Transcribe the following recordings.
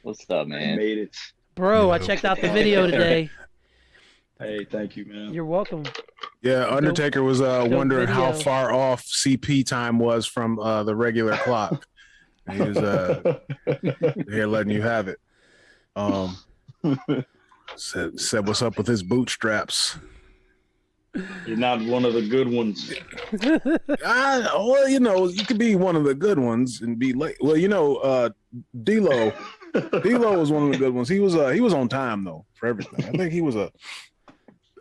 What's up, man? I made it. Bro, I checked out the video today. Hey, thank you, man. You're welcome. Yeah, Undertaker was wondering how video. far off CP time was from the regular clock. He was here letting you have it. Said what's up with his bootstraps. You're not one of the good ones. Well, you know, you could be one of the good ones and be late. Well, you know, D-Lo was one of the good ones. He was on time though for everything. I think he was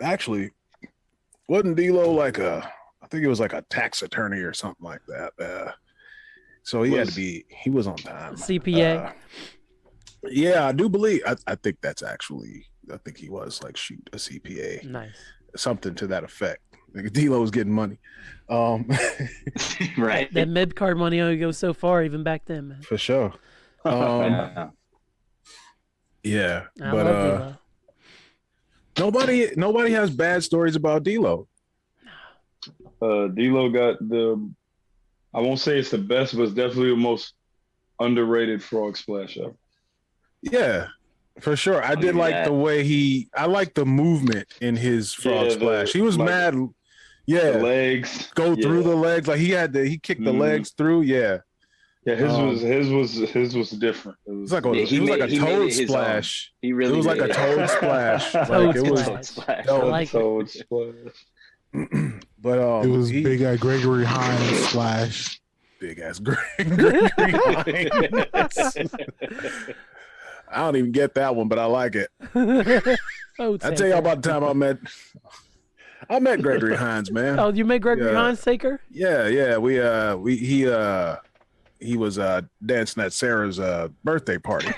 actually wasn't D-Lo like I think he was like a tax attorney or something like that. So he was on time. CPA. Yeah, I do believe. I think that's actually. I think he was like a CPA. Nice. Something to that effect. Like D-Lo was getting money. Right. That mid card money only goes so far, even back then, man. For sure. Yeah, I but love nobody has bad stories about D-Lo. D-Lo got I won't say it's the best, but it's definitely the most underrated frog splash ever. Yeah, for sure. I did like the way I like the movement in his frog splash. He was mad. Yeah. The legs. Go through the legs. Like he kicked the legs through. Yeah. Yeah, his was different. It was like a toad splash. He really it was like a toad splash. Toad It was splash. I like toad splash. But it was big Gregory Hines splash. Big ass Gregory Hines. I don't even get that one, but I like it. Oh, I tell you about the time I met Gregory Hines, man. Oh, you met Gregory Hines, Taker? Yeah. He was dancing at Sarah's birthday party.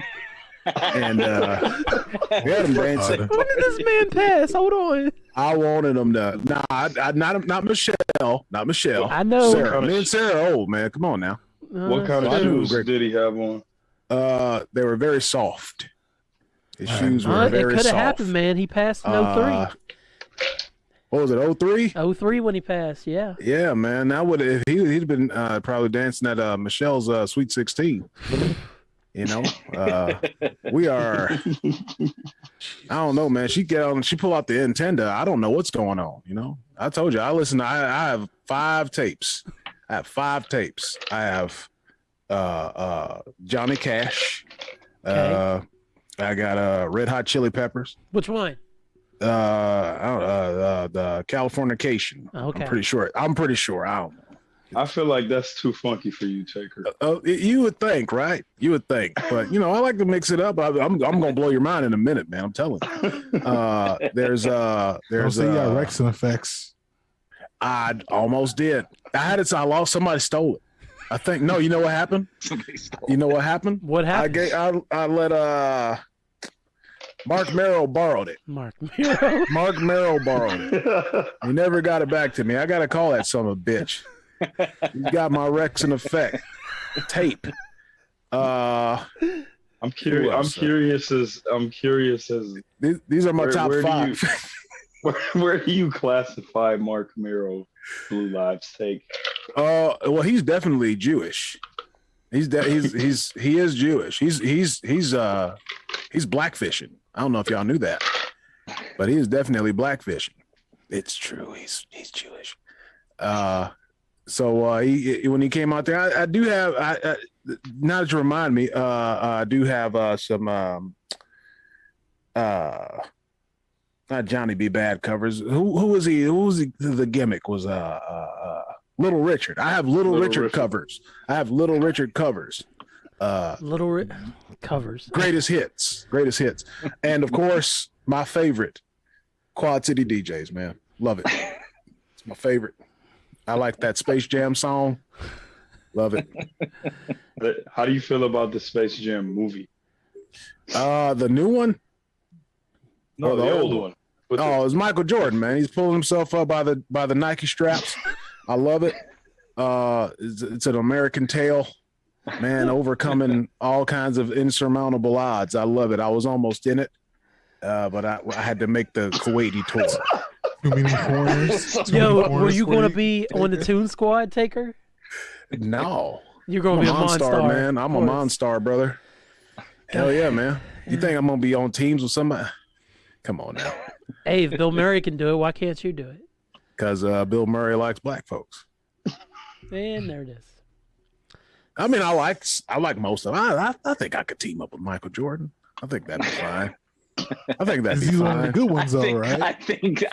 And we had him dancing. When did this man pass? Hold on. I wanted him to not Michelle. Not Michelle. I know. Sarah. Me and Sarah are old, man. Come on now. What kind of shoes did he have on? They were very soft. His shoes were very soft. It could have happened, man. He passed in 03. What was it, 03? 03 when he passed, yeah. Yeah, man. That would he'd been probably dancing at Michelle's Sweet 16. You know, we are. I don't know, man. She pull out the Nintendo. I don't know what's going on. You know, I told you. I have 5 tapes. I have Johnny Cash. Okay. I got Red Hot Chili Peppers. Which one? The Californication. Okay. I'm pretty sure. I don't know. I feel like that's too funky for you, Taker. You would think, right? You would think, but you know, I like to mix it up. I'm gonna blow your mind in a minute, man. I'm telling you. There's Rex and Effects. I almost did. I had it. So I lost. Somebody stole it. I think. No, you know what happened? You know what happened? What happened? I let Mark Merrill borrowed it. Mark Merrill borrowed it. He never got it back to me. I gotta call that son of a bitch. You got my Rex and Effect tape. I'm curious as these are my top 5. Where do you classify Mark Merrill Blue Lives Take? Well, he's definitely Jewish. He is Jewish. He's blackfishing. I don't know if y'all knew that, but he is definitely blackfishing. It's true. He's Jewish. So when he came out there, I do have. Now that you remind me, I do have some. Not Johnny B. Bad covers. Who was he? Who was he? The gimmick was Little Richard. I have Little Richard covers. I have Little Richard covers. Covers. Greatest hits, and of course my favorite, Quad City DJs. Man, love it. It's my favorite. I like that Space Jam song. Love it. How do you feel about the Space Jam movie? The new one? No, the old one. Oh, it's Michael Jordan, man. He's pulling himself up by the Nike straps. I love it. It's an American tale, man, overcoming all kinds of insurmountable odds. I love it. I was almost in it, but I had to make the Kuwaiti tour. Too many foreigners. Yo, were you going to be on the Toon Squad, Taker? No. You're going to be a Monstar, Monstar, man. I'm a Monstar, brother. Hell yeah, man. You think I'm gonna be on teams with somebody? Come on now. Hey, if Bill Murray can do it, why can't you do it? Because Bill Murray likes black folks. And there it is. I mean, I like most of them. I think I could team up with Michael Jordan. I think that'd be fine. I think that'd be He's one of the fine. good ones, though, right? I think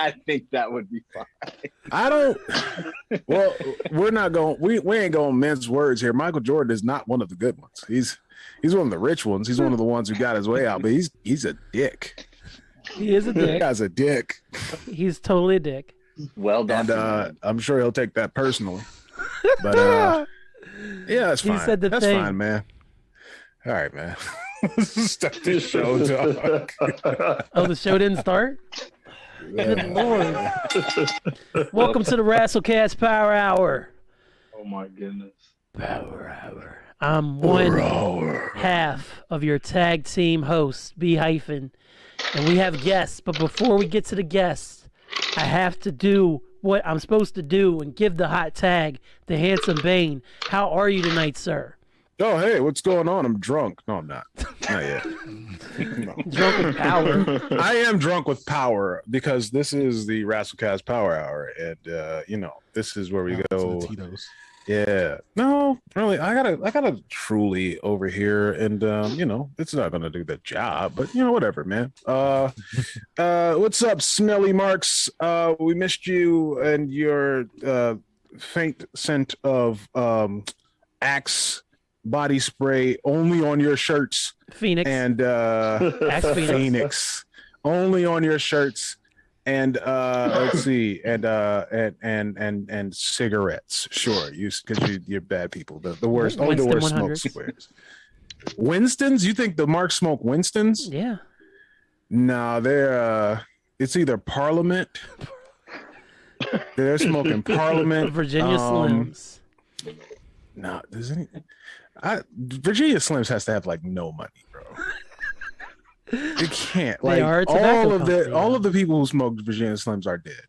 that would be fine. I don't. Well, we're not going. We ain't going to mince words here. Michael Jordan is not one of the good ones. He's one of the rich ones. He's one of the ones who got his way out. But he's a dick. He is a That dick. guy's a dick. He's totally a dick. Well done. And I'm sure he'll take that personally. But yeah, that's He fine. said the That's thing. fine, man. All right, man. Let's start this show, dog. Oh, the show didn't start? Good Lord. Welcome to the Rasslecast Power Hour. Oh my goodness. Power Hour. I'm one half of your tag team host, HYPHEN, and we have guests. But before we get to the guests, I have to do what I'm supposed to do and give the hot tag to Handsome Bane. How are you tonight, sir? Oh, hey, what's going on? I'm drunk. No, I'm not. Not yet. No. Drunk with power. I am drunk with power because this is the Rasslecast Power Hour, and this is where we go. To the Tito's. Yeah, no, really, I gotta truly over here, and it's not gonna do the job, but whatever, man. What's up, Smelly Marks? We missed you and your faint scent of Axe body spray only on your shirts. Phoenix. And Axe Phoenix. Phoenix only on your shirts, and let's see, and cigarettes. Sure, because you're bad people. The worst, only the Winston worst 100s. smoke squares. Winston's? You think the Mark smoke Winston's? Yeah. No, they're it's either Parliament. They're smoking Parliament. Virginia Slims. No, does any? Virginia Slims has to have like no money, bro. It can't. They Like are a tobacco company, all of the people who smoked Virginia Slims are dead.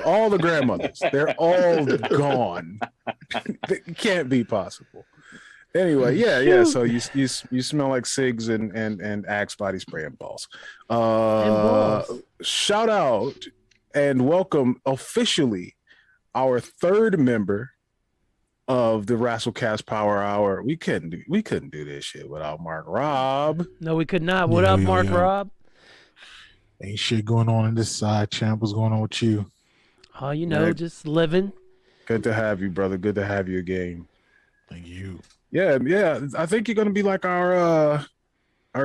All the grandmothers, they're all gone. It can't be possible. Anyway, yeah. So you smell like cigs and Axe body spray and balls. balls. Shout out and welcome officially our third member of the Rasslecast Power Hour. We couldn't do this shit without Mark Robb. No, we could not. What up, Yeah. Mark Robb? Ain't shit going on in this side, champ. What's going on with you? Oh, just living. Good to have you, brother. Good to have you again. Thank you. Yeah. I think you're gonna be like our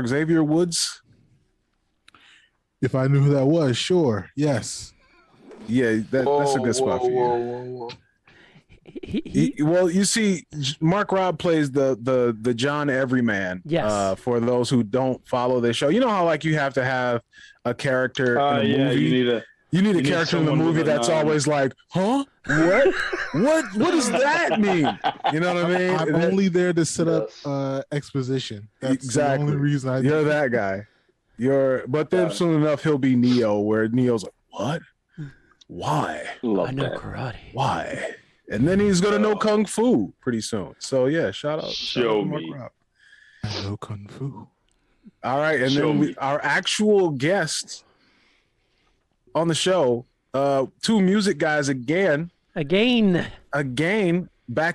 Xavier Woods. If I knew who that was, sure. Yes. Yeah, that's a good spot for you. Whoa. Well, you see, Mark Robb plays the John Everyman. Yes. For those who don't follow this show, you know how like you have to have a character in a Yeah, movie. You need a character in the someone movie with a that's nine. always like, huh? What does that mean? You know what I mean? I'm only there to set up exposition. That's Exactly. the only reason I You're that guy. But then soon enough he'll be Neo, where Neo's like, what? Why? Love I know that. karate. Why? And then he's gonna know kung fu pretty soon. So yeah, shout out. Show to Mark me. Robb. I know kung fu. All right, and Show then me. our actual guest on the show, two music guys again, back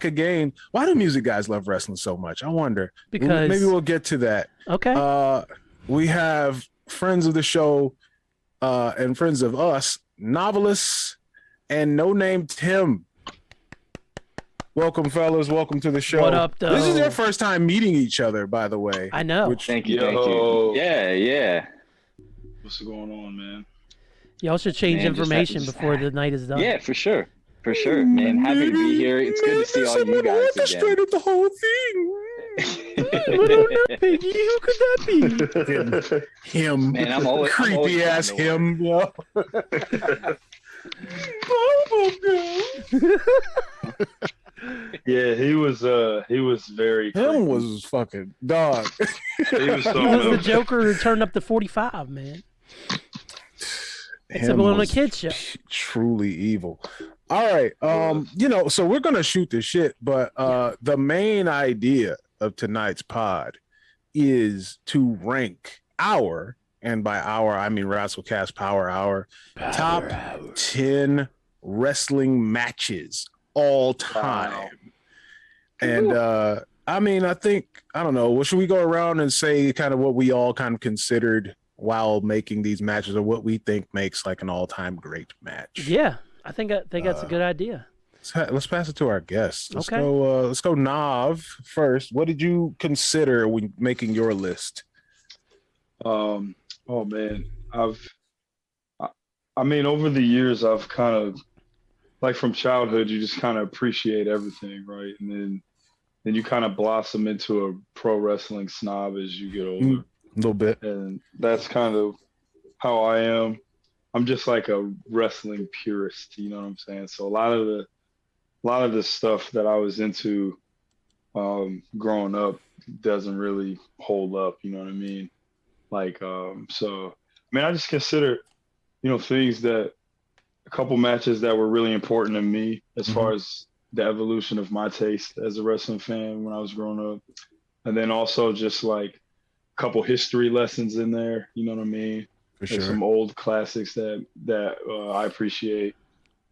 again. Why do music guys love wrestling so much? I wonder. Because- maybe we'll get to that. Okay. We have friends of the show and friends of us, Noveliss and No Name Tim. Welcome, fellas. Welcome to the show. What up, though? This is their first time meeting each other, by the way. I know. Which, Thank you. Yo. Yeah. What's going on, man? Y'all should change Man, just information just- before the night is done. Yeah, for sure, man. Happy to be here. It's good to see all you guys again. orchestrated the whole thing. Piggy, who could that be? Him, Man, I'm always creepy ass down to him. Yo. Yeah, he was very Him creepy. was fucking dog. He was so He was the milky. Joker who turned up to 45, man. Except Him on a was kid's show. truly evil. All right, so we're gonna shoot the shit, but the main idea of tonight's pod is to rank our, and by our I mean Rasslecast Power Hour, top 10 wrestling matches all time. Wow. And I mean, I don't know. Well, should we go around and say kind of what we all kind of considered while making these matches, or what we think makes like an all-time great match? Yeah, I think that's a good idea. Let's pass it to our guests. Let's Okay. go. Let's go. Nav first. What did you consider when making your list? Oh man, I mean, over the years, I've kind of, like from childhood, you just kind of appreciate everything, right? And then you kind of blossom into a pro wrestling snob as you get older. A little bit. And that's kind of how I am. I'm just like a wrestling purist, you know what I'm saying? So a lot of the stuff that I was into growing up doesn't really hold up, you know what I mean? Like, so I mean, I just consider, things that, a couple matches that were really important to me as far as the evolution of my taste as a wrestling fan when I was growing up. And then also just like a couple history lessons in there, you know what I mean? For There's some old classics that I appreciate.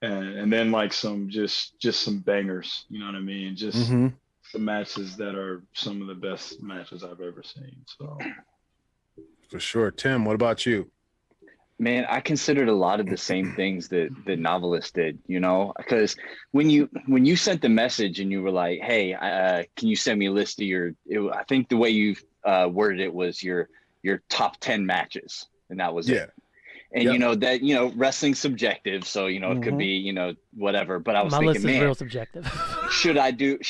And then like just some bangers, you know what I mean? Just some matches that are some of the best matches I've ever seen. So For sure. Tim, what about you? Man, I considered a lot of the same things that Noveliss did, because when you sent the message and you were like, hey, can you send me a list of I think the way you worded it was your top 10 matches, and that was it. And wrestling's subjective, so it could be whatever. But I was My list thinking, is man, real subjective. should I do what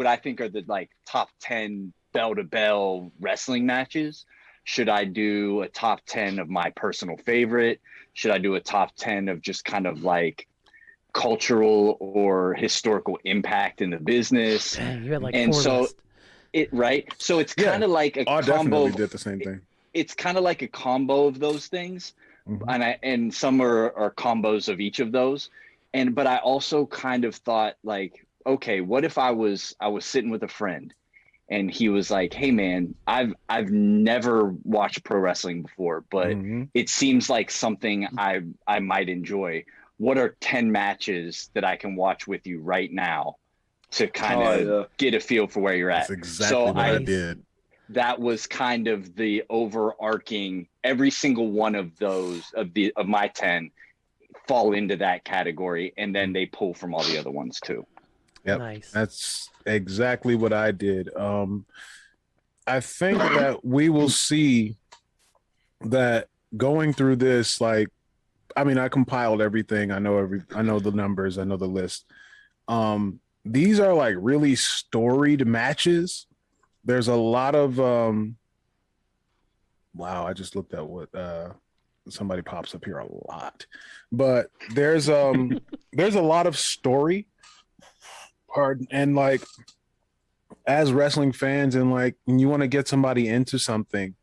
I think are the like top 10 bell to bell wrestling matches? Should I do a top 10 of my personal favorite? Should I do a top 10 of just kind of like cultural or historical impact in the business? Dang, you had like And four so lists. So it's kind of like a I combo. definitely did the same thing. It's kind of like a combo of those things. And some are combos of each of those. But I also kind of thought like, okay, what if I was sitting with a friend and he was like, hey man, I've never watched pro wrestling before, but it seems like something I might enjoy. What are 10 matches that I can watch with you right now to kind of get a feel for where you're at? That's exactly what I did. That was kind of the overarching, every single one of those of my 10 fall into that category, and then they pull from all the other ones too. Yep. Nice. That's exactly what I did. I think that we will see that going through this, like, I mean, I compiled everything. I know the numbers, I know the list. These are like really storied matches. There's a lot of wow, I just looked at what somebody pops up here a lot. But there's a lot of story. And like, as wrestling fans, and like when you want to get somebody into something,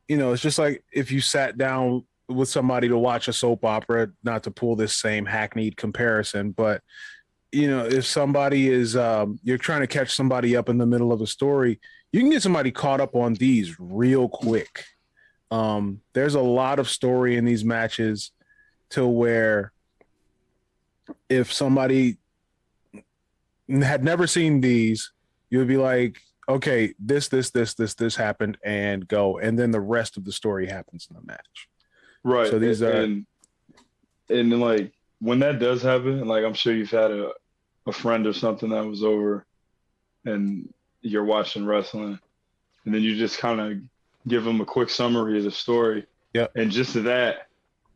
it's just like if you sat down with somebody to watch a soap opera, not to pull this same hackneyed comparison, but if somebody is you're trying to catch somebody up in the middle of a story, you can get somebody caught up on these real quick. There's a lot of story in these matches to where if somebody had never seen these, you would be like, okay, this happened, and go. And then the rest of the story happens in the match. Right. So these are, and like when that does happen, like I'm sure you've had a friend or something that was over and you're watching wrestling, and then you just kind of give them a quick summary of the story. Yep. And just that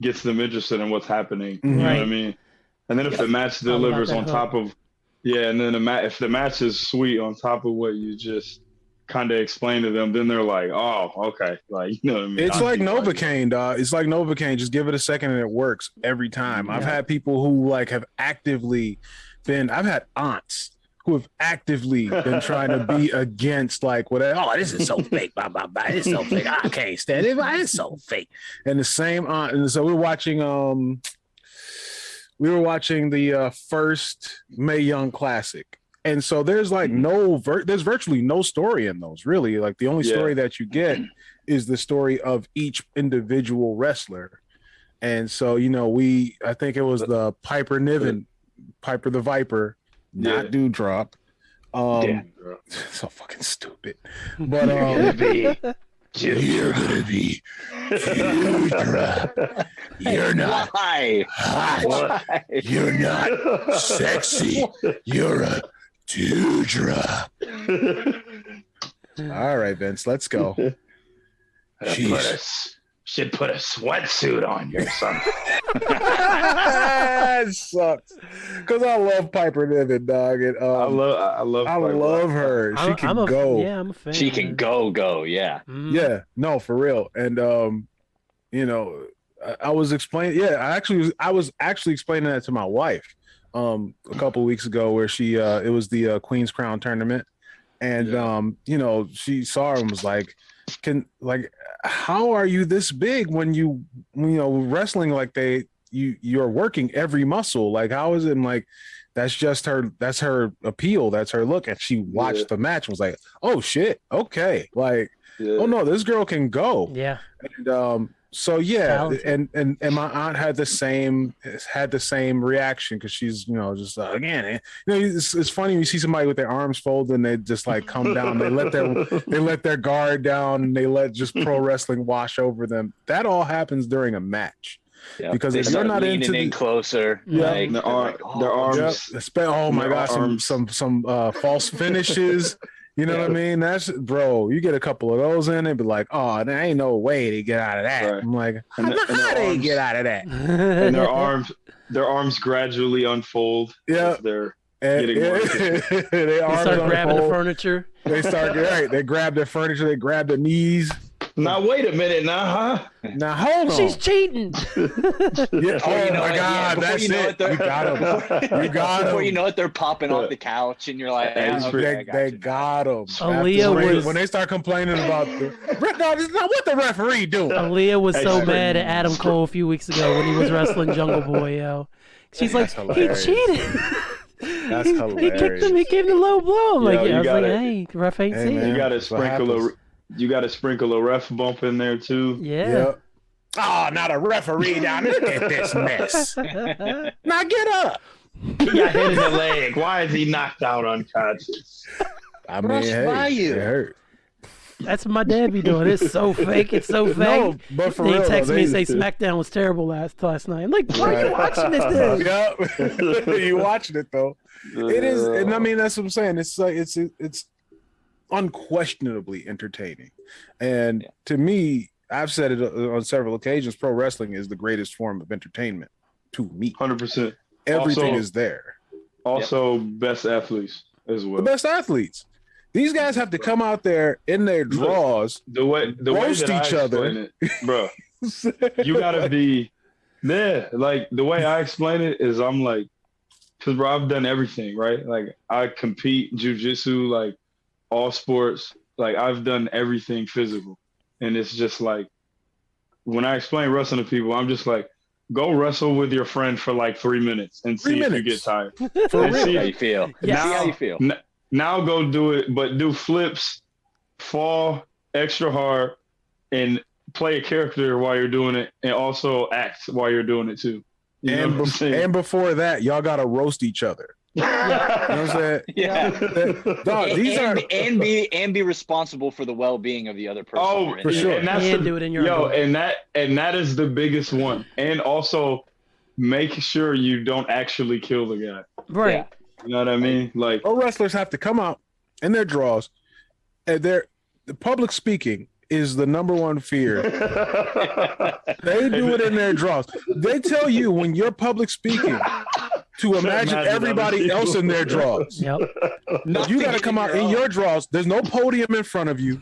gets them interested in what's happening. You know what I mean? And then if the match delivers on top of, and then if the match is sweet on top of what you just kind of explain to them, then they're like, oh, okay. Like, you know what I mean? It's like Novocaine, dog. It's like Novocaine. Just give it a second and it works every time. I've had people who like have actively I've had aunts who have actively been trying to be against like whatever. Oh, this is so fake. Blah, blah, blah. It's so fake. I can't stand it. It's so fake. And the same aunt. And so we're watching the first Mae Young Classic. And so there's like there's virtually no story in those, really. Like the only story that you get is the story of each individual wrestler. And so, you know, I think it was the Piper the Viper, not Dewdrop. So fucking stupid. But you're gonna be Dewdrop. You're not hot. Why? You're not sexy. You're a Dewdrop. All right, Vince, let's go. Should put a sweatsuit on your son. That sucks. Because I love Piper Niven, dog. And, I love her. She can go. Yeah, I'm a fan. She can go. Yeah. Mm. Yeah. No, for real. And you know, I was explaining. Yeah, I was actually explaining that to my wife a couple of weeks ago, where she it was the Queen's Crown tournament, and you know, she saw her and was like, how are you this big when you know, wrestling like you're working every muscle? Like, how is it? And like, that's her appeal, that's her look. And she watched the match and was like, oh shit, okay, like, oh no, this girl can go. Yeah. And so and my aunt had the same reaction, because she's, you know, just again, you know, it's funny when you see somebody with their arms folded and they just like come down, they let their guard down, and they let just pro wrestling wash over them. That all happens during a match. Yeah, because if you're not into in closer, like, their arms. Oh my gosh, some false finishes. You know what I mean? That's, bro, you get a couple of those in, it'd be like, oh, there ain't no way to get out of that. Right. I'm like, how they get out of that? And their arms gradually unfold. Yeah. They're getting more they start grabbing the furniture. They grab their furniture, they grab their knees. Now wait a minute, huh? Now hold on. She's cheating. Oh my God, that's it. You got him. You got him. Before you know it, they're popping off the couch, and you're like, they got him. Aaliyah when they start complaining about this is not what the referee doing. Aaliyah was so mad at Adam Cole a few weeks ago when he was wrestling Jungle Boy, yo. She's like, he cheated. That's hilarious. He kicked him. He gave him a low blow. I'm like, I was like, hey, the ref ain't seen it. You got to sprinkle a ref bump in there too. Yeah. Yep. Oh, not a referee down. Look at this mess. Now get up. He got hit in the leg. Why is he knocked out unconscious? I mean, it hurt. That's what my dad be doing. It's so fake. It's so fake. No, but for then real, he texts me and say SmackDown was terrible last night. I'm like, why are you watching this thing? Yep. You watching it though. It is, and I mean, that's what I'm saying. It's like it's unquestionably entertaining. And to me, I've said it on several occasions, pro wrestling is the greatest form of entertainment to me. 100%. Everything is there. Also, best athletes as well. The best athletes. These guys have to come out there in their draws, roast each other. Bro, you gotta be there. Like, the way I explain it is, I'm like, because bro, I've done everything, right? Like, I compete jiu-jitsu, like all sports. Like, I've done everything physical. And it's just like, when I explain wrestling to people, I'm just like, go wrestle with your friend for like 3 minutes and see if you get tired. See how you feel. Yes. See how you feel. Now go do it, but do flips, fall extra hard, and play a character while you're doing it, and also act while you're doing it too. And before that, y'all gotta roast each other. Yeah. You know what I'm saying? Yeah. Dog, and be responsible for the well-being of the other person. Oh, for sure. And do it in your own. and that is the biggest one. And also make sure you don't actually kill the guy. Right. Yeah. You know what I mean? Like, pro wrestlers have to come out in their draws, and the public speaking is the number one fear. They do it in their draws. They tell you when you're public speaking to imagine everybody else in their draws. Yep. You got to come out in your draws. There's no podium in front of you.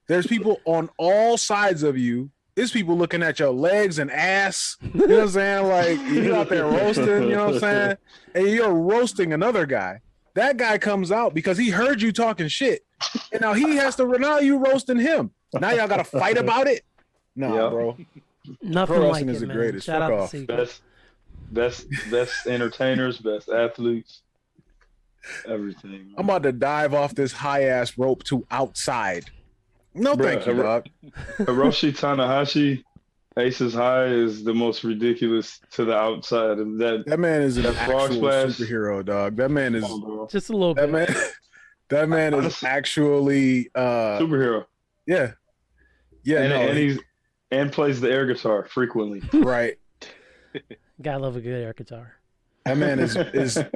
There's people on all sides of you. There's people looking at your legs and ass. You know what I'm saying? Like, you out there roasting, you know what I'm saying? And you're roasting another guy. That guy comes out because he heard you talking shit. And now now you roasting him. Now y'all got to fight about it? No, bro. Nothing pro like wrestling it, is the man. greatest. Shout Fuck out off. to Seagull. best entertainers, best athletes. everything. I'm about to dive off this high ass rope to outside. No, Bruh, thank you, dog. Hiroshi Tanahashi, Aces High is the most ridiculous to the outside of that. That man is an That frog actual splash. superhero, dog. That man is Just a little that bit. man. That man is Honestly, actually superhero. yeah. Yeah, And plays the air guitar frequently. right. Gotta love a good air guitar. That man is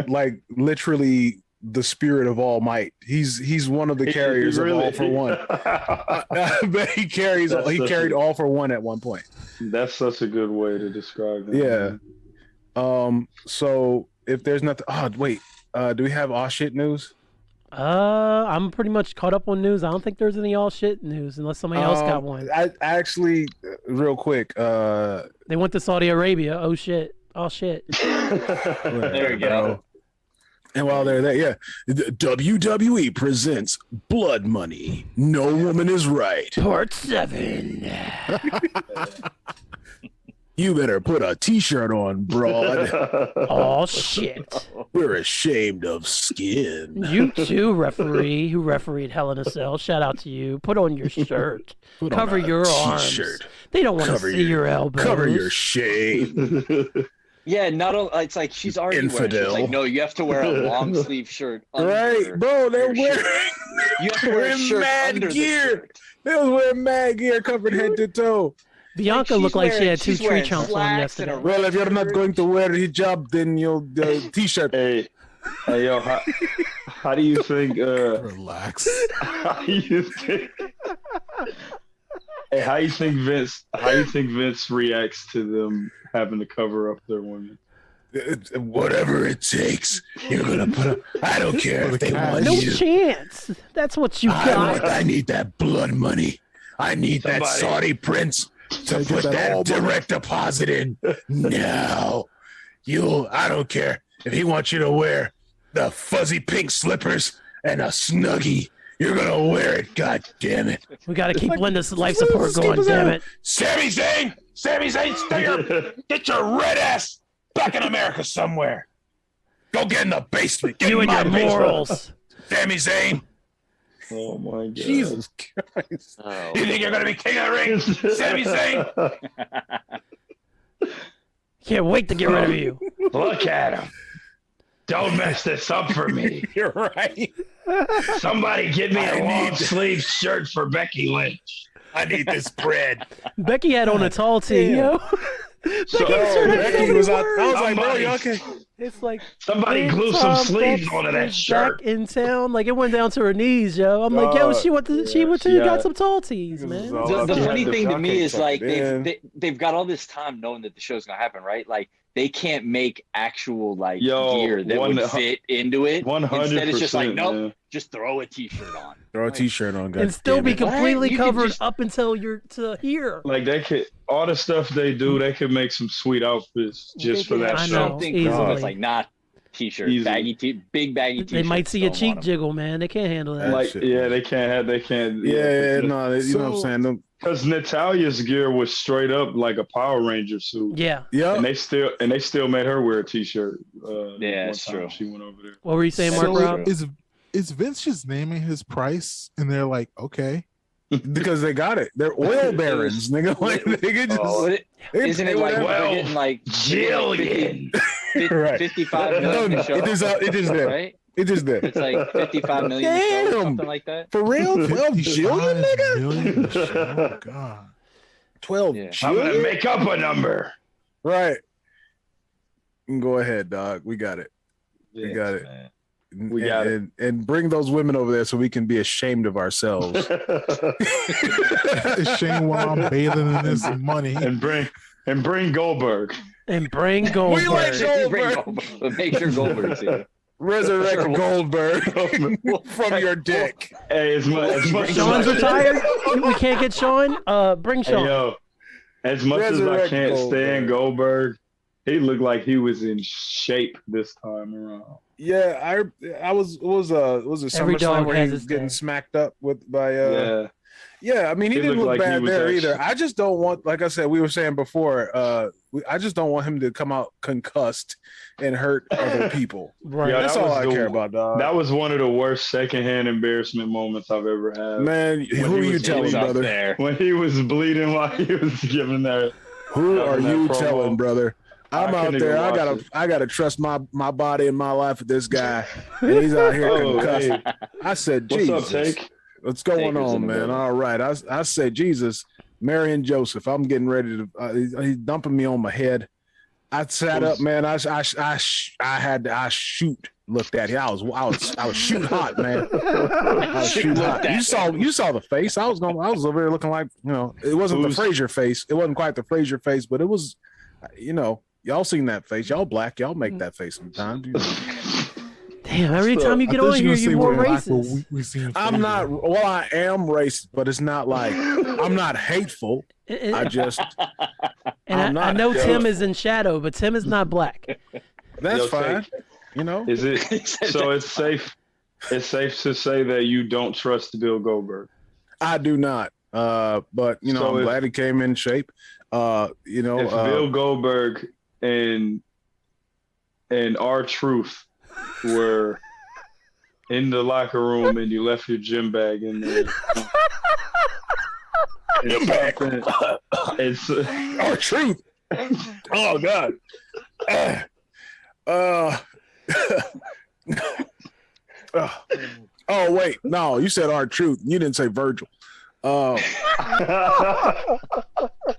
like literally the spirit of all might. He's one of the carriers of All for One. But he carried All for One at one point. That's such a good way to describe it. Yeah. So if there's nothing, wait, do we have all shit news? I'm pretty much caught up on news. I don't think there's any all shit news unless somebody else got one. I actually, real quick, They went to Saudi Arabia. Oh shit. Oh shit. There you go. And while they're there, yeah, the WWE presents Blood Money. No Woman is Right. Part 7. You better put a t-shirt on, broad. Oh shit. We're ashamed of skin. You too, referee who refereed Hell in a Cell. Shout out to you. Put on your shirt. Put Cover on a your arms. t-shirt. They don't want to Cover see your elbows. Cover your shame. Yeah, not only, it's like she's already Infidel. wearing. She's like, no, you have to wear a long sleeve shirt. Right, under bro, they're your wearing, shirt. You have to wear a wearing shirt mad under the gear. shirt. They was wearing mad gear covered head to toe. Bianca she's looked like she wearing- had 2 she's tree wearing chomps on slacks and yesterday. a Well, if you're not going to wear hijab, then you'll t-shirt. Hey, yo, how do you think? Relax. How do you think? Hey, how you think Vince reacts to them having to cover up their women? Whatever it takes, you're gonna put up. I don't care if they want No you. chance. That's what you got. I need that blood money. I need that Saudi prince to put that direct deposit in now. I don't care if he wants you to wear the fuzzy pink slippers and a snuggie. You're gonna wear it. God damn it. We got to keep Linda's life support going, damn it. Sami Zayn, get your red ass back in America somewhere. Go get in the basement. Get You in and my your basement. morals. Sami Zayn. Oh my god! Jesus Christ. Oh. You think you're gonna be king of the ring? Sami Zayn? Can't wait to get rid of you. Look at him! Don't mess this up for me. You're right. Somebody get me a long sleeve shirt for Becky Lynch. I need this bread. Becky had on a tall tee, yo. Becky's shirt had so Becky many was out. words. I was like, bro, Somebody- y'all can. It's like Somebody "Man, glue some Tom sleeves Beck onto that is shirt. Back in town, like it went down to her knees, yo. I'm like, yo, she went to yeah. got some tall tees, man. The Yeah, funny the thing to me is fucking like fuck it they've got all this time knowing that the show's gonna happen, right? Like they can't make actual like Yo, gear that would fit into it. 100%. Instead, it's just like, nope, man. just throw a t-shirt on. Throw a t-shirt on, guys. And still be completely What? You could covered just- up until you're to here. Like they could, all the stuff they do, they could make some sweet outfits just for that I show. know. Something easily. cool. It's like not t-shirt, Easily. baggy big baggy t-shirt. They might see a cheek jiggle, man. They can't handle that. Like, shit, yeah, man. they can't. Yeah, no, you know what I'm saying? Them- Because Natalia's gear was straight up like a Power Ranger suit. Yeah. Yeah. And they still made her wear a t-shirt. Yeah, one it's time true. She went over there. What were you saying, Mark So- Rob? Is Vince just naming his price and they're like, okay. Because they got it. They're oil barons, nigga. Like, they could just, Oh, they isn't it pay like whatever. they're getting like Jillian. Right. 55 No, million no, to show, it is there. right? It is there. It's like 55 million to show, Damn. something like that. For real? 12 jillion, nigga? Million? Oh, God. 12 Yeah. I'm gonna jillion? make up a number. Right. Go ahead, dog. We got it. We got it. Man. We got it. And bring those women over there so we can be ashamed of ourselves. It's shame while I'm bathing in this money. and bring Goldberg. And bring Goldberg. like Bring Goldberg. Goldberg. But make sure Goldberg's here. Resurrect Goldberg from your dick. Hey, as much Sean's as retired. We can't get Sean. Bring Hey, Sean. yo, as much as I Resurrect can't stand Goldberg, he looked like he was in shape this time around. Yeah, I was it was it Every dog SummerSlam where has he was his getting day. smacked up by Yeah. Yeah, I mean, he It didn't looked look like he bad was there actually- either. I just don't want, like I said, we were saying before, I just don't want him to come out concussed and hurt other people. Right. Yeah, That's that all was I the- care about, dog. That was one of the worst secondhand embarrassment moments I've ever had. Man, When who he are you was telling, It's up brother? there. When he was bleeding while he was giving that. Who That are was that you promo. telling, brother? I'm I out couldn't there. even I watch gotta trust my body and my life with this guy, and he's out here Oh, concussed. hey, I said, what's Jesus, up, Take? what's going Taker's in on, the man? building. All right, I said, Jesus, Mary and Joseph. I'm getting ready to. He's dumping me on my head. I sat up, man. I shoot. Looked at him. I was shoot hot, man. I was shoot hot. You saw the face. I was over there looking like, it wasn't the Frazier face. It wasn't quite the Frazier face, but it was, y'all seen that face. Y'all black. Y'all make that face sometimes. Damn, every time you get on here, you're more racist. We seen I'm not. Well, I am racist, but it's not like I'm not hateful. I just. I'm not. I know Tim is in shadow, but Tim is not black. That's Yo, fine. Take, You know. Is it so? It's safe. It's safe to say that you don't trust Bill Goldberg. I do not. But So I'm if- glad he came in shape. If Bill Goldberg and R-Truth were in the locker room and you left your gym bag in there. Gym bag. It's R-Truth. Oh God. Oh wait, no, you said R-Truth. You didn't say Virgil.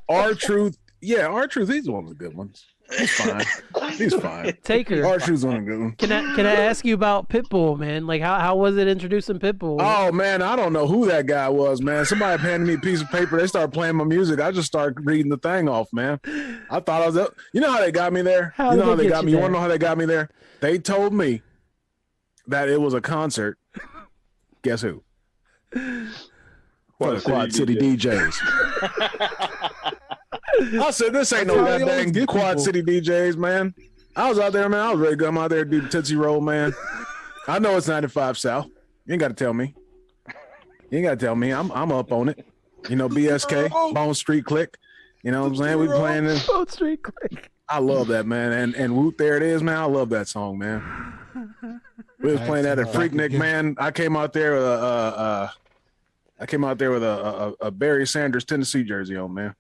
R-Truth. Yeah, R-Truth. He's one of the good ones. He's fine. He's fine. Taker, R-Truth's one of the good ones. can I ask you about Pitbull, man? Like, how was it introducing Pitbull? Oh man, I don't know who that guy was, man. Somebody handed me a piece of paper. They started playing my music. I just started reading the thing off, man. I thought I was up. You know how they got me there? How You know did how they they get got you me? You there? want to know how they got me there? They told me that it was a concert. Guess who? For the Quad City DJs. I said, this ain't no That's how they goddamn always get Quad people. City DJs, man. I was out there, man. I was ready to come out there and do the Tootsie Roll, man. I know it's 95 South. You ain't got to tell me. You ain't got to tell me. I'm up on it. BSK, Bone Street Click. You know what I'm saying? We playing this. Boat Street Click. I love that, man. And Woot, there it is, man. I love that song, man. We was playing that at Freaknik, man. I came out there with a Barry Sanders Tennessee jersey on, man.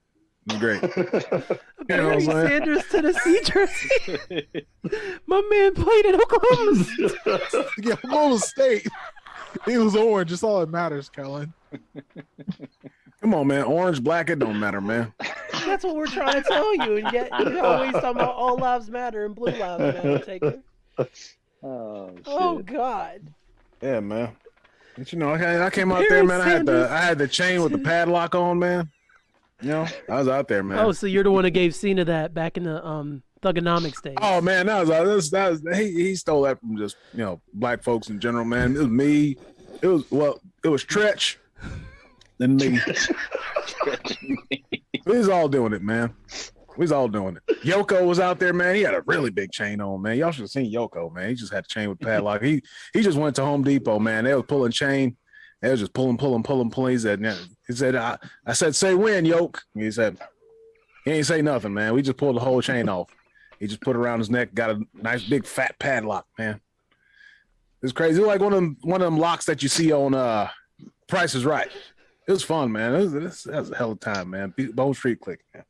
It was great. You know what I'm Barry saying? Sanders, Tennessee jersey. My man played in Oklahoma State. Yeah, Oklahoma State. He was orange. That's all that matters, Kellen. Come on, man. Orange, black, it don't matter, man. That's what we're trying to tell you, and yet you're always talking about all lives matter and blue lives matter, Taker. Oh, shit. Oh God. Yeah, man. But I came out Barry there, man. Sanders. I had the chain with the padlock on, man. I was out there, man. Oh, so you're the one that gave Cena that back in the thugonomics days. Oh man, that was he stole that from just black folks in general, man. It was me. It was Tretch, then me. We was all doing it, man. We was all doing it. Yoko was out there, man. He had a really big chain on, man. Y'all should have seen Yoko, man. He just had a chain with padlock. He just went to Home Depot, man. They was pulling chain. They was just pulling. He said, I said, say when, Yoke. He said, he ain't say nothing, man. We just pulled the whole chain off. He just put it around his neck, got a nice big fat padlock, man. It's crazy. It was like one of them locks that you see on Price is Right. It was fun, man. That was a hell of a time, man. Bone Street Click, man.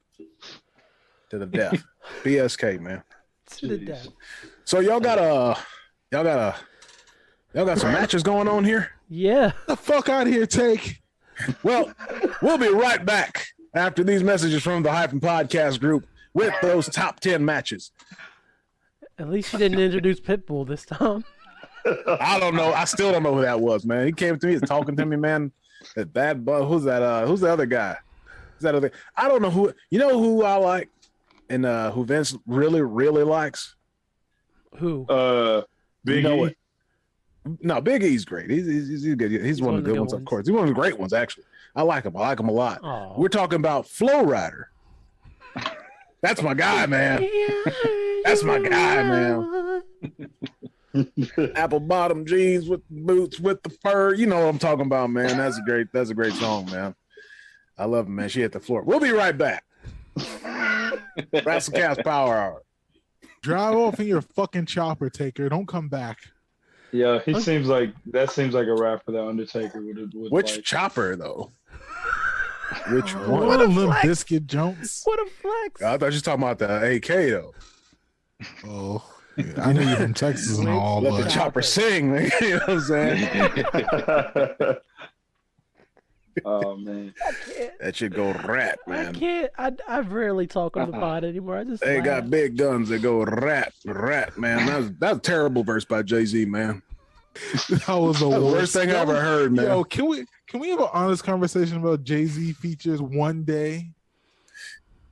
To the death. BSK, man. To the death. So y'all got some matches going on here? Yeah. The fuck out of here, Take. Well, we'll be right back after these messages from the HYPHEN podcast group with those top 10 matches. At least you didn't introduce Pitbull this time. I don't know. I still don't know who that was, man. He came to me, talking to me, man. That bad boy. Who's that? Who's the other guy? Who's that other? I don't know who. You know who I like, and who Vince really, really likes. Who? Big E. What? No, Big E's great. He's good. He's one of the good ones, of course. He's one of the great ones, actually. I like him. I like him a lot. Aw. We're talking about Flow Rider. That's my guy, man. That's my guy, man. Apple bottom jeans with boots with the fur. You know what I'm talking about, man. That's a great song, man. I love it, man. She hit the floor. We'll be right back. Rasslecast Power Hour. Drive off in your fucking chopper, Taker. Don't come back. Yeah, he seems like a rapper that Undertaker would Which like. chopper though? Which one? What a Limp Biscuit Jones. What a flex. I thought you were talking about the AK though. Oh, yeah, I know you're from Texas and all, Let the but chopper sing. Man. You know what I'm saying? Oh man, I can't. That should go rat, I man. can't. I rarely talk on the pod anymore. I just They laugh. got big guns that go rat, man. That's a terrible verse by Jay-Z, man. that was the Worst thing I ever heard, man. Yo, can we have an honest conversation about Jay-Z features one day?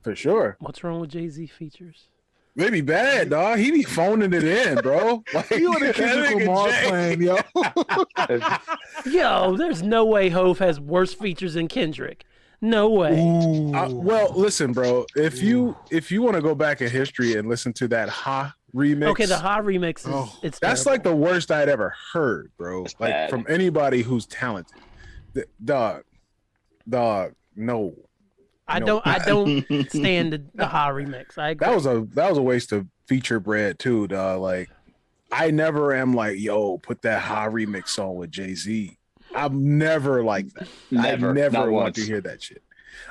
For sure. What's wrong with Jay-Z features? They be bad, dog. He be phoning it in, bro. Like, You and the that Kendrick nigga Lamar Jay. playing, yo. Yo, there's no way Hove has worse features than Kendrick. No way. Ooh. Well, listen, bro. If you want to go back in history and listen to that Ha remix, Okay, the Ha remix is Oh, it's that's terrible. like the worst I'd ever heard, bro. That's Like bad. from anybody who's talented. Dog, no. I No. don't stand the Ha remix. I agree. That was a waste of feature bread too, dog. Like I never am like, yo, put that Ha remix on with Jay-Z. I'm never like that. Never, I never not want once. to hear that shit.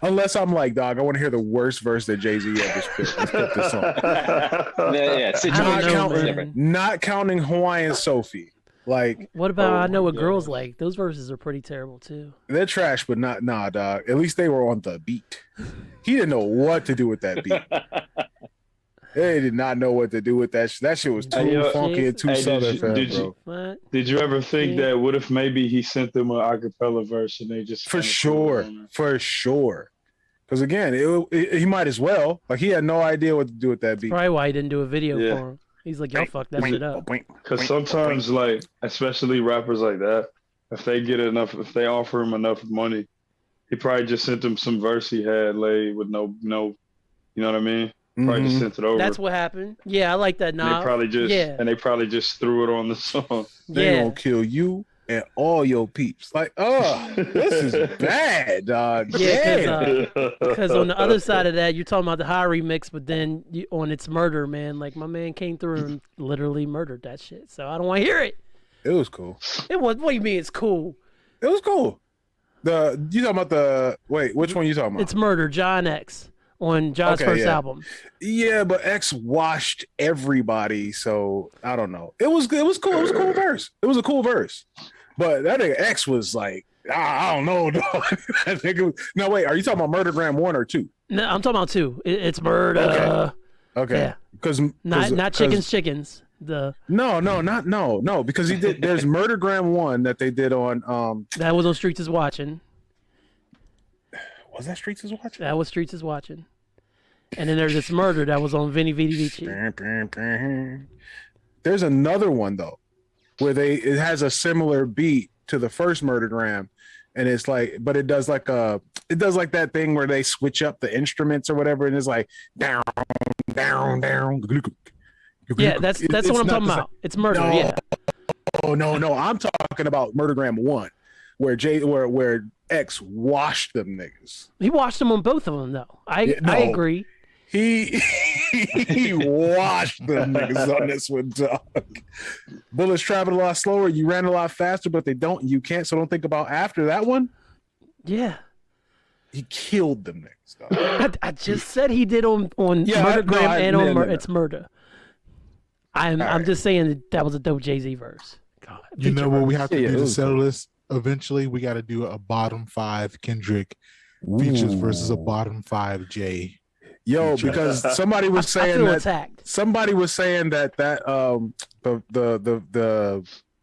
Unless I'm like, dog, I want to hear the worst verse that Jay-Z ever spit. Let's put this on. Yeah, I don't situation know, is man. different. Not counting Hawaiian Sophie. Like What about Oh I Know my What Girls God. Like? Those verses are pretty terrible too. they're trash, but nah, dog. At least they were on the beat. He didn't know what to do with that beat. They did not know what to do with that. That shit was too Hey, yo, funky and too hey, southern for him, did you- bro. What? Did you ever think that? What if maybe he sent them an acapella verse and they just For kinda put it sure, on there? for sure. Because again, he might as well. Like he had no idea what to do with that beat. Probably why he didn't do a video Yeah. for him. He's like, y'all fuck that shit up. Because sometimes, like, especially rappers like that, if they offer him enough money, he probably just sent them some verse he had laid with no, you know what I mean? Probably just sent it over. That's what happened. Yeah, I like that. and Nah, they probably just yeah. and they probably just threw it on the song. They yeah. gonna kill you and all your peeps. Like, oh, this is bad, dog. Yeah, Damn. because on the other side of that, you're talking about the high remix, but then on It's Murder, man, like my man came through and literally murdered that shit. So I don't want to hear it. It was cool. It was. What do you mean it's cool? It was cool. You talking about which one you talking about? It's Murder, John X on John's Okay, first yeah. album. Yeah, but X washed everybody, so I don't know. It was cool. It was a cool verse. It was a cool verse. But that nigga X was like, I don't know, dog. That nigga, no, wait, are you talking about Murdergram 1 or 2? No, I'm talking about two. It's Murder. Okay. Yeah. Because Not chickens. The No, because he did there's Murdergram 1 that they did on that was on Streets is Watching. was that Streets is Watching? That was Streets is Watching. And then there's this Murder that was on Vinny Vidi Vici. There's another one though, where it has a similar beat to the first Murdergram, and it's like, but it does like that thing where they switch up the instruments or whatever, and it's like down. Yeah, that's what I'm talking about. It's Murder. No. Yeah. Oh no, I'm talking about Murdergram 1, where X washed them niggas. He watched them on both of them though. I no. agree. He washed them niggas on this one, dog. Bullets travel a lot slower. You ran a lot faster, but you can't. So don't think about after that one. Yeah. He killed them niggas, dog. I just said he did on Yeah, Murdergram and on no. It's Murder. I'm just saying that was a dope Jay-Z verse. God, You know what we have to Yeah, do it to was settle cool. this? Eventually, we got to do a bottom 5 Kendrick features versus a bottom 5 Jay. Yo, feature. because somebody was I saying feel that attacked.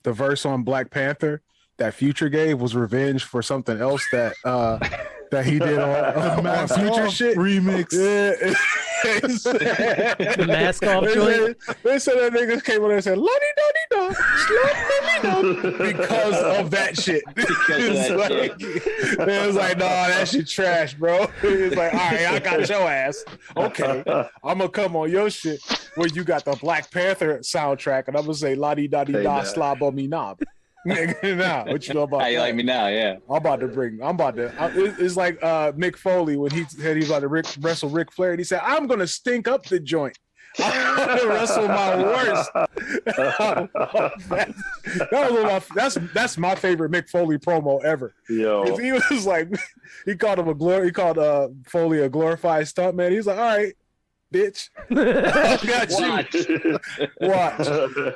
the verse on Black Panther that Future gave was revenge for something else that he did on Mask Future Off shit remix. Yeah. The mask off They joint. said that niggas came on there and said, "Lodi dodi da, because of that shit. It was like, nah, that shit trash, bro. It's like, all right, I got your ass. Okay, I'm gonna come on your shit where you got the Black Panther soundtrack, and I'm gonna say la di da di da slab on me knob. Nigga, nah, what you know about How you that? like me now? Yeah. It's like Mick Foley when he said he was about to wrestle Ric Flair, and he said, I'm gonna stink up the joint. I'm gonna wrestle my worst. That's my favorite Mick Foley promo ever. Yo, he was like, he called Foley a glorified stuntman. He's like, all right, bitch, I got you. Watch.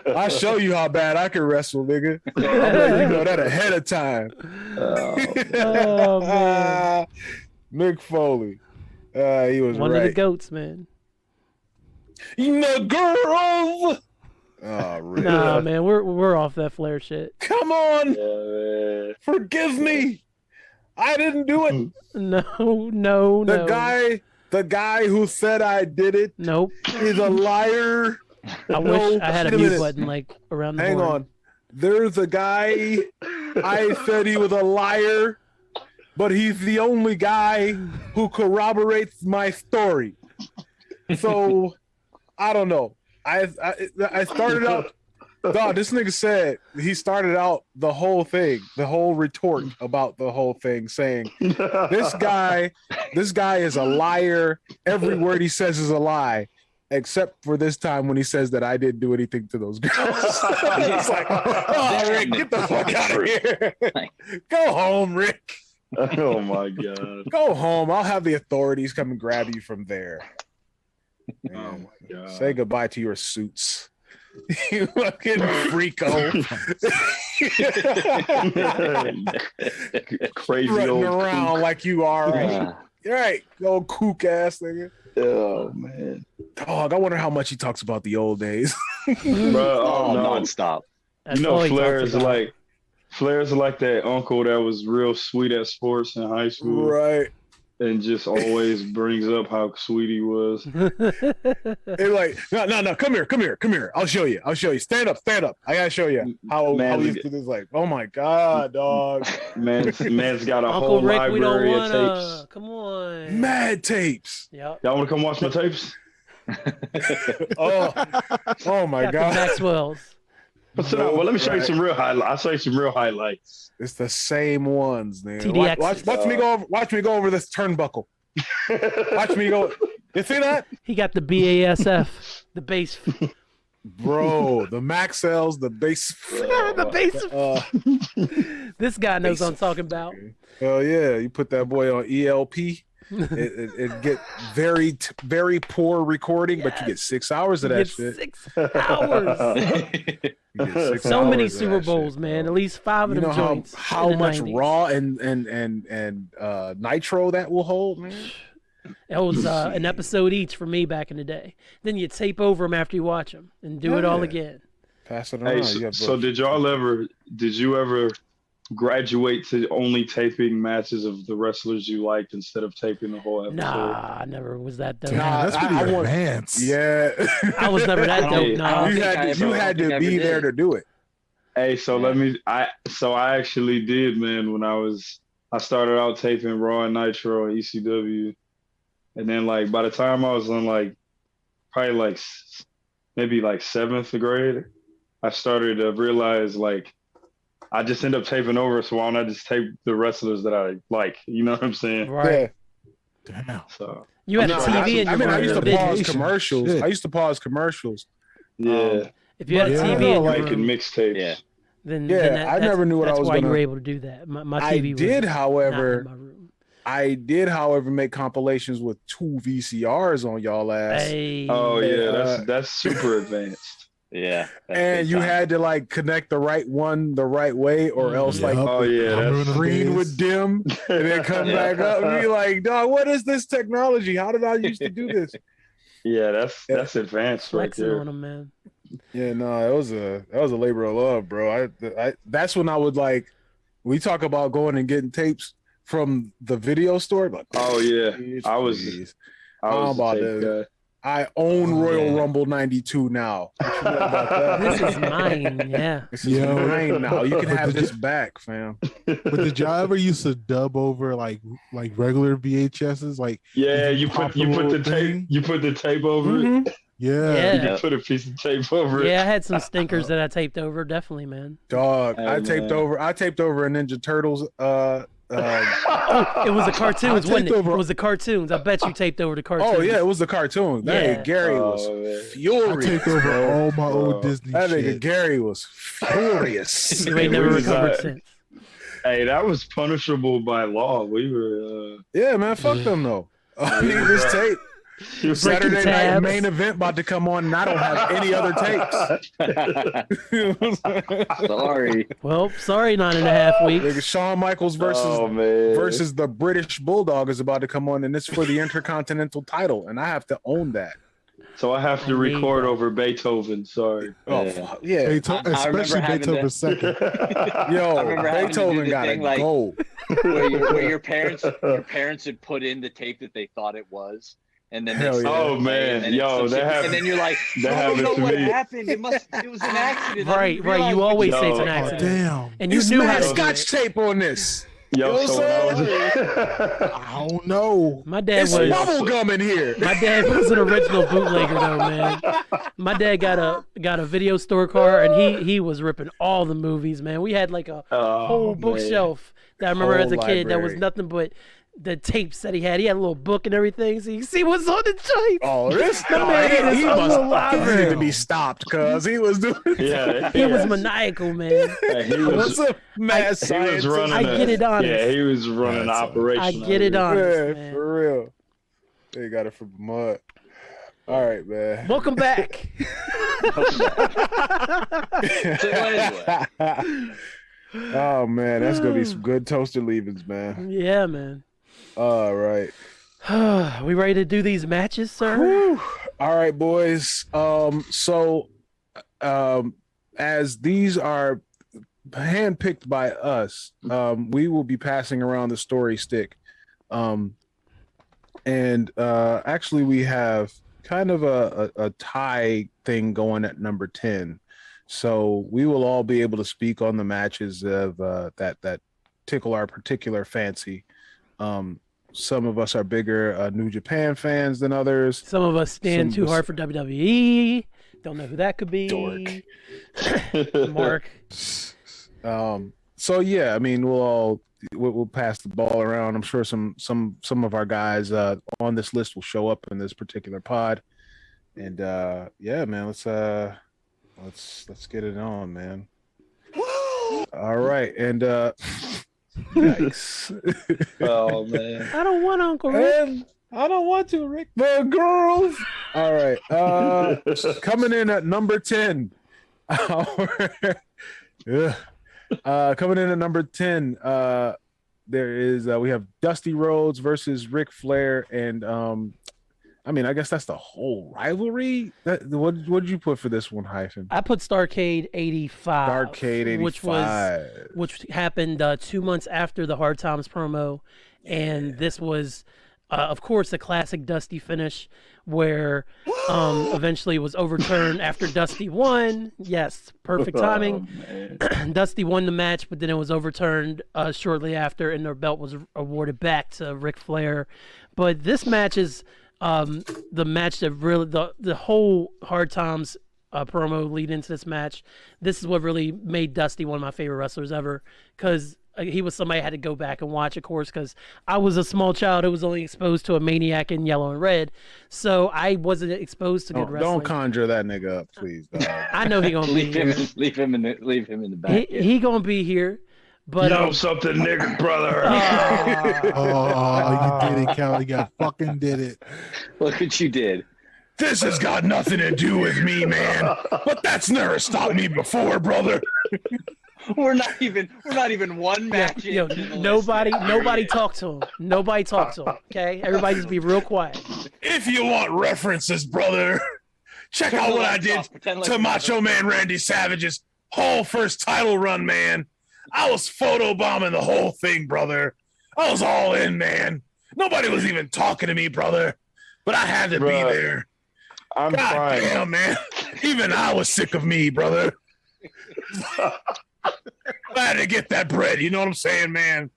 I'll show you how bad I can wrestle, nigga. I'm letting you know that ahead of time. Oh man, Mick Foley. He was one right. of the goats, man. The girl. Oh, really? Nah, man, we're off that Flair shit. Come on, yeah, forgive me. I didn't do it. No. The guy who said I did it. Nope. Is a liar. I wish I had a mute button like around the Hang horn. on. There's a guy. I said he was a liar, but he's the only guy who corroborates my story. So I don't know. I started out. Dog, this nigga said he started out the whole thing, the whole retort about the whole thing, saying this guy is a liar. Every word he says is a lie, except for this time when he says that I didn't do anything to those girls. It's like, oh, Rick, get the fuck out of here. Go home, Rick. Oh my god. Go home. I'll have the authorities come and grab you from there. Oh my god. Say goodbye to your suits. You fucking freako. Crazy Running old around kook. like you are. Right. Old kook ass nigga. Oh man. Dog, I wonder how much he talks about the old days. Bro, Oh, no. nonstop. That's You know, all he Flair's talks about. like that uncle that was real sweet at sports in high school, Right. and just always brings up how sweet he was. They're like, no, come here. I'll show you. Stand up. I gotta show you how Man, he used to do this. Like, oh my god, dog. Man's got a Uncle whole Rick, we don't library of wanna. tapes. Come on. Mad tapes. Yep. Y'all want to come watch my tapes? Oh my Captain god. Maxwell's. Well, let me show you some real highlights. I'll show you some real highlights. It's the same ones, man. TDXs. Watch me go over this turnbuckle. Watch me go. You see that? He got the BASF, the base. Bro, the Maxells, the base. The base. This guy knows what I'm talking about. Hell yeah. You put that boy on ELP. It get very poor recording, but you get 6 hours of that shit. 6 hours. You get 6 So hours many of Super that Bowls, shit, man. bro. At least 5 of You them know joints. how in the much 90s. raw and nitro that will hold, man. It was an episode each for me back in the day. Then you tape over them after you watch them and do it all Yeah. again. Pass it around. Hey, so did you ever graduate to only taping matches of the wrestlers you liked instead of taping the whole episode? Nah, I never was that dope. Nah, That's pretty I want- advanced. Yeah. I was never that Hey, dope. I Nah. don't You think I had ever- to I don't think I be ever there did. to do it. Hey, so Yeah. I actually did, man, when I started out taping Raw and Nitro and ECW. And then like by the time I was in like probably like maybe like 7th grade, I started to realize like I just end up taping over, so why don't I just tape the wrestlers that I like? You know what I'm saying? Right. Yeah. Damn. So You had a No, TV in your I mean, I room. used to didn't pause you? commercials. Shit. I used to pause commercials. yeah, If you had a Yeah, I TV know, in your making room, mixtapes. Yeah. then Yeah, then I that's- never knew what I that's was why you gonna- were able to do that. My I TV was did, not in however, my room. make compilations with 2 VCRs on y'all ass. Hey, Oh yeah, Uh, that's super advanced. Yeah. that's And big you time. had to like connect the right one the right way, or else Mhm. like Yup. Oh yeah, I remember that's the green days. would dim and then come Yeah. back up and be like, dog, what is this technology? How did I used to do this? yeah, that's advanced right flexing there. on them, man. Yeah, no, that was a labor of love, bro. I that's when I would like, we talk about going and getting tapes from the video store. Like, Oh yeah, please, I was- please. I was How about the tape this? guy. I own Royal Rumble 92 now. What you know about that? This is mine. Yeah. This is mine now. You can have this back, fam. But did y'all ever used to dub over like regular VHSs? Like you put the tape over it. Yeah. You put a piece of tape over it. Yeah, I had some stinkers that I taped over. Definitely, man. Dog, I taped over a Ninja Turtles. It was the cartoons, wasn't it? It was the cartoons. I bet you taped over the cartoons. Oh yeah, it was the cartoon. That nigga Gary was furious. I taped over all my old Disney That shit. nigga Gary was furious. You ain't never recovered since. Hey, that was punishable by law. We were. Yeah, man, fuck them though. I need this tape. Saturday night main event about to come on, and I don't have any other tapes. Sorry. Well, sorry, 9.5 weeks. Nigga, Shawn Michaels versus the British Bulldog is about to come on, and it's for the Intercontinental title, and I have to own that. So I have to record over Beethoven. Sorry. Yeah. Especially Beethoven second. Yo, Beethoven gotta go. Where your parents had put in the tape that they thought it was. And then and then you're like, I don't know what happened. It was an accident. Right. You always say it's an accident. Damn. And you knew how to Scotch tape on this. I don't know. My dad was bubble gum in here. My dad was an original bootlegger though, man. My dad got a video store car, and he was ripping all the movies, man. We had like a whole bookshelf that I remember as a kid that was nothing but the tapes that he had. He had a little book and everything, so you can see what's on the tape. Oh, this man, he must to be stopped because he was doing. He was maniacal, man. He was a mad scientist. I get it honest. Yeah, he was running an operation. I get it honest, man. For real. They got it from mud. All right, man. Welcome back. Oh man, that's gonna be some good toasted leavings, man. Yeah, man. All right. We ready to do these matches, sir? Whew. All right, boys. As these are handpicked by us, we will be passing around the story stick. Actually, we have kind of a tie thing going at number 10. So we will all be able to speak on the matches of that tickle our particular fancy. Some of us are bigger New Japan fans than others. Some of us stand too hard for WWE. Don't know who that could be. Dork. Mark. So yeah, I mean, we'll pass the ball around. I'm sure some of our guys on this list will show up in this particular pod. And yeah, man, let's get it on, man. Woo! All right, and yikes. Oh man. I don't want Uncle Rick. I don't want to, Rick. The girls. All right. Coming in at number 10. Coming in at number 10, there is we have Dusty Rhodes versus Ric Flair, and I mean, I guess that's the whole rivalry. What did you put for this one, Hyphen? I put Starrcade 85. Starrcade 85. Which happened 2 months after the Hard Times promo, and this was, of course, a classic Dusty finish where eventually it was overturned after Dusty won. Yes, perfect timing. Dusty won the match, but then it was overturned shortly after, and the belt was awarded back to Ric Flair. But this match is the match that really the whole Hard Times promo lead into this match. This is what really made Dusty one of my favorite wrestlers ever, because he was somebody I had to go back and watch, of course, because I was a small child who was only exposed to a Maniac in yellow and red, so I wasn't exposed to good wrestling. Don't conjure that nigga up, please. I know he gonna be here. Leave him in the back. He gonna be here. But you know something, nigga, brother. Oh, you did it, Cal. You fucking did it. Look what you did. This has got nothing to do with me, man. But that's never stopped me before, brother. We're not even one match. Yo, nobody talk to him. Nobody talk to him. Okay, everybody just be real quiet. If you want references, brother, check out what I did to Macho Man Randy Savage's whole first title run, man. I was photobombing the whole thing, brother. I was all in, man. Nobody was even talking to me, brother. But I had to be there. I'm God fine. damn, man. Even I was sick of me, brother. Glad to get that bread. You know what I'm saying, man?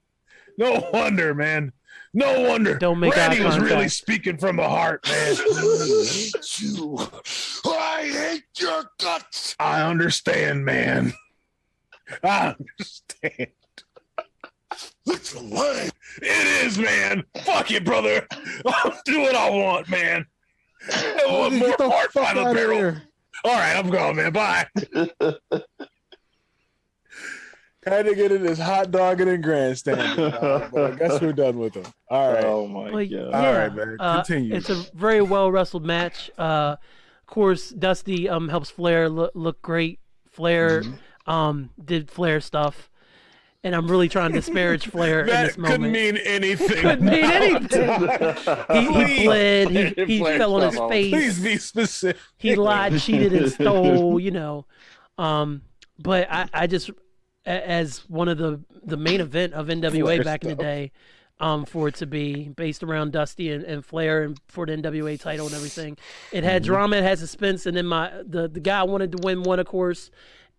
No wonder, man. No wonder. Don't make eye Randy was really contact. speaking from the heart, man. I hate you. I hate your guts. I understand, man. I understand. It's a lie. It is, man. Fuck it, brother. I'll do what I want, man. I want more Get the heart fuck by the out of barrel. here. All right, I'm going, man. Bye. Had to get in this hot dogging and grandstanding. But I guess we're done with them. All right. Oh my Well, god. All right, man. Continue. It's a very well wrestled match. Of course, Dusty helps Flair look great. Flair did Flair stuff, and I'm really trying to disparage Flair in this That moment. couldn't mean anything. Couldn't mean anything. He bled. He Flair fell on his stuff, face. Please be specific. He lied, cheated, and stole. You know, but I just, as one of the main event of NWA Flair back in the stuff. day, for it to be based around Dusty and Flair and for the NWA title and everything, it had drama, it had suspense, and then the guy wanted to win one, of course,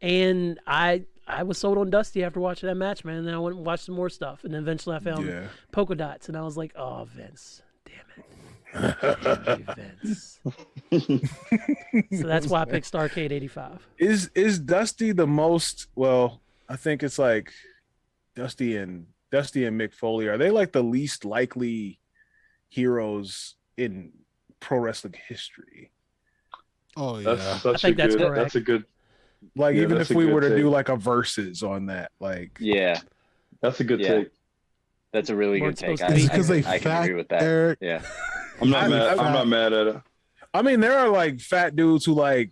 and I was sold on Dusty after watching that match, man. And then I went and watched some more stuff, and then eventually I found Polka Dots, and I was like, oh, Vince, damn it. Damn you, Vince. So that's why I picked Starrcade 85. Is Dusty the most? Well, I think it's like Dusty and Mick Foley. Are they like the least likely heroes in pro wrestling history? Oh yeah. That's such I think a that's good. correct. That's a good. Like Yeah, even that's if a we good were to take. do like a versus on that, like Yeah, That's a good Yeah. take. that's a really Weren't good take. supposed to Is be. it because they I can fat agree with that. Eric? Yeah. I'm not mad. I- I'm not mad at it. I mean, there are like fat dudes who like.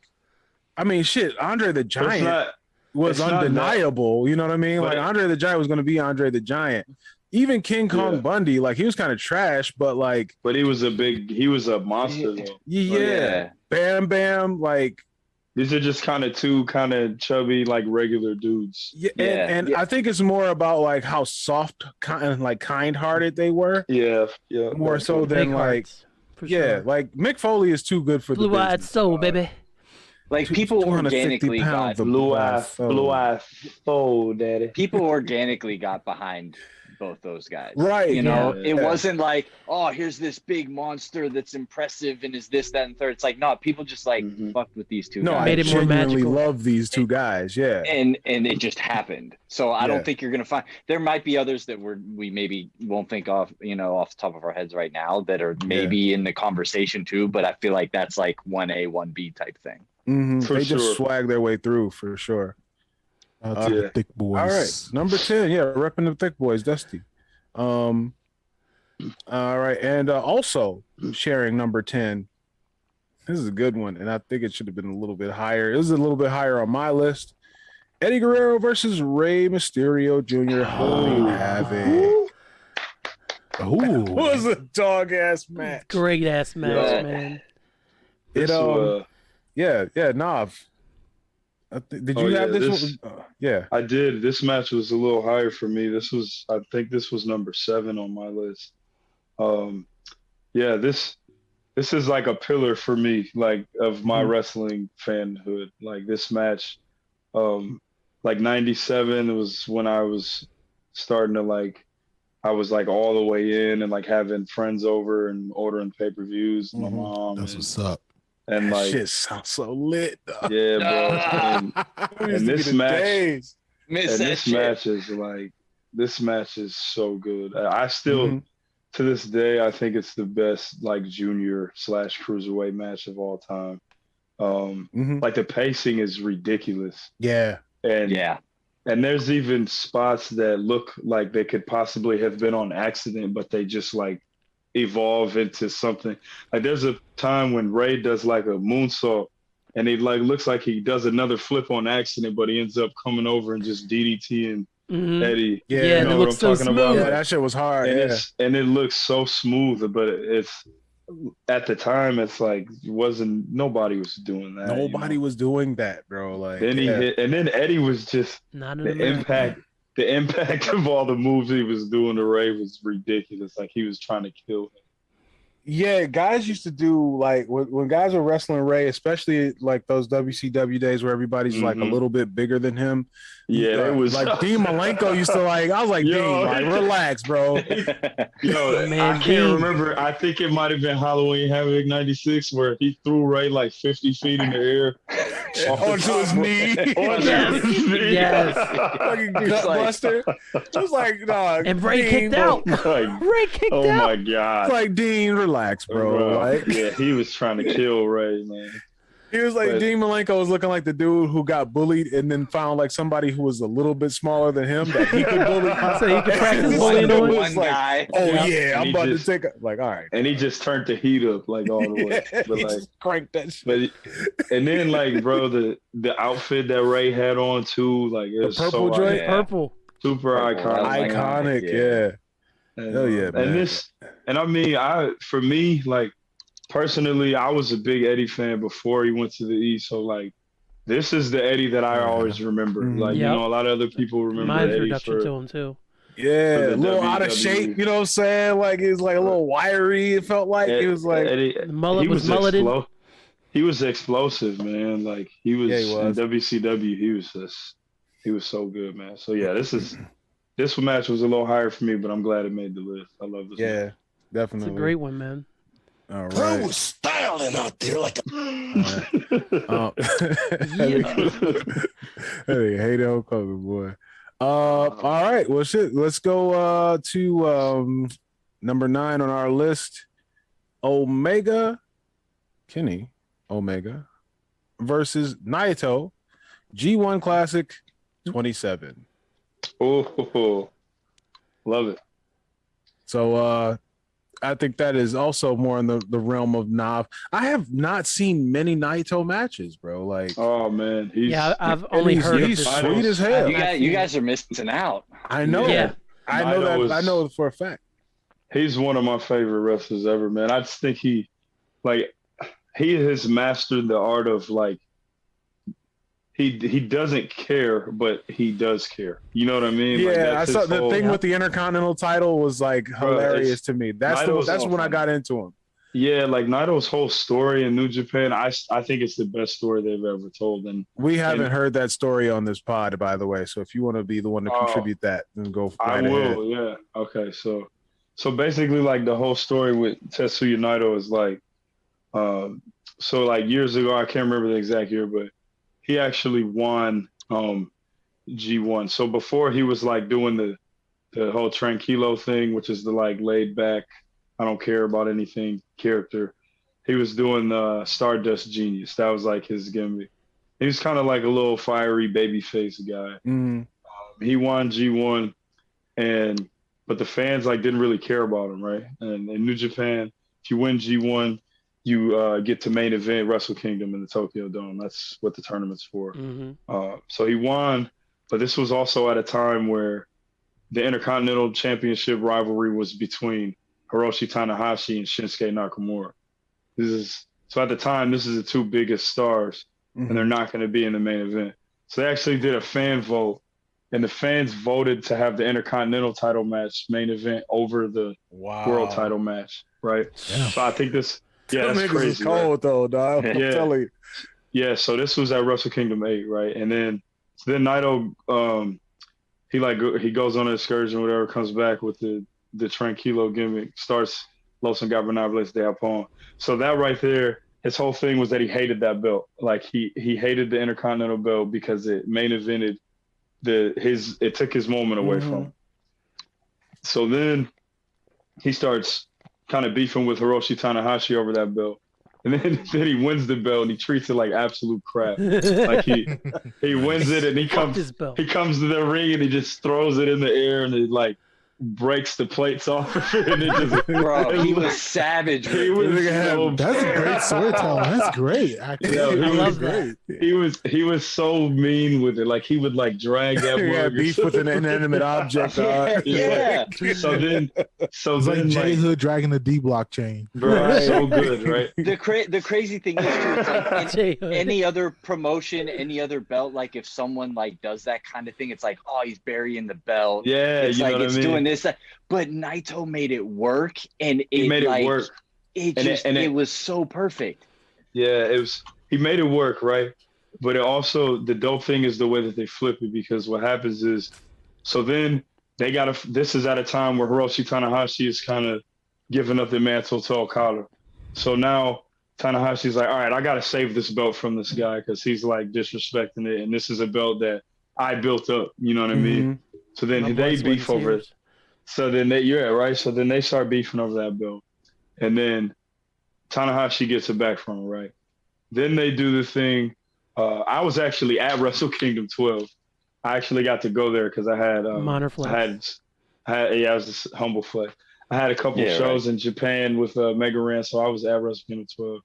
I mean, shit. Andre the But it's Giant not. was it's not undeniable. You know what I mean? But Like it- Andre the Giant was going to be Andre the Giant. Even King Kong Yeah. Bundy, like he was kind of trash, but like But he was a monster though. yeah, Bam Bam, like These are just kind of two kind of chubby like regular dudes. yeah, Yeah. and I think it's more about like how soft, kind-hearted they were, Yeah, yeah. more so Big than like hearts, for yeah, sure. like Mick Foley is too good for the Blue-eyed business. soul, baby. Like people 250 organically pounds got of blue eyes, oh daddy. people organically got behind both those guys. Right, You know, yeah. it wasn't like, oh, here's this big monster that's impressive and is this, that, and third. It's like, no, people just like Mhm. fucked with these two No, guys. I Made it more genuinely magical. love these two guys. Yeah, and it just happened. So I Yeah. don't think you're gonna find. There might be others that we maybe won't think of, off the top of our heads right now that are maybe in the conversation too. But I feel like that's like 1A, 1B type thing. For they just sure. swag their way through for sure. To the Yeah. thick boys. All right, number 10, yeah, repping the thick boys, Dusty. All right, and also sharing number 10. This is a good one, and I think it should have been a little bit higher. It was a little bit higher on my list. Eddie Guerrero versus Rey Mysterio Jr. Holy Havoc. Ooh. It was a dog ass match. Great ass match, Yeah. man. It This, yeah, Nav. Did you Oh, have yeah, this this- one? Yeah. I did. This match was a little higher for me. I think this was number 7 on my list. Yeah, this is like a pillar for me, like of my wrestling fanhood. Like this match, like 97 was when I was starting to I was like all the way in and like having friends over and ordering pay-per-views. My mom That's what's up. and That like shit sounds so lit. Though. yeah, bro. And this match. Miss And that this shit. match is so good. I still, to this day, I think it's the best like junior/cruiserweight match of all time. Like the pacing is ridiculous, Yeah. and Yeah. and there's even spots that look like they could possibly have been on accident, but they just like evolve into something. Like there's a time when Ray does like a moonsault. And it like looks like he does another flip on accident, but he ends up coming over and just DDTing Eddie. Yeah, Yeah, you and know it what looks I'm so talking about? smooth. Yeah, that shit was hard. And Yeah. and it looks so smooth, but it's at the time it's like nobody was doing that. Nobody was doing that, bro. Like Then he yeah. hit, and then Eddie was just Not in the America. impact of all the moves he was doing to Ray was ridiculous. Like he was trying to kill him. Yeah, guys used to do like when guys were wrestling Ray, especially like those WCW days where everybody's like a little bit bigger than him. Yeah, it was like Dean Malenko used to like. I was like, Dean, like relax, bro. Man, I can't Dean. remember. I think it might have been Halloween Havoc 96 where he threw Ray like 50 feet in the air onto his knee. Yes. Fucking gutbuster. It was like, no. And Ray Dean, kicked out. Ray kicked Oh out. my God. It's like, Dean, relax, bro. Like, yeah, he was trying to kill Ray, man. he was like, But- Dean Malenko was looking like the dude who got bullied and then found like somebody who was a little bit smaller than him that he could bully. So he could practice It's bullying like, on it him? was like, guy. oh Yeah. yeah, And I'm he about just- to take it. Like, all right. And he just turned the heat up like all the way. But He like, just cranked that shit. but and then like, bro, the outfit that Ray had on too, like it was purple so joint? Yeah. Purple. super Purple, iconic. Iconic, Yeah. yeah. Hell yeah, man. And this, and I mean, for me, like personally, I was a big Eddie fan before he went to the East. So like, this is the Eddie that I always remember. Mhm. Like, Yep. you know, a lot of other people remember My Eddie introduction for to him too. Yeah, for a the little out of WWE. shape, you know what I'm saying? Like it was like a little wiry. It felt like it was like Eddie. The mullet He was mulleted. He was explosive, man. Like he was, Yeah, he was. in WCW. He was so good, man. So yeah, this match was a little higher for me, but I'm glad it made the list. I love this. yeah, match. It's definitely. a great one, man. All Bro right. was styling out there like a Hey, hate Hulk Hogan, boy. All right. Well, shit. Let's go to number 9 on our list. Kenny Omega versus Naito, G1 Classic 27. Oh, love it. So I think that is also more in the realm of Nav. I have not seen many Naito matches, bro. Like, Oh man, I've only heard of he's this. sweet as hell. You guys are missing out. I know. Yeah. I know Naito that. I know for a fact. he's one of my favorite wrestlers ever, man. I just think he has mastered the art of like he doesn't care, but he does care. You know what I mean? Like, Yeah, I that's saw his the whole- thing with the Intercontinental title was like hilarious to me. Naito's That's when I got into him. Yeah, like Naito's whole story in New Japan, I think it's the best story they've ever told. And We haven't heard that story on this pod, by the way. So if you want to be the one to contribute that, then go. I right ahead. will, yeah. Okay, so basically, like the whole story with Tetsuya Naito is like, so like years ago, I can't remember the exact year, but he actually won G1. So before he was like doing the whole Tranquilo thing, which is the like laid back, I don't care about anything character. He was doing Stardust Genius. That was like his gimmick. He was kind of like a little fiery babyface guy. Mm. He won G1, but the fans like didn't really care about him, right? And in New Japan, if you win G1, you get to main event Wrestle Kingdom in the Tokyo Dome. That's what the tournament's for. Mm-hmm. So he won, but this was also at a time where the Intercontinental Championship rivalry was between Hiroshi Tanahashi and Shinsuke Nakamura. So at the time, this is the two biggest stars, and they're not going to be in the main event. So they actually did a fan vote, and the fans voted to have the Intercontinental title match main event over the world title match, right? Yeah. So I think this, yeah, Them that's niggas crazy. is cold though, dog. I'm Yeah. telling you. Yeah, so this was at Wrestle Kingdom 8, right? And then Naito, he goes on an excursion, whatever, comes back with the Tranquilo gimmick, starts Los Ingobernables de Japón. So that right there, his whole thing was that he hated that belt. Like he hated the Intercontinental belt because it main evented it took his moment away from him. So then he starts kind of beefing with Hiroshi Tanahashi over that belt. And then he wins the belt and he treats it like absolute crap. Like he wins it and he Fuck this belt. comes to the ring and he just throws it in the air and it like breaks the plates off of it. And it just, Bro, he was savage. he was so That's great storytelling. That's great. Actually, Yo, he I was love that. he was so mean with it. Like he would like drag that He had mug. beef with an inanimate object, dog. Yeah. So then it's like J Hood dragging the D block chain. bro, it's so good, right? The crazy thing is, too, it's like Jay Hood. any other promotion, any other belt, like if someone like does that kind of thing, it's like, oh, he's burying the belt. Yeah, It's you like know what it's I mean? doing this, that. But Naito made it work, and He made like, it work. it was so perfect. Yeah, he made it work, right? But it also, the dope thing is the way that they flip it, because what happens is, so then this is at a time where Hiroshi Tanahashi is kind of giving up the mantle to Okada. So now Tanahashi's like, all right, I got to save this belt from this guy because he's like disrespecting it. And this is a belt that I built up. You know what I mean? So then they beef over it. So then So then they start beefing over that belt. And then Tanahashi gets it back from him, right? Then they do the thing. I was actually at Wrestle Kingdom 12. I actually got to go there because I had Minor flex. it was this humble flex. I had a couple shows in Japan with Mega Ran, so I was at Wrestle Kingdom 12.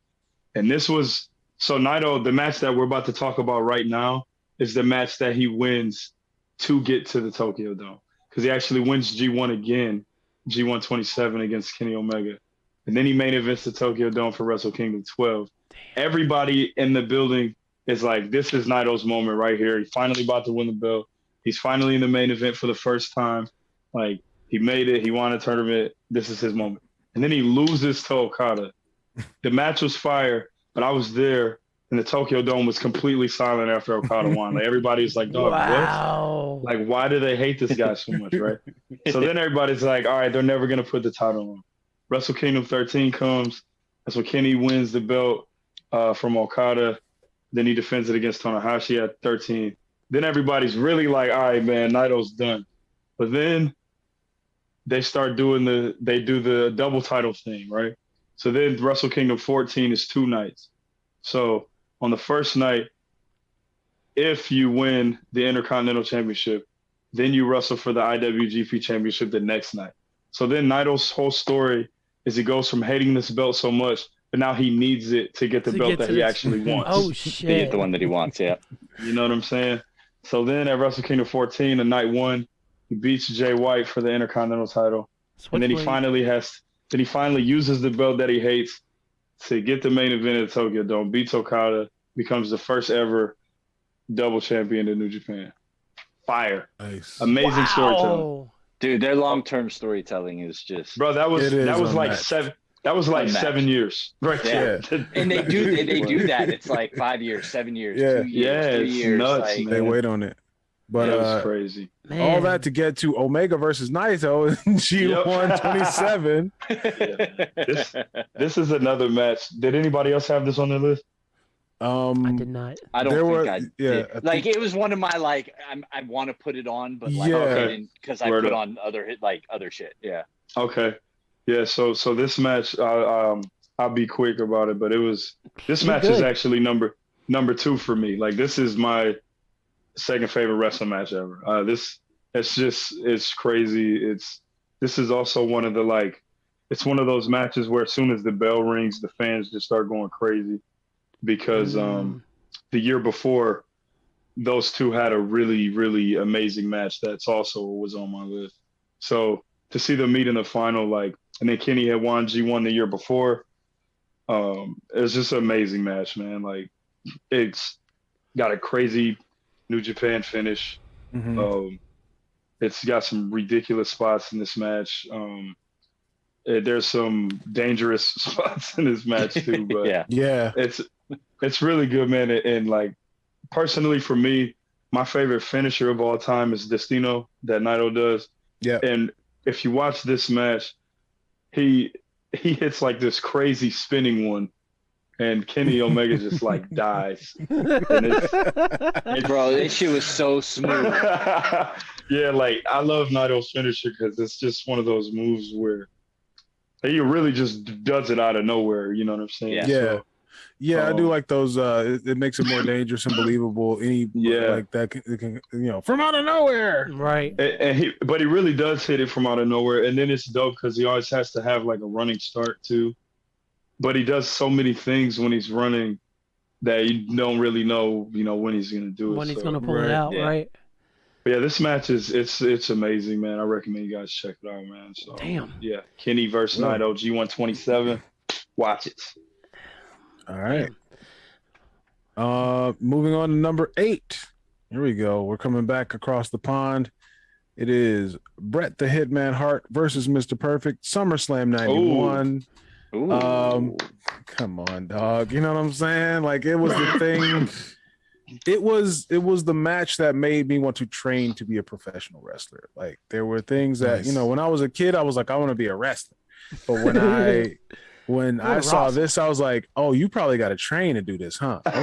And this was Naito. The match that we're about to talk about right now is the match that he wins to get to the Tokyo Dome, because he actually wins G1 again, G1 27 against Kenny Omega, and then he main events the Tokyo Dome for Wrestle Kingdom 12. Damn. Everybody in the building is like, this is Naito's moment right here. He's finally about to win the belt. He's finally in the main event for the first time. Like, he made it. He won a tournament. This is his moment. And then he loses to Okada. The match was fire, but I was there, and the Tokyo Dome was completely silent after Okada won. Like, everybody was like, dog, what? Like, why do they hate this guy so much, right? So then everybody's like, all right, they're never going to put the title on. Wrestle Kingdom 13 comes. That's when Kenny wins the belt from Okada. Then he defends it against Tanahashi at 13. Then everybody's really like, all right, man, Naito's done. But then they start doing the double title thing, right? So then Wrestle Kingdom 14 is 2 nights. So on the first night, if you win the Intercontinental Championship, then you wrestle for the IWGP Championship the next night. So then Naito's whole story is he goes from hating this belt so much, but now he needs it to get the belt that he actually wants. Oh, shit. To get the one that he wants, yeah. You know what I'm saying? So then at Wrestle Kingdom 14, in night 1, he beats Jay White for the Intercontinental title. And then he finally uses the belt that he hates to get the main event at Tokyo Dome, beats Okada, becomes the first ever double champion in New Japan. Fire. Nice. Amazing storytelling. Dude, their long-term storytelling is just... Bro, that was like 7... That was like 7 years, right? Yeah, and they do that. It's like 5 years, 7 years, 2 years, 3 years. Nuts, like, they wait on it. But that was crazy. Man. All that to get to Omega versus Naito in G1 27. Yeah. This is another match. Did anybody else have this on their list? I did not. I don't think I did. Like, it was one of my, like, I want to put it on, but like, because I put on other shit. Yeah. Okay. Yeah. So this match, I'll be quick about it, but this match is actually number 2 for me. Like, this is my second favorite wrestling match ever. It's crazy. This is also one of the, it's one of those matches where as soon as the bell rings, the fans just start going crazy, because the year before, those two had a really, really amazing match that's also was on my list. So to see them meet in the final, and then Kenny had won G1 the year before, it's just an amazing match, man. Like, it's got a crazy New Japan finish. Mm-hmm. It's got some ridiculous spots in this match. There's some dangerous spots in this match too, but yeah, it's really good, man. And personally for me, my favorite finisher of all time is Destino that Naito does. Yeah, and if you watch this match, he hits this crazy spinning one, and Kenny Omega just dies. And bro, this shit was so smooth. Yeah, I love Naito's finisher because it's just one of those moves where he really just does it out of nowhere. You know what I'm saying? Yeah. I do like those. It makes it more dangerous and believable. Like that can, from out of nowhere, right? But he really does hit it from out of nowhere, and then it's dope because he always has to have a running start too. But he does so many things when he's running that you don't really know, when he's gonna do it. When he's gonna pull it out, right? But yeah, this match it's amazing, man. I recommend you guys check it out, man. So damn. Yeah, Kenny versus Naito, G1 27. Watch it. All right. Moving on to number 8. Here we go. We're coming back across the pond. It is Bret the Hitman Hart versus Mr. Perfect, SummerSlam 91. Ooh. Come on, dog. You know what I'm saying? Like it was the thing. It was the match that made me want to train to be a professional wrestler. Like there were things that, you know, when I was a kid, I was like, I want to be a wrestler. But when I saw this, I was like, oh, you probably got to train to do this, huh? Okay.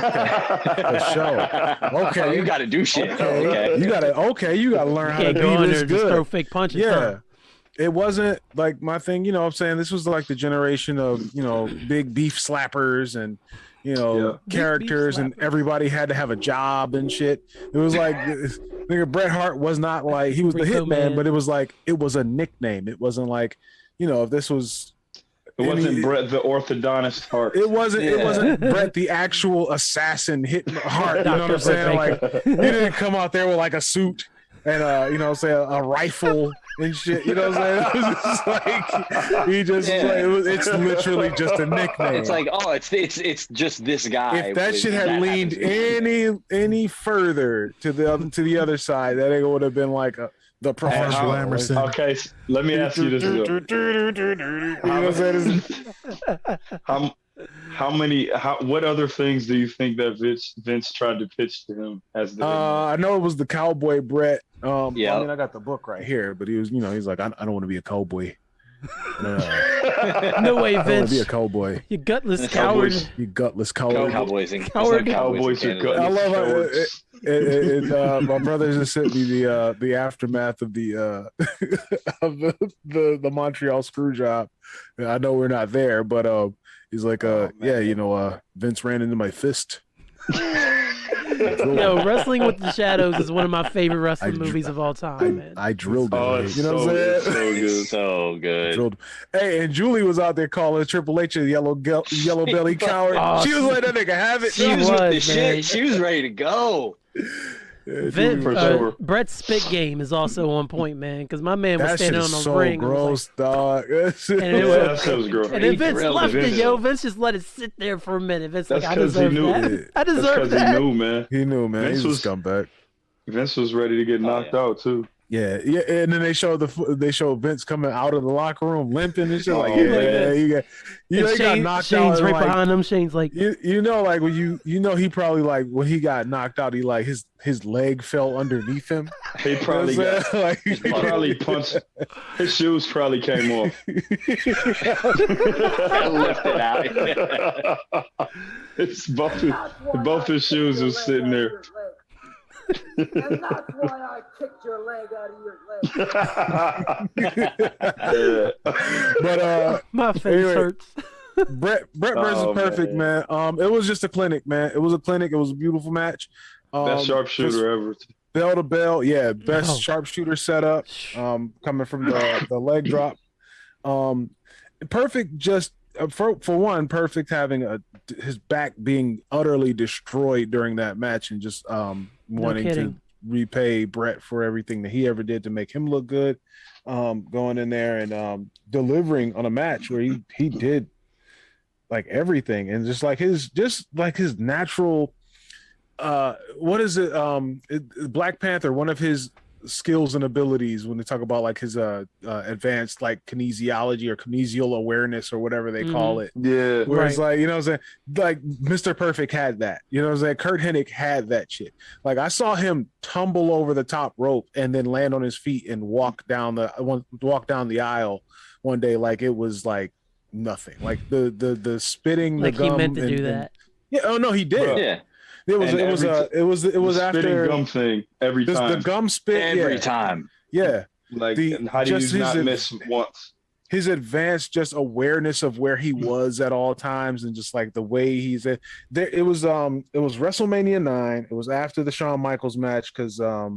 For sure. Okay. Oh, you got to do shit. Okay. You got to learn how to Can't go be in this there and good. just throw fake punches. Yeah. Huh? It wasn't like my thing, you know what I'm saying? This was like the generation of, you know, big beef slappers and, you know, characters, and everybody had to have a job and shit. It was like, nigga, Bret Hart was not like, he was the hitman, but it was like, it was a nickname. It wasn't like, you know, if this was. It wasn't Bret the orthodontist Hart. It wasn't Bret the actual assassin hit Hart. You know what I'm saying? Like, he didn't come out there with like a suit and you know, say a rifle and shit. You know what I'm saying? It was just like he just like, it's literally just a nickname. It's like, oh, it's just this guy. If that shit had leaned any further to the other side, that nigga would have been like the professional Emerson. Okay, let me ask you this. What other things do you think that Vince tried to pitch to him as the I know it was the cowboy Bret. I mean, I got the book right here, but he was, you know, he's like, I don't want to be a cowboy. No way, Vince. I want to be a cowboy. You gutless coward. You gutless coward. Cowboys and Coward. Cowboys are good. I love how my brother just sent me the aftermath of the of the Montreal screw job. I know we're not there, but he's like, you know, Vince ran into my fist. Yo, Wrestling with the Shadows is one of my favorite wrestling movies of all time, man. I drilled it. Oh, you know what I'm saying? So good. So good. Hey, and Julie was out there calling Triple H a yellow belly coward. She was like, that nigga have it. She was with the man. shit. She was ready to go. Brett's spit game is also on point, man, because my man was That standing shit on is the so ring. gross, dog. And was gross. And then Vince drilled left it. it, yo. Vince just let it sit there for a minute. Vince like, That's I 'cause he deserve knew. that. I That's deserve because he that. knew, man. He knew, man. Vince He was a scumbag. Vince was ready to get knocked out too. Yeah, and then they showed Vince coming out of the locker room limping and shit. Like, he got knocked out. Shane's right like, behind him. Shane's like, you know, like when he probably like when he got knocked out, he like his leg fell underneath him. He probably got, like, he probably punched. His shoes probably came off. Lifted out. It's both his shoes was sitting there. And that's why I kicked your leg out of your leg. But my face hurts. Bret versus Perfect, man. It was just a clinic, man. It was a clinic. It was a beautiful match. Best sharpshooter ever. Bell to bell, yeah. Best sharpshooter setup. Coming from the leg drop. Perfect just for one, Perfect having his back being utterly destroyed during that match and just wanting to repay Bret for everything that he ever did to make him look good. Going in there and delivering on a match where he did like everything and just like his natural what is it? Black Panther, one of his skills and abilities when they talk about like his advanced like kinesiology or kinesial awareness or whatever they call it. Yeah. Where it's like, you know what I'm saying? Like Mr. Perfect had that. You know what I'm saying? Kurt Hennig had that shit. Like I saw him tumble over the top rope and then land on his feet and walk down the aisle one day like it was like nothing. Like the spitting, like the gum. He meant to do that. Yeah, oh no, he did. Bro. Yeah. It was after after gum thing every time. The gum spit Every time. Yeah. Like how do you not miss once? His advanced just awareness of where he was at all times and just like the way he's at there. It was WrestleMania 9. It was after the Shawn Michaels match because I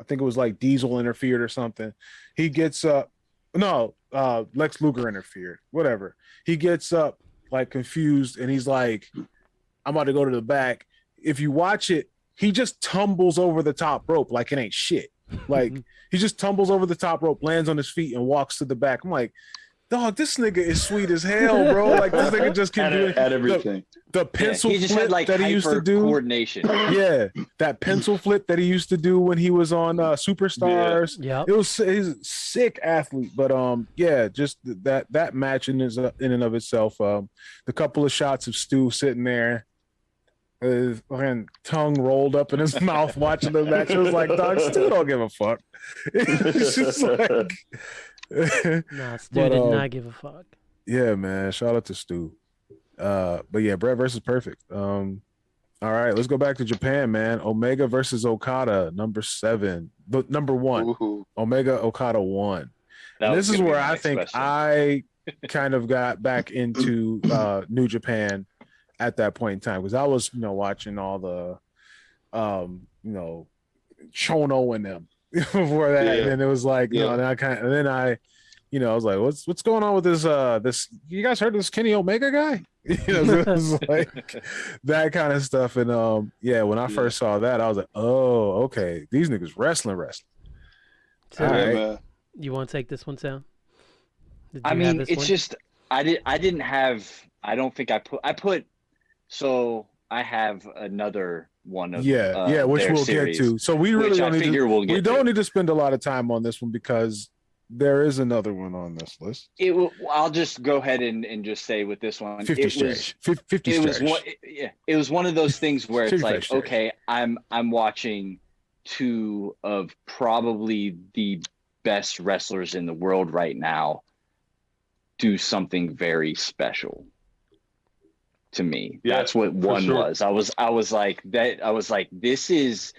think it was like Diesel interfered or something. He gets up. No, Lex Luger interfered. Whatever. He gets up like confused and he's like, I'm about to go to the back. If you watch it, he just tumbles over the top rope like it ain't shit. Like he just tumbles over the top rope, lands on his feet, and walks to the back. I'm like, dog, this nigga is sweet as hell, bro. Like this nigga just can do it. At everything. The pencil he just flip had like that he used to do. coordination. Yeah, that pencil flip that he used to do when he was on Superstars. Yeah. He's a sick athlete, but yeah, just that match in and of itself. The couple of shots of Stu sitting there, his tongue rolled up in his mouth watching the match. It was like, dog, Stu don't give a fuck. It's just like, Nah, Stu did not give a fuck. Yeah, man. Shout out to Stu. But yeah, Bret versus Perfect. All right, let's go back to Japan, man. Omega versus Okada, number 7. Number 1. Ooh. Omega Okada won. This is where I think I kind of got back into New Japan at that point in time, because I was, watching all the Chono and them before that. And then it was like, and then I was like, what's going on with this you guys heard of this Kenny Omega guy? It was like that kind of stuff. And when I first saw that, I was like, oh, okay, these niggas wrestling. So, all right. Man. You want to take this one, Sam? I mean, it's just I didn't have. I don't think I put. So I have another one of which we'll series, get to. So we really don't need to spend a lot of time on this one because there is another one on this list. I'll just go ahead and just say with this one, 50 it was one of those things where it's like, stretch. okay, I'm watching two of probably the best wrestlers in the world right now do something very special to me. That's what one was. I was like, this is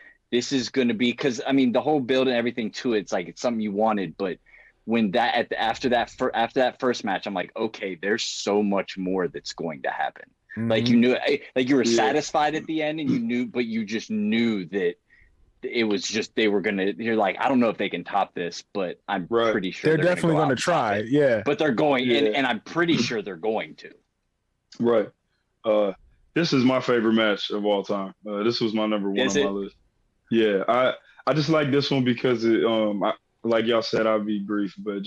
going to be, because I mean the whole build and everything to it's like it's something you wanted, but when after that first match, I'm like, okay, there's so much more that's going to happen. Mm-hmm. Like you knew, like you were satisfied at the end, and you knew, but you just knew that it was just they were gonna. You're like, I don't know if they can top this, but I'm pretty sure they're definitely going to try. Yeah, but they're going, and I'm pretty sure they're going to. Right. This is my favorite match of all time. This was my number 1 on my list. Yeah, I just like this one because it, like y'all said, I'll be brief, but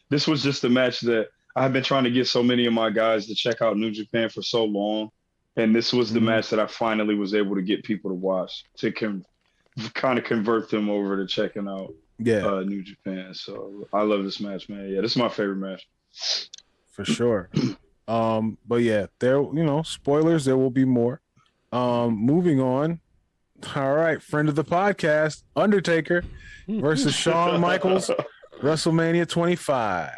this was just a match that I've been trying to get so many of my guys to check out New Japan for so long, and this was the match that I finally was able to get people to watch, to kind of convert them over to checking out New Japan. So I love this match, man. Yeah, this is my favorite match for sure. But yeah, there, spoilers, there will be more. Moving on. All right, friend of the podcast, Undertaker versus Shawn Michaels, WrestleMania 25.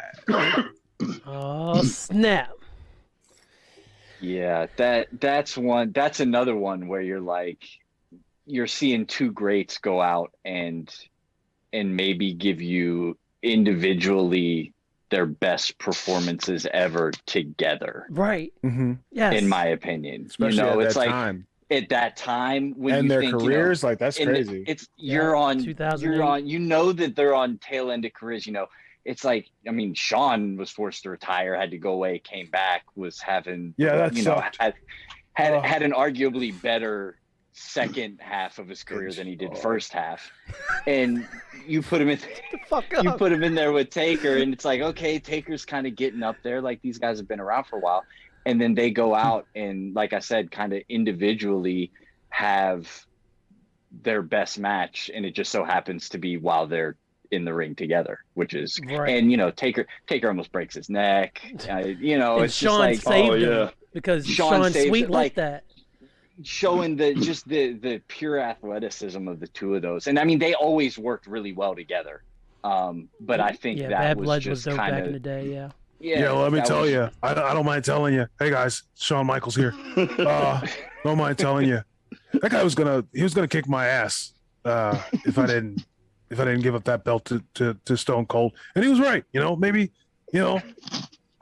Oh, snap. Yeah, that's another one where you're like, you're seeing two greats go out and maybe give you individually their best performances ever together. Right. Mm-hmm. Yes. In my opinion. Especially at it's that like time. At that time when and you their think, careers, like that's crazy. You're on 2008. That they're on tail end of careers, It's like, I mean, Shawn was forced to retire, had to go away, came back, was having had an arguably better second half of his career than he did first half. And you put him in there with Taker, and it's like, okay, Taker's kind of getting up there, like these guys have been around for a while. And then they go out and, like I said, kind of individually have their best match, and it just so happens to be while they're in the ring together, which is and Taker almost breaks his neck. It's Shawn just like saved him because Shawn sweet like that. Showing the pure athleticism of the two of those. And I mean, they always worked really well together. But I think that Bad was Blood just was dope kind back of in the day. Yeah. Yeah, let me tell you, I don't mind telling you. Hey guys, Shawn Michaels here. Don't mind telling you, that guy was gonna kick my ass if I didn't give up that belt to Stone Cold, and he was right. Maybe I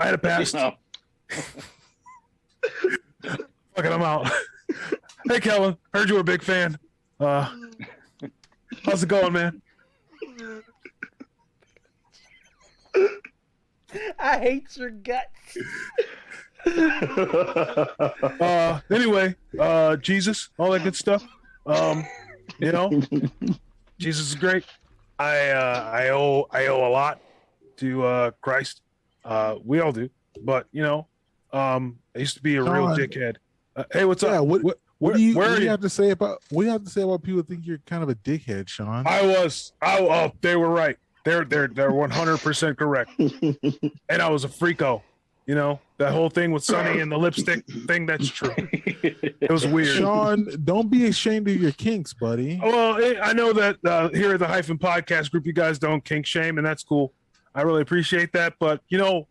had a past. Fucking, I'm out. Hey Kellen, heard you were a big fan. How's it going, man? I hate your guts. Anyway, Jesus, all that good stuff. Jesus is great. I owe a lot to Christ. We all do. But I used to be a real Sean. dickhead. Hey, what's Yeah, up? what do you where are you? have to say about people think you're kind of a dickhead, Sean? They were right. They're 100% correct. And I was a freako. That whole thing with Sonny and the lipstick thing, that's true. It was weird. Sean, don't be ashamed of your kinks, buddy. Well, I know that here at the Hyphen Podcast Group, you guys don't kink shame, and that's cool. I really appreciate that. But you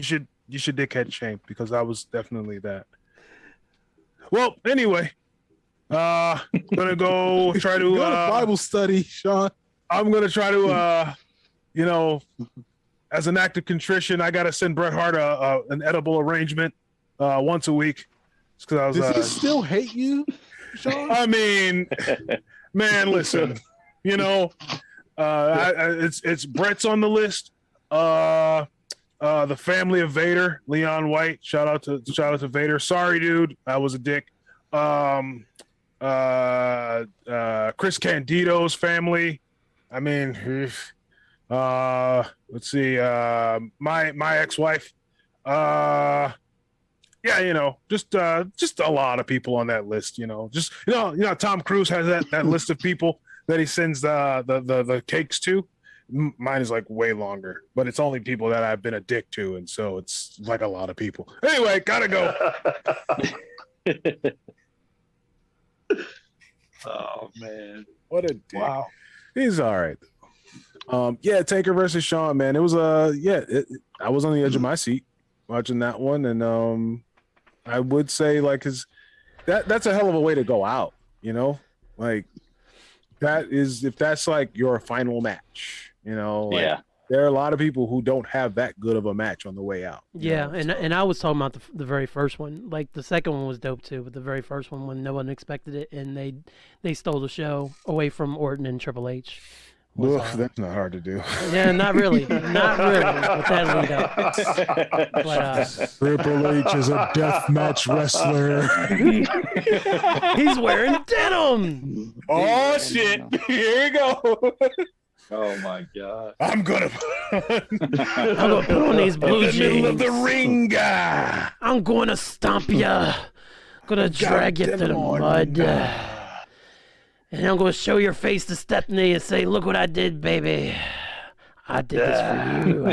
should dickhead shame, because I was definitely that. Well, anyway, gonna go try to Go to Bible study, Sean. I'm gonna try to as an act of contrition, I gotta send Bret Hart an edible arrangement once a week. Does he still hate you, Sean? I mean, man, listen, it's Bret's on the list. The family of Vader, Leon White. Shout out to Vader. Sorry, dude, I was a dick. Chris Candido's family. I mean, let's see. My ex-wife. Just a lot of people on that list. Tom Cruise has that list of people that he sends the cakes to. Mine is like way longer, but it's only people that I've been a dick to, and so it's like a lot of people. Anyway, gotta go. Oh man, What a dick. wow. He's all right. Taker versus Shawn, man. It was I was on the edge of my seat watching that one, and I would say that's a hell of a way to go out, like that is, if that's like your final match, Yeah. there are a lot of people who don't have that good of a match on the way out. Yeah, and I was talking about the very first one. Like, the second one was dope too, but the very first one, when no one expected it, and they stole the show away from Orton and Triple H. That's not hard to do. Yeah, not really, with that lead up. But Triple H is a deathmatch wrestler. he's wearing denim. Oh shit! Here we go. Oh my god. I'm gonna put on these blue in the middle of jeans. the ring, guy. I'm going to stomp ya. Gonna drag you to the mud. And I'm going to show your face to Stephanie and say, look what I did, baby. I did this for you.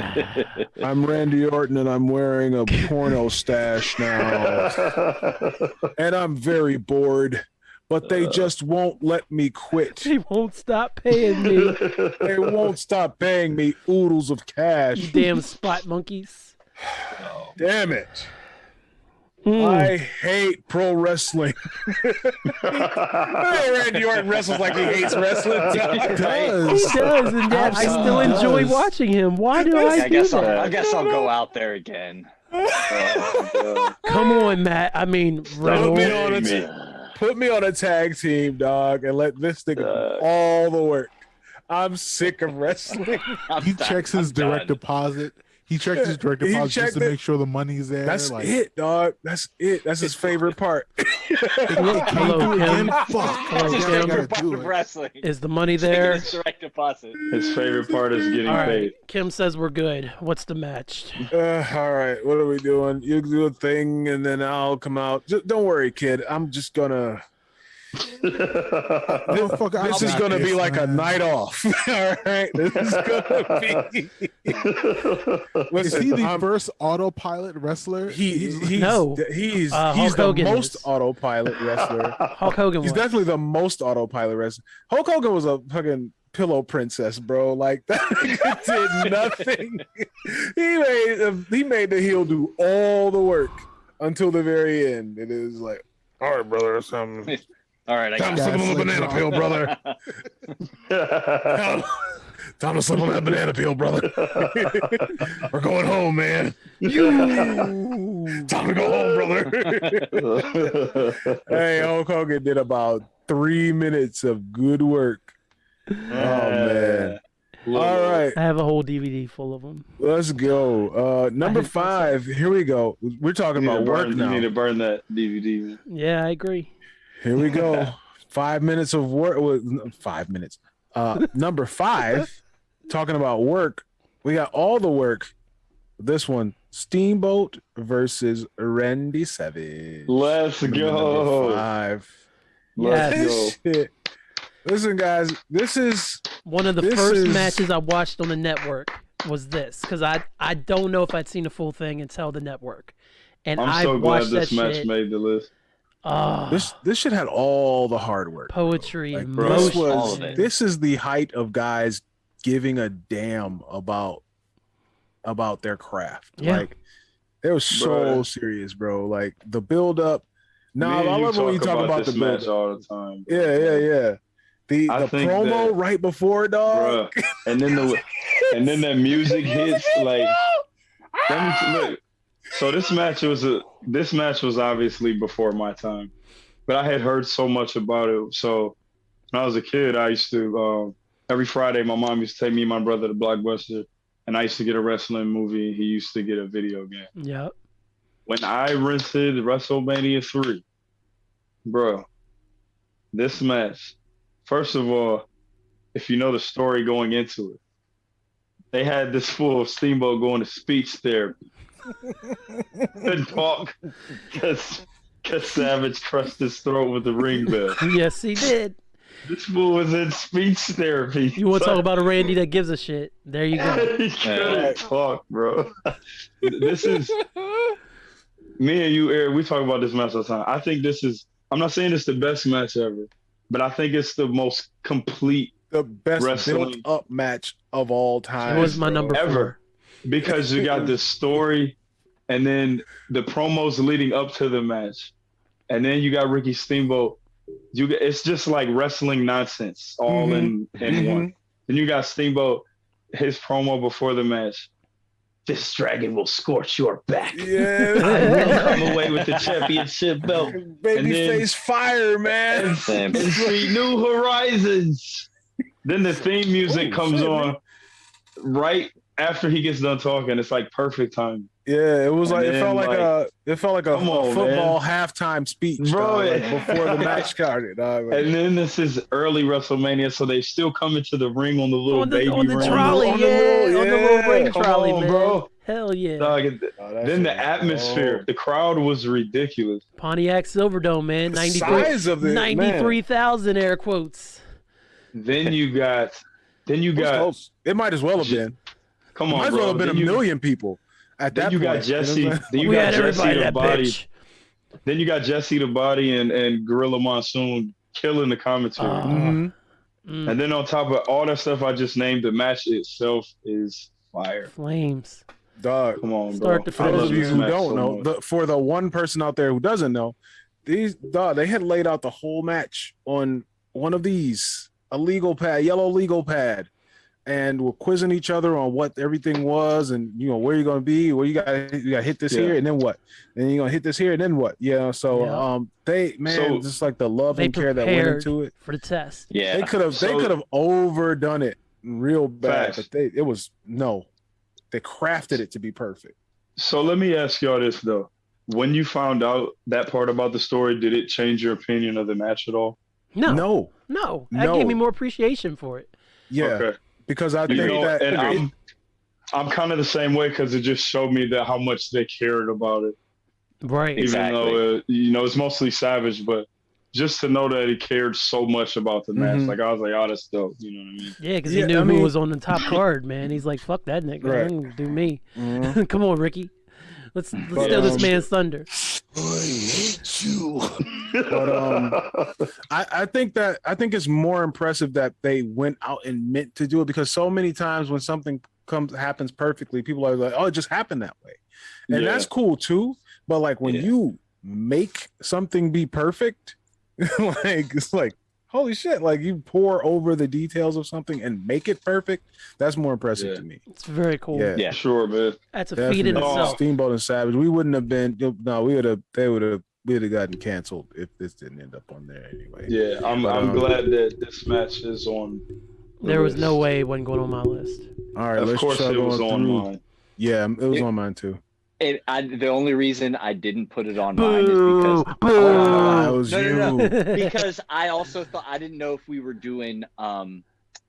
I'm Randy Orton, and I'm wearing a porno stash now. And I'm very bored, but they just won't let me quit. They won't stop paying me. They won't stop paying me oodles of cash. You damn spot monkeys. Damn it. I hate pro wrestling. Randy Orton wrestles like he hates wrestling. He He does. does, and yet I still enjoy watching him. Why do I do that? I guess I'll go out there again. Come on, Matt. I mean, Riddle. Put me on a tag team, dog, and let this thing do all the work. I'm sick of wrestling. He checks his direct deposit. He checked his direct deposit just to make sure the money's there. That's it, dog. That's it. That's his favorite part. Hello, Kim. Favorite part of wrestling. Is the money there? Direct deposit. His favorite part is getting All right. paid. Kim says we're good. What's the match? All right. What are we doing? You do a thing, and then I'll come out. Just, don't worry, kid. I'm just gonna. This is gonna be like a night off. All right. This is gonna be. Is he the first autopilot wrestler? He's No. He's Hulk the Hogan most is. autopilot wrestler. Hulk Hogan He's was. definitely the most autopilot wrestler. Hulk Hogan was a fucking pillow princess, bro. Like, that did nothing. He made the heel do all the work until the very end. It is like, all right, brother, All right, time to slip on the banana peel, brother. Time to slip on that banana peel, brother. We're going home, man. Time to go home, brother. Hey, Hulk Hogan did about 3 minutes of good work. Oh, man. All right. I have a whole DVD full of them. Let's go. Number 5. Here we go. We're talking about work now. You need to burn that DVD, man. Yeah, I agree. Here we go. 5 minutes of work. 5 minutes. Number 5, talking about work. We got all the work this one, Steamboat versus Randy Savage. Let's go. Number 5. Let's Yes. go. Shit. Listen, guys, this is One of the This first is- matches I watched on the network was this, because I don't know if I'd seen the full thing until the network, and I'm I so glad watched this that match shit. made the list. this shit had all the hard work. Poetry, Like, bro, this emotion. all was of it. this is the height of guys giving a damn about their craft. Yeah. Like they was so Bruh. serious, bro. Like the build up. No, Me and I you love when you talk about the this build match up. all the time. bro. Yeah. The I think promo that- right before, dog. Bruh. And then that music hits like. Let me look. So this match was obviously before my time, but I had heard so much about it. So when I was a kid, I used to every Friday my mom used to take me and my brother to Blockbuster, and I used to get a wrestling movie. And he used to get a video game. Yep. When I rented WrestleMania 3, bro, this match, first of all, if you know the story going into it, they had this fool of Steamboat going to speech therapy. Couldn't talk because Savage crushed his throat with the ring bell. Yes, he did. This fool was in speech therapy. You want to talk about a Randy that gives a shit? There you go. He couldn't talk, bro. This is me and you, Eric. We talk about this match all the time. I think this is. I'm not saying it's the best match ever, but I think it's the most complete The best Wrestling. built up match of all time. It was my bro. number ever because you got the story, and then the promos leading up to the match, and then you got Ricky Steamboat. It's just like wrestling nonsense all in one. Then you got Steamboat, his promo before the match. This dragon will scorch your back. Yeah. I will come away with the championship belt. Babyface fire, man. And see new horizons. Then the theme music comes shit, on right after he gets done talking. It's like perfect time. Yeah, it was And like it then, felt like like, a come on, football halftime speech, Bro, dog, like, yeah. before the match started. Dog. Like, And then this is early WrestleMania, so they still come into the ring on the little on the, baby on the ring. trolley, On the yeah, little- on the little ring Come trolley, on, man. bro. Hell yeah. Dog, oh, that then shit the was atmosphere, dope. the crowd was ridiculous. Pontiac Silverdome, man. The 93 size of it, man. 93,000 air quotes. Then you got, It was dope. It might as well have been. come It on, might as bro. well have been Then a million people at Then that you point. got Jesse. You know what I'm Then you We got had Jesse everybody the that body. bitch. Then you got Jesse the Body and Gorilla Monsoon killing the commentary. saying? And then on top of all that stuff I just named, the match itself is fire. Flames. Dog. Come on, bro. Start to For I finish. those love of you this who match don't so know, much. for the one person out there who doesn't know, they had laid out the whole match on one of these, a legal pad, yellow legal pad, and we're quizzing each other on what everything was, and where you're gonna be, where you got to hit this here, and then what, and you're gonna hit this here, and then what, so Yeah. just like the love They and care that went prepared into it, for the test. Yeah. they could have overdone it real bad, Facts. but they crafted it to be perfect. So let me ask y'all this though. When you found out that part about the story, did it change your opinion of the match at all? No. That gave me more appreciation for it. Yeah, Okay. because I You think know, that and I'm kind of the same way because it just showed me that how much they cared about it. Right. Exactly. Even though it's mostly Savage, but just to know that he cared so much about the match, Mhm. like I was like, oh, that's dope. You know what I mean? Yeah, because Yeah, he knew I who mean- was on the top card, man. He's like, fuck that nigga. Right. Don't do me. Mhm. Come on, Ricky. Let's But, steal this man's thunder. I hate you. But I think it's more impressive that they went out and meant to do it, because so many times when something happens perfectly, people are like, oh, it just happened that way, and Yeah. that's cool too. But like when you make something be perfect, like it's like holy shit, like you pour over the details of something and make it perfect. That's more impressive Yeah. to me. It's very cool. Yeah. Yeah. Sure, man. That's a feat in Definitely. itself. Steamboat and Savage, we wouldn't have been. No, we would have gotten canceled if this didn't end up on there anyway. Yeah, I'm glad that this match is on. the There was list. no way it wasn't going on my list. All right, Of let's course, chug it was on through. mine. Yeah, it was on mine too. The only reason I didn't put it on mine is because It was No, you. no, no. because I also thought I didn't know if we were doing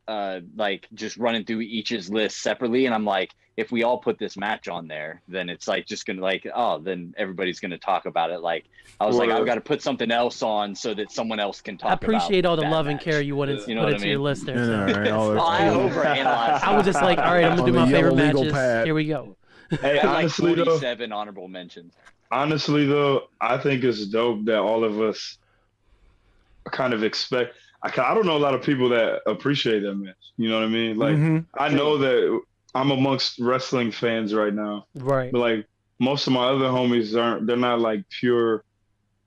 like just running through each's list separately, and I'm like, if we all put this match on there, then it's like just gonna like, oh, then everybody's gonna talk about it. Like I was like, I've got to put something else on so that someone else can talk. I appreciate all the love and match. care you wouldn't put into your list there. So. I overanalyzed. I was just like, all right, I'm gonna do my favorite matches. Here we go. Hey, honestly, like 47 honorable mentions. Honestly, though, I think it's dope that all of us kind of expect. I don't know a lot of people that appreciate that match. You know what I mean? Like, I know that I'm amongst wrestling fans right now. Right. But, like, most of my other homies aren't. They're not, like, pure,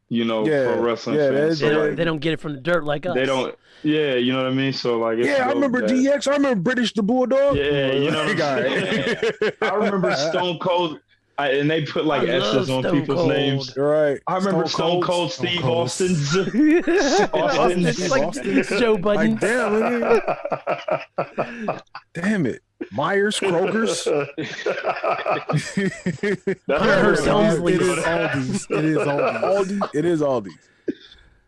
pro wrestling fans. So, they don't get it from the dirt like us. They don't. Yeah, you know what I mean? So, like, it's I remember DX. I remember British the Bulldog. Yeah, you know what I'm saying? I remember Stone Cold. And they put like S's on people's names. Right. I remember Stone Cold Steve Austin's. Austin's like Joe Budden. Like, damn it. Myers, Kroger's. It is Aldi's. It is Aldi's.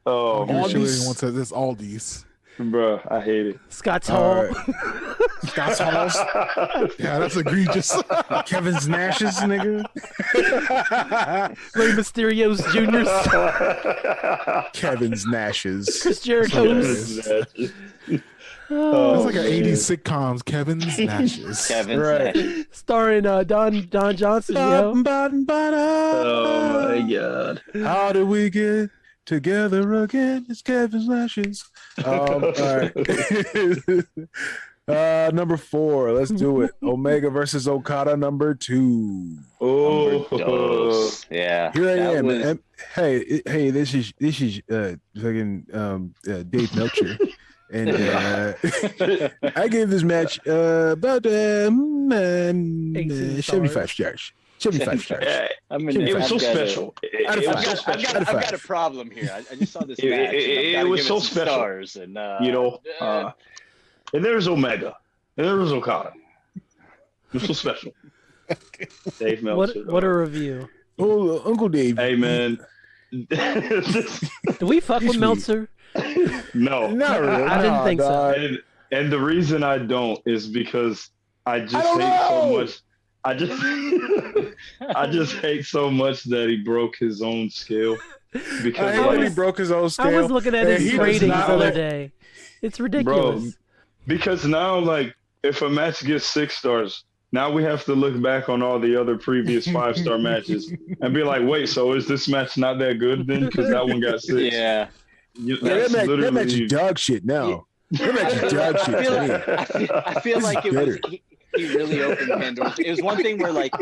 Oh, Aldi's. One says it's Aldi's. Bro, I hate it. Scott's Hall. Scott's Halls. Yeah, that's egregious. Kevin's Nash's, nigga. Rey Mysterio's Juniors. Kevin's Nash's. Chris Jericho's. It's like an 80s sitcoms. Kevin's Nash's. Kevin's Nash. Starring Don Johnson. Oh my God. How do we get together again? It's Kevin's Lashes. All right. Number 4. Let's do it. Omega versus Okada, number 2. Oh, yeah. Here I am. Was... Hey, this is fucking Dave Meltzer. And I gave this match about 75 stars. 75 stars. It was so special. I've got a problem here. I just saw this match. It was so special. Stars and, and there's Omega. And there was Okada. It was so special. Dave Meltzer. What a review. Oh, Uncle Dave. Hey, man. Do we fuck with Meltzer? No. Not really. I didn't think so. And the reason I don't is because I just hate so much. I just hate so much that he broke his own scale. Because he broke his own scale. I was looking at his ratings the other day. It's ridiculous. Bro, because now, like, if a match gets 6 stars, now we have to look back on all the other previous 5-star matches and be like, wait, so is this match not that good then? Because that one got 6. Yeah. That match is dog shit now. That match is dog shit to me. I feel like it was... He really opened Pandora's. It was one thing where like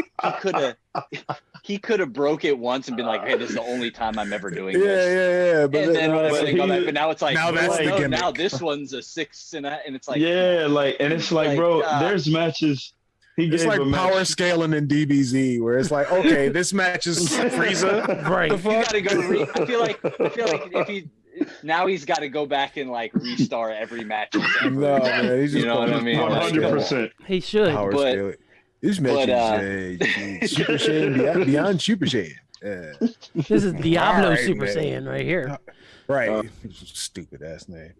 he could have broke it once and been like, "Hey, this is the only time I'm ever doing this." Yeah. But but now it's like, now this one's a 6 and it's like, and it's like, bro, there's matches. It's like power scaling in DBZ, where it's like, okay, this match is Frieza, right? You gotta go. I feel like if he. Now he's got to go back and like restart every match. No, man, he's just, you know what I mean? 100%. He should. This match is Super Saiyan beyond Super Saiyan. This is Diablo Super Saiyan right here. Right. Stupid ass name.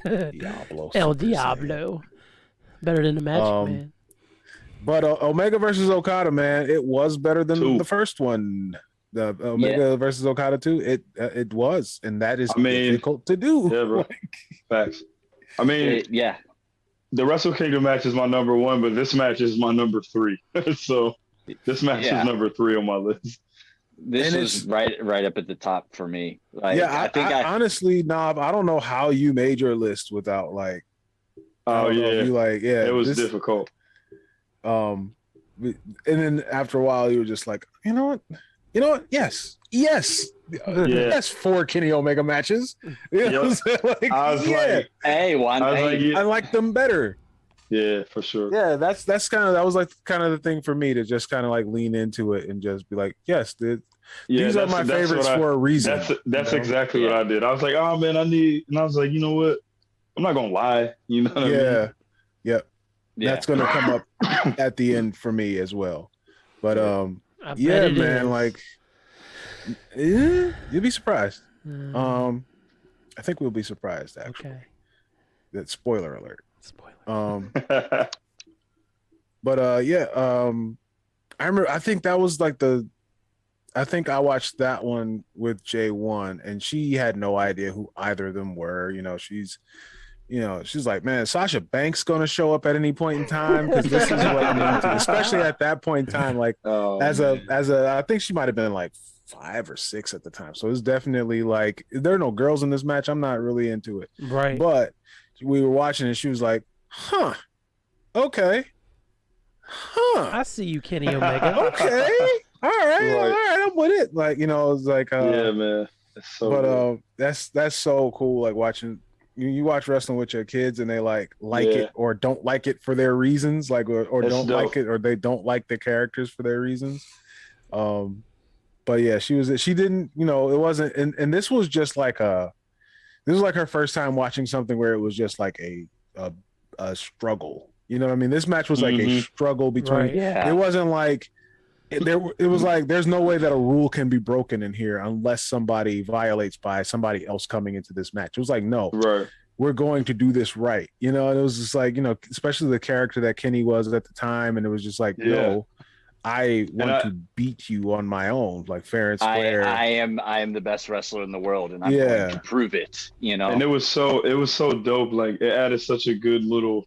Diablo. El Diablo. Better than the Magic Man. But Omega versus Okada, man, it was better than the first one. The Omega versus Okada 2, it was, and that is difficult to do. Yeah, bro. Facts. I mean, the Wrestle Kingdom match is my number 1, but this match is my number 3. So this match is number 3 on my list. This is right up at the top for me. Like, I think honestly, Knob, I don't know how you made your list without like. It was difficult. And then after a while, you were just like, you know what? Yes. Yes, 4 Kenny Omega matches. I was like, hey, I like them better. Yeah, for sure. Yeah, that was like kind of the thing for me to just kind of like lean into it and just be like, yes, these are my favorites for a reason. That's exactly what I did. I was like, oh man, and I was like, you know what? I'm not gonna lie. You know what I mean? Yeah. That's gonna come up at the end for me as well. But man, like, you'll be surprised. I think we'll be surprised actually. Okay. That spoiler alert. Spoiler. But yeah, I remember. I think that was like I think I watched that one with J1, and she had no idea who either of them were. She's like, man, Sasha Banks going to show up at any point in time because this is what I'm into. Especially at that point in time, like I think she might have been like 5 or 6 at the time. So it's definitely like there are no girls in this match. I'm not really into it. Right. But we were watching and she was like, huh, okay. Huh. I see you, Kenny Omega. Okay. All right, I'm with it. Like, it's like yeah, man. That's so good. That's so cool. Like watching you watch wrestling with your kids and they like it or don't like it for their reasons, like or don't dope. like it or they don't like the characters for their reasons. But yeah, she didn't, it wasn't, and this was just like this was like her first time watching something where it was just like a struggle. You know what I mean? This match was like a struggle between. Right. Yeah. It wasn't like it was like there's no way that a rule can be broken in here unless somebody violates by somebody else coming into this match. It was like, no, Right. we're going to do this right. And it was just like, especially the character that Kenny was at the time, and it was just like, no, I want to beat you on my own, like fair and square. I am the best wrestler in the world, and I'm going to prove it. And it was so dope. Like it added such a good little,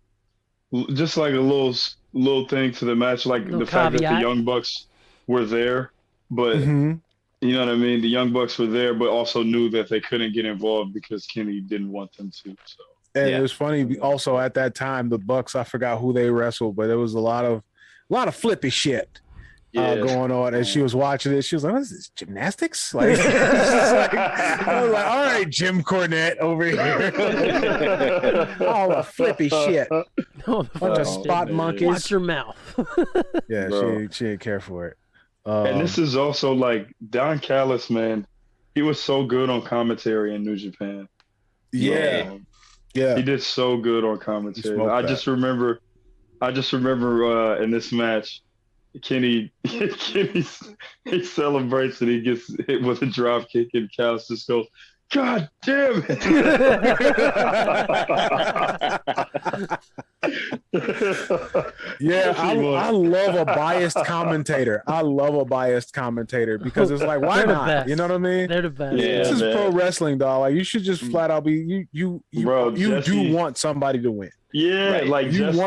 just like a little thing to the match, like the fact that the Young Bucks were there, but you know what I mean. The Young Bucks were there, but also knew that they couldn't get involved because Kenny didn't want them to. So and it was funny. Also at that time, the Bucks, I forgot who they wrestled, but it was a lot of flippy shit. Going on, and she was watching it. She was like, "What is this, gymnastics?" Like, I was like, "All right, Jim Cornette over here, all the flippy shit, bunch of spot monkeys." Watch your mouth. Yeah, she didn't care for it. And this is also like Don Callis, man. He was so good on commentary in New Japan. Yeah, he did so good on commentary. I just remember in this match. Kenny he celebrates and he gets hit with a drop kick and Callis just goes, God damn it. Yeah, I love a biased commentator. Because it's like, why not? Best. You know what I mean? They're the best. Yeah, this is man. pro wrestling, dog. Like you should just flat out be you do want somebody to win. Yeah, right. like you do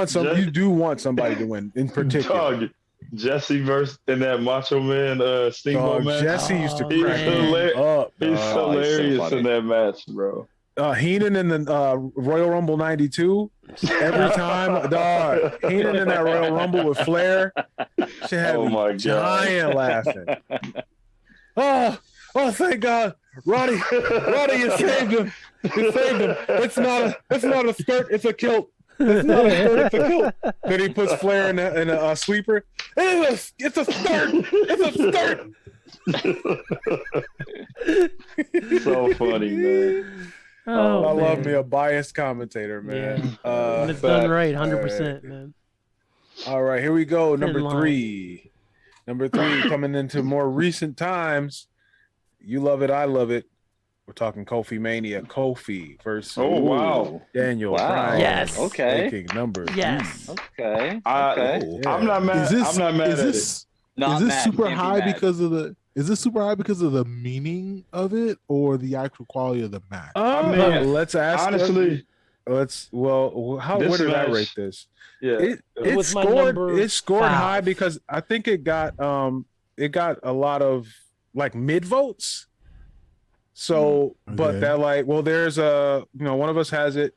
want somebody to win in particular. Dog, Jesse versus in that Macho Man Steamboat match. Jesse used to He's crack me up. He's hilarious so in that match, bro. Heenan in the Royal Rumble '92. Every time, dog. Heenan in that Royal Rumble with Flair. She had me giant laughing. Oh, thank God, Roddy, you saved him. You saved him. It's not a skirt. It's a kilt. It's not a skirt. It's a kilt. Then he puts Flair in a sweeper. It's a skirt. It's a skirt. So funny, man. I love me a biased commentator, man. Yeah. When it's done right, 100%, man. All right, here we go. Number three coming into more recent times. You love it, I love it. We're talking Kofi Mania. Kofi versus Daniel Bryan. Yes. Okay. Taking number Yes. Okay. I'm not mad. I'm not mad at it. Is this super high because of the? Is this super high because of the meaning of it or the actual quality of the match? Let's ask. Honestly, where did I rate this? Yeah, it scored high because I think it got a lot of like mid votes. So, but that there's one of us has it,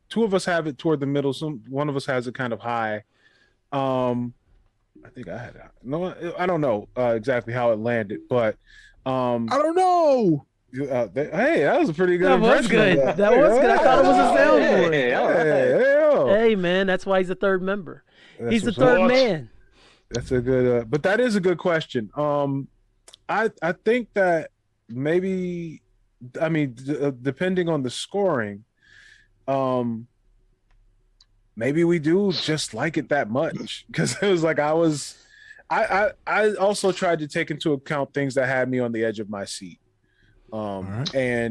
two of us have it toward the middle. One of us has it kind of high. I think I had it. No, I don't know exactly how it landed, but I don't know. Hey, that was a pretty good. That was good. That was good. I thought it was a soundboard. Hey, man, that's why he's the third member. He's the what's third up. man. That's a good. But that is a good question. I think that maybe, I mean, depending on the scoring, maybe we do just like it that much because it was like I also tried to take into account things that had me on the edge of my seat. And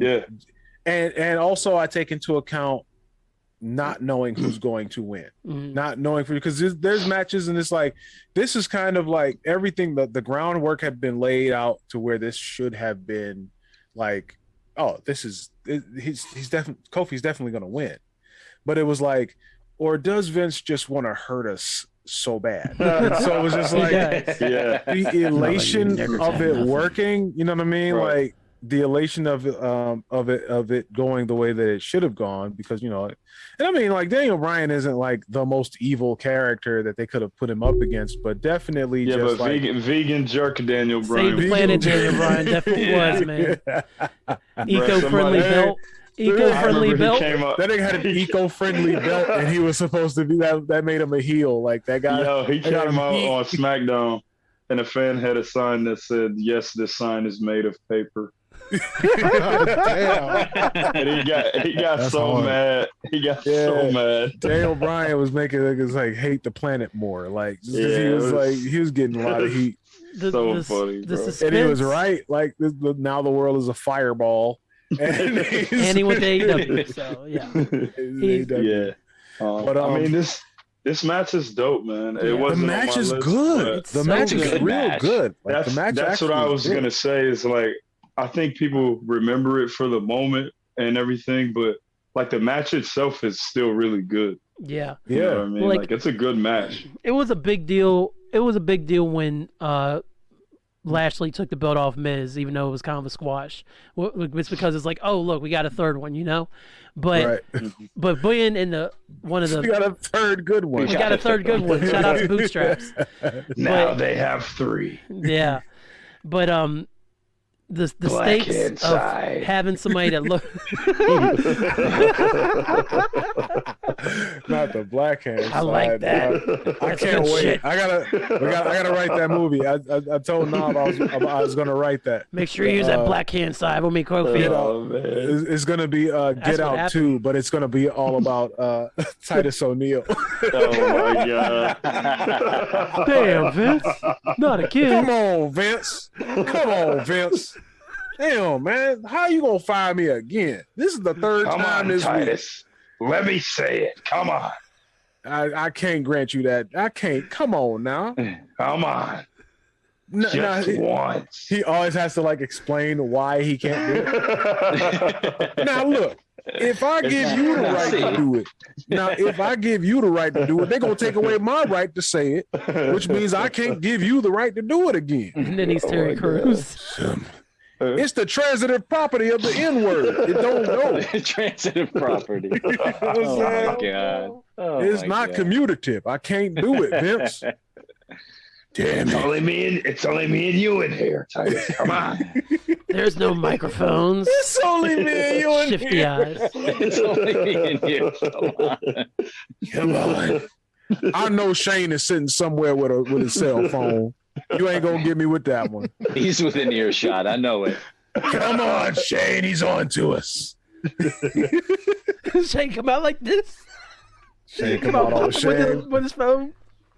also I take into account not knowing who's going to win, Mhm. not knowing because there's matches and it's like this is kind of like everything that the groundwork had been laid out to where this should have been like, oh, he's definitely Kofi's definitely going to win, but it was like, or does Vince just want to hurt us so bad? So it was just like the elation of it working, you know what I mean? Right. Like the elation of it going the way that it should have gone, because and I mean, like, Daniel Bryan isn't like the most evil character that they could have put him up against, but definitely but like vegan jerk Daniel Bryan. Save Planet Daniel Bryan definitely was, man. Eco-friendly belt. Eco-friendly belt. That nigga had an eco-friendly belt, and he was supposed to be that made him a heel. Like that guy. Yo, he came out on SmackDown, and a fan had a sign that said, "Yes, this sign is made of paper." Damn. And he got so hard. mad. He got so mad. Daniel Bryan was making niggas like hate the planet more. Like just 'cause he was getting a lot of heat. So funny, bro. And he was right. Like now the world is a fireball. And he went to AEW. So yeah. But I mean, this match is dope, man. It wasn't the match on my is list, good. The match is real good. Like, that's what I was gonna say. Is like, I think people remember it for the moment and everything, but like the match itself is still really good. Yeah. You know what I mean? Like it's a good match. It was a big deal. It was a big deal when Lashley took the belt off Miz, even though it was kind of a squash. It's because it's like, oh, look, we got a third one, But but being in one of the, we got a third good one. We got a third good one. Shout out to Bootstraps. Now they have 3. Yeah, but the stakes of having somebody that look not the black hand I like that. I can't wait. Shit. I gotta write that movie. I told Nob I was gonna write that. Make sure you use that black hand side with me, Kofi. It's gonna be Get Out 2, but it's gonna be all about Titus O'Neil. Oh my god! Damn, Vince, not a kid. Come on, Vince. Damn, man, how you gonna fire me again? This is the third time this Titus. Week. Let me say it. Come on. I can't grant you that. I can't. Come on now. Come on. Just once. He always has to like explain why he can't do it. Now look, if I give you the right to do it, they're gonna take away my right to say it, which means I can't give you the right to do it again. And then he's Terry Crews. It's the transitive property of the N-word. It don't go. Transitive property. Oh my god. It's not commutative. I can't do it, Vince. Damn, it's only me and you in here, Titus. Come on. There's no microphones. It's only me and you in Shifty here. eyes. It's only me and you. Come on. I know Shane is sitting somewhere with his cell phone. You ain't gonna get me with that one. He's within earshot. I know it. Come on, Shane. He's on to us. Shane come out like this. Shane come out all Shane with his phone.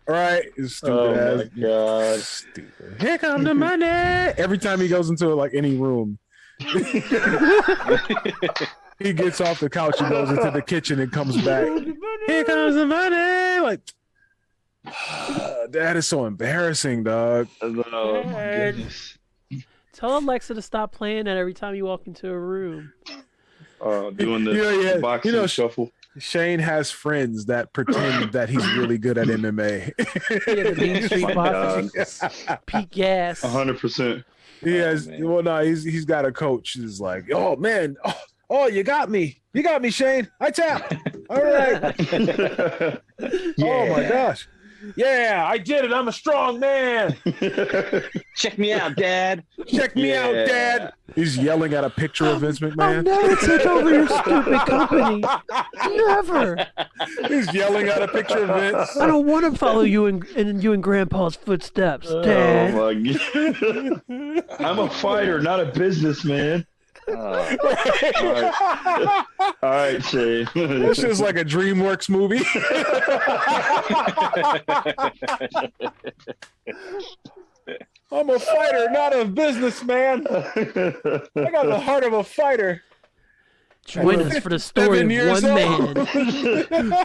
All right, stupid ass. My god. Stupid. Here comes the money. Every time he goes into like any room, he gets off the couch and goes into the kitchen and comes back. Here comes the money. Like, that is so embarrassing, dog. Oh my goodness. Tell Alexa to stop playing that every time you walk into a room. Doing the boxing shuffle. Shane has friends that pretend that he's really good at MMA. Yeah, the Mean Street Boxing. Pete Gas. 100%. He has. Well, no, he's got a coach who's like, oh man, oh, you got me, Shane. I tap. All right. Oh my gosh. Yeah, I did it. I'm a strong man. Check me out, Dad. Check me out, Dad. He's yelling at a picture of Vince McMahon. I'll never take over your stupid company. Never. He's yelling at a picture of Vince. I don't want to follow you in you and Grandpa's footsteps, Dad. Oh my god. I'm a fighter, not a businessman. All right, Shane. This is like a DreamWorks movie. I'm a fighter, not a businessman. I got the heart of a fighter. Join us for the story of one man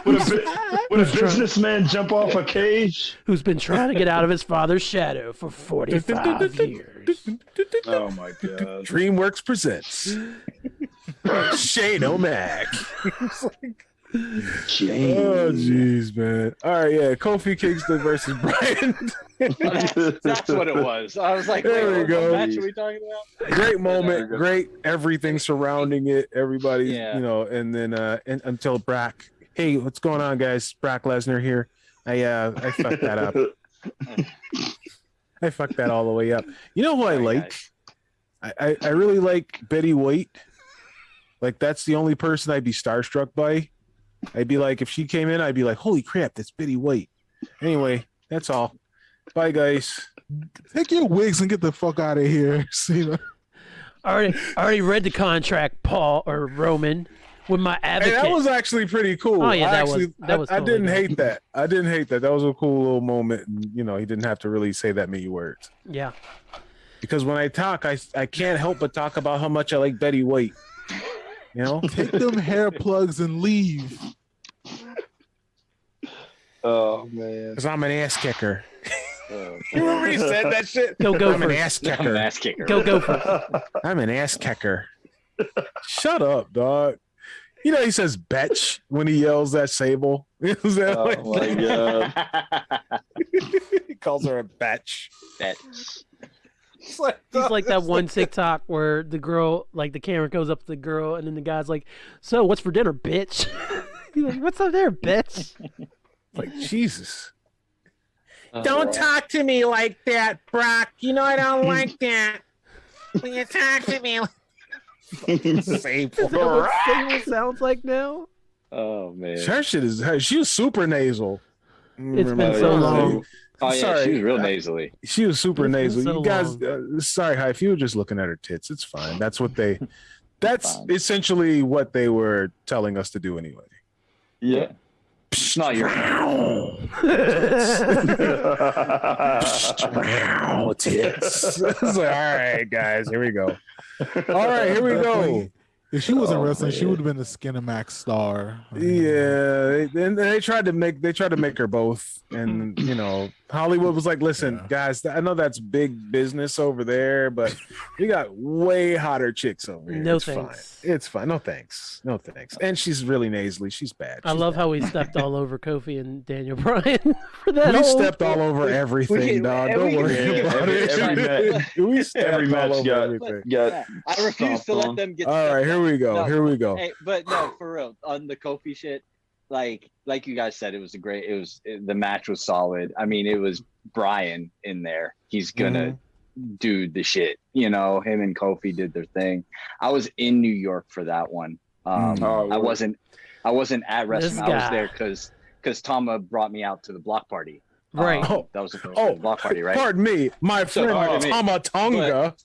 Would a businessman jump off a cage? who's been trying to get out of his father's shadow for 45 years. Oh my god. DreamWorks presents Shane O'Mac. Oh jeez, man. All right, yeah. Kofi Kingston versus Bryan. That's what it was. I was like, There we go. What match are we talking about? Great moment, great everything surrounding it. Everybody, Yeah. you know, and then until Brock. Hey, what's going on, guys? Brock Lesnar here. I fucked that up. I fucked that all the way up. You know who I like? I really like Betty White. Like, that's the only person I'd be starstruck by. I'd be like, if she came in, I'd be like, holy crap, that's Betty White. Anyway, that's all. Bye, guys. Take your wigs and get the fuck out of here. Cena. I already read the contract, Paul or Roman, with my Hey, advocate. that was actually pretty cool. Oh, yeah, I that actually, was I totally didn't good. hate that. I didn't hate that. That was a cool little moment. And, you know, he didn't have to really say that many words. Yeah. Because when I talk, I can't help but talk about how much I like Betty White. You know? Take them hair plugs and leave. Oh man. Because I'm an ass kicker. Oh, You remember he said that shit? Go I'm an first. ass I'm an kicker. ass kicker. Go for it. I'm an ass kicker. Shut up, dog. You know he says "betch" when he yells at Sable. Is that Oh like, my god. he calls her a betch. That's It's like, He's like that one TikTok where the girl, like the camera goes up to the girl, and then the guy's like, "So, what's for dinner, bitch?" He's like, "What's up there, bitch?" like Jesus. Don't talk to me like that, Brock. You know I don't like that. When you talk to me, Is that what Sable sounds like now? Oh man. her shit is. She was super nasal. It's been Oh, so yeah. long. Oh yeah, Sorry. she was real nasally. She was super It's been nasal. so You guys, long. sorry, Hype. You were just looking at her tits. It's fine. That's what they. That's Fine. essentially what they were telling us to do anyway. Yeah. It's not your Tits. It's like, all right, guys, here we go. All right, here we go. If she wasn't Oh, wrestling, she man. would have been the Skinamax star. Yeah, and they tried to make her both, and you know, Hollywood was like, "Listen, Yeah. guys, I know that's big business over there, but we got way hotter chicks over here. No it's thanks. Fine. It's fine. No thanks. No thanks." And she's really nasally. She's bad. I She's love bad. how we stepped all over Kofi and Daniel Bryan for that. We whole... stepped all over everything, can- dog. and Don't we can- worry yeah, about it. We stepped Every all match over got- everything. Got I refuse to stomped let on. them get. All right, here we go. No. Here we go. Hey, but no, for real, on the Kofi shit, like you guys said, the match was solid. I mean, it was Brian in there. He's gonna do the shit. You know, him and Kofi did their thing. I was in New York for that one. Oh, I wasn't at wrestling. I was guy. there because Tama brought me out to the block party. Right. That was the first block party, right? Pardon me, my friend pardon me. Tama Tonga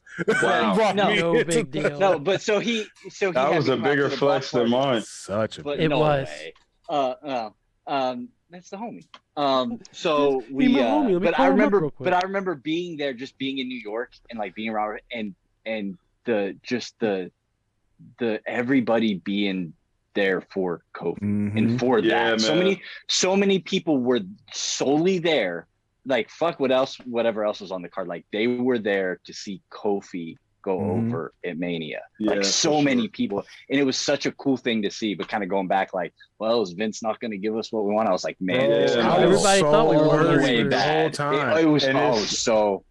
Wow. brought No, me No into big deal. No, but so he that had was me a come out bigger to the block flex than party. mine. such a But It no was. way. That's the homie. So Be we, my homie. Let me but call I him up remember, real quick. but I remember being there, just being in New York and like being around and the everybody being there for Kofi and for Yeah, that. man. So many people were solely there. Like fuck whatever else was on the card. Like they were there to see Kofi go over at Mania. Yeah, Like so for many sure. people, and it was such a cool thing to see. But kind of going back, like, well, is Vince not going to give us what we want? I was like, man, Bro, this I is was Everybody thought we were all gonna the lose way the bad. whole time. It was And it's- so.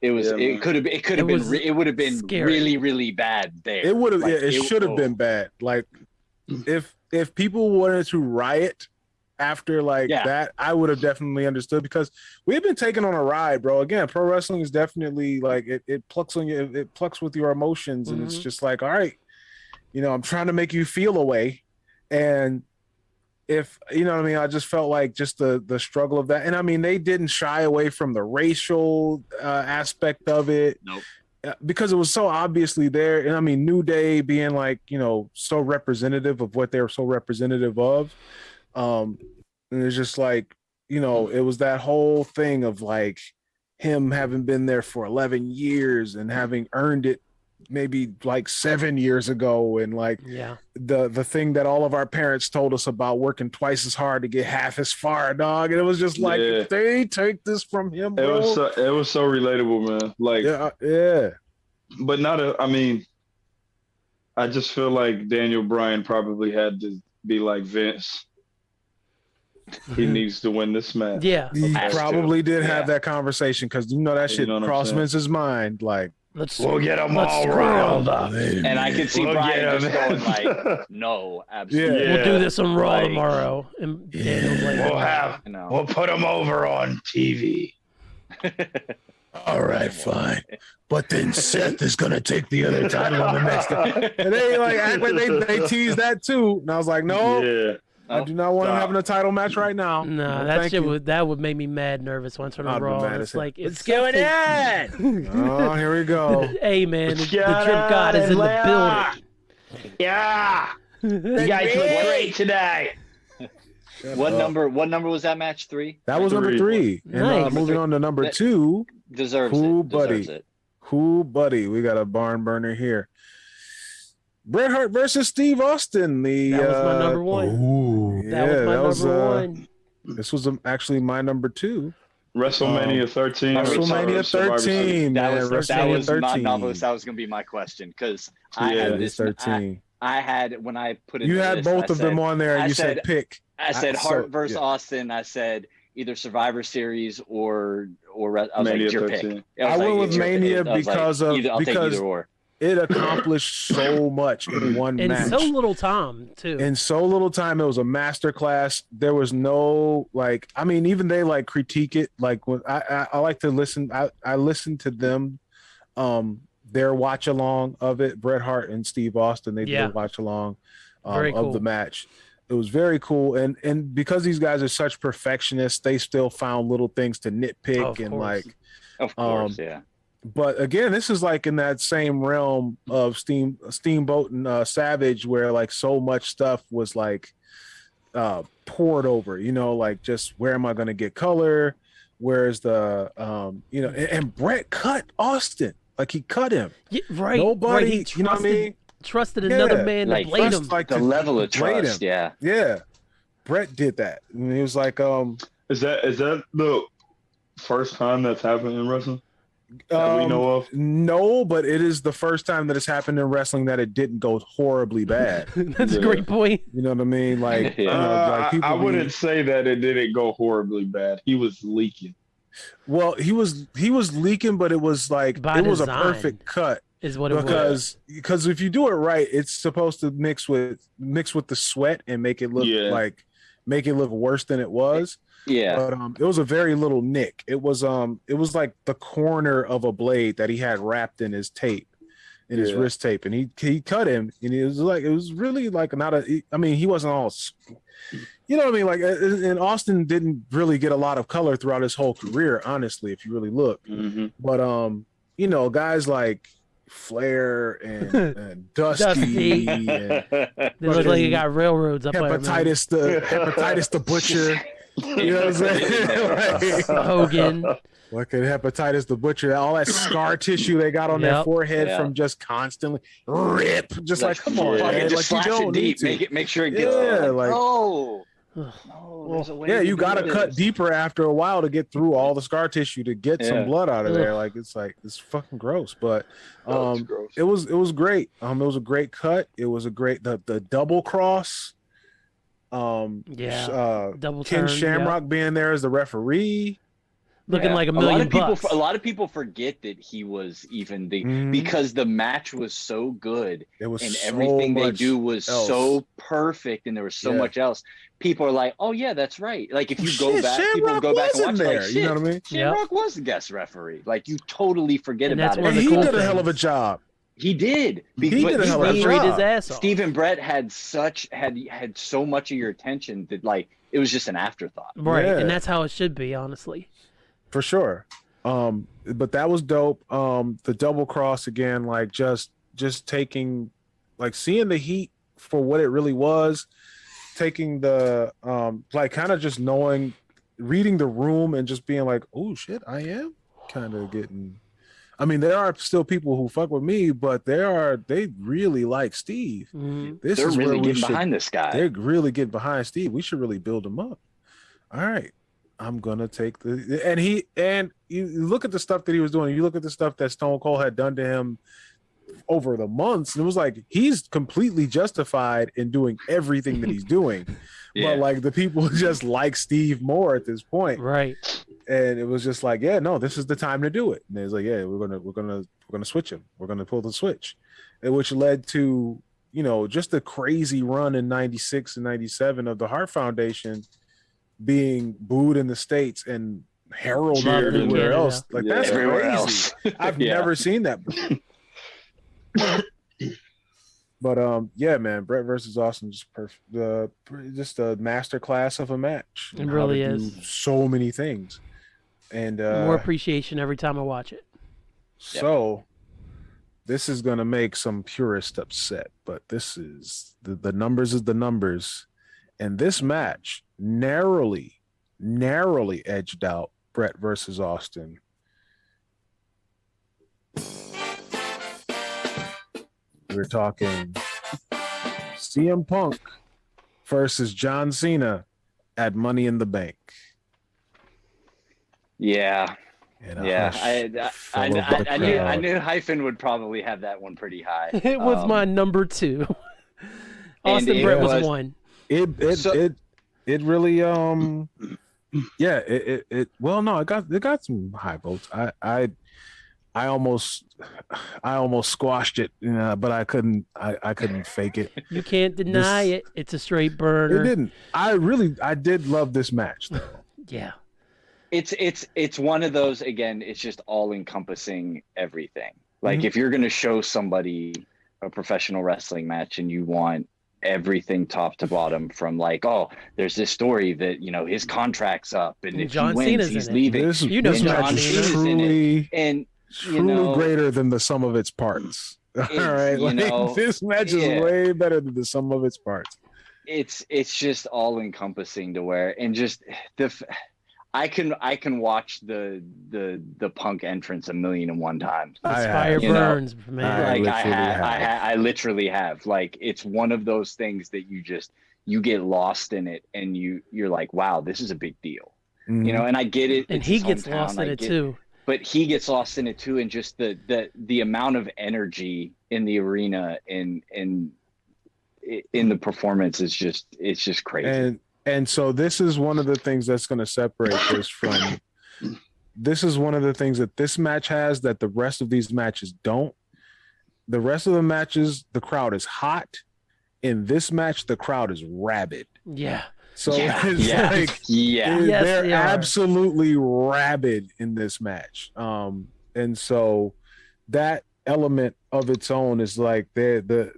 It was. Yeah, it man. could have. It could It have been. was It would have been scary. really, really bad there. It would have. Like, It should have oh. been bad. Like if people wanted to riot after like Yeah. that, I would have definitely understood because we've been taken on a ride, bro. Again, pro wrestling is definitely like it plucks on you. It plucks with your emotions, and it's just like, all right, you know, I'm trying to make you feel a way, and if you know what I mean, I just felt like just the struggle of that, and I mean they didn't shy away from the racial aspect of it. Nope. Because it was so obviously there, and I mean New Day being like, you know, so representative of what they were so representative of, and it's just like, you know, it was that whole thing of like him having been there for 11 years and having earned it maybe like 7 years ago, and like the thing that all of our parents told us about working twice as hard to get half as far, dog. And it was just like, if they take this from him, bro. It was so relatable, man. Like, yeah. But I mean, I just feel like Daniel Bryan probably had to be like, Vince, he needs to win this match. Yeah. He probably did have that conversation, because you know that shit crossed Vince's mind. Like, we'll get them all riled up. And I can see Brian just going like, no, absolutely. We'll do this on Raw tomorrow. And Daniel's like, we'll put them over on TV. All right, fine. But then Seth is going to take the other title on the next time. And they like act like they teased that too. And I was like, no. I do not want him having a title match right now. No, that would make me mad nervous once on a Raw. It's like, it's going on. Oh, here we go. Hey, man, the Drip God is in the building. Yeah. You guys look great today. What number was that match? 3? That was number 3. Nice. And moving on to number 2. Deserves it. Who, buddy? We got a barn burner here. Bret Hart versus Steve Austin. That was my number 1. That was my number 1. This was actually my number 2. WrestleMania 13. WrestleMania 13. That was my 13. novel. That was going to be my question, because I had this 13. I had, when I put it. You had both of them on there, and you said pick. I said Hart versus Austin. I said either Survivor Series or I was Mania like, your 13. pick. I went with Mania because I'll take either or. It accomplished so much in one match. In so little time, too. In so little time, it was a masterclass. There was no, like, I mean, even they like critique it. Like, when I like to listen. I listened to them, their watch along of it. Bret Hart and Steve Austin, they did a watch along of the match. It was very cool, and because these guys are such perfectionists, they still found little things to nitpick Of course, yeah. But again, this is like in that same realm of Steamboat and Savage, where like so much stuff was like poured over, like just where am I going to get color? Where's the, and Bret cut Austin. Like he cut him. Yeah, right. Nobody, right. you know what I mean? Trusted another man to blade him. Like the level of trust, yeah. Bret did that. And he was like, Is that the first time that's happened in wrestling? That we know of? No, but it is the first time that it's happened in wrestling that it didn't go horribly bad. That's a great point. You know what I mean? Like, I wouldn't say that it didn't go horribly bad. He was leaking. Well, he was leaking, but it was like it was a perfect cut. Is what it was. Because if you do it right, it's supposed to mix with the sweat and make it look worse than it was. Yeah. But it was a very little nick. It was like the corner of a blade that he had wrapped in his tape, in his wrist tape, and he cut him, and it was really like he wasn't all, you know what I mean? Like, and Austin didn't really get a lot of color throughout his whole career, honestly, if you really look. Mm-hmm. But guys like Flair and Dusty and they look like you got railroads up there. Hepatitis the Butcher. You know what I'm saying? Hogan. Look at Hepatitis the Butcher. All that scar tissue they got on their forehead from just constantly rip. Just like come on, man. Just like slash it deep. Make sure it gets. You got to cut deeper after a while to get through all the scar tissue to get some blood out of there. Like it's fucking gross. But it was great. It was a great cut. It was a great the double cross. Double Ken turn, Shamrock being there as the referee, looking like $1 million bucks. A lot of people forget that he was even because the match was so good. It was, and so everything they do was else. So perfect, and there was so much else. People are like, "Oh yeah, that's right." Like if you go back, people go back and watch. There, like, you know what I mean? Shamrock was the guest referee. Like you totally forget about it. And he did a hell of a job. He did. He did a hell of a job. His ass off. Steve and Bret had so much of your attention that like it was just an afterthought. Right, and that's how it should be, honestly. For sure. But that was dope. The double cross again, like just taking, like seeing the heat for what it really was, taking the like kind of just knowing, reading the room and just being like, oh shit, I am kind of getting. I mean, there are still people who fuck with me, but they really like Steve. This They're is really where we getting should, behind this guy. They're really getting behind Steve. We should really build him up. All right. I'm gonna take and you look at the stuff that he was doing. You look at the stuff that Stone Cold had done to him over the months, and it was like he's completely justified in doing everything that he's doing. But like the people just like Steve more at this point, right? And it was just like, yeah, no, this is the time to do it. And it's like, yeah, we're gonna switch him. We're gonna pull the switch, and which led to just the crazy run in '96 and '97 of the Hart Foundation being booed in the States and heralded everywhere else. Like that's crazy. I've never seen that before. But yeah, man, Bret versus Austin just perfect. Just a master class of a match. It really is. So many things, and more appreciation every time I watch it. So, this is gonna make some purists upset, but this is the numbers is the numbers, and this match narrowly edged out Bret versus Austin. We're talking CM Punk versus John Cena at Money in the Bank. Yeah. Yeah. I knew Hyphen would probably have that one pretty high. It was my number 2. Austin Bret was 1. It really well, no, it got some high votes. I almost squashed it, but I couldn't fake it. You can't deny it. It's a straight burner. It didn't. I did love this match though. Yeah. It's one of those, again, it's just all encompassing everything. Like if you're going to show somebody a professional wrestling match and you want everything top to bottom, from like, oh, there's this story that his contract's up and if John he wins, Cena's he's in it. leaving. This John Cena's in it. And truly greater than the sum of its parts. All right, this match is way better than the sum of its parts. It's just all encompassing to where, and just I can watch the Punk entrance 1,000,001 times. Fire burns, man. I literally have. Like, it's one of those things that you get lost in it, and you're like, wow, this is a big deal. And I get it. And he gets lost in it too. But he gets lost in it too, and just the amount of energy in the arena and in the performance is just crazy. And so this is one of the things that's going to separate this from. This is one of the things that this match has that the rest of these matches don't. The rest of the matches, the crowd is hot. In this match, the crowd is rabid. Yeah. So they're absolutely rabid in this match. And so that element of its own is like the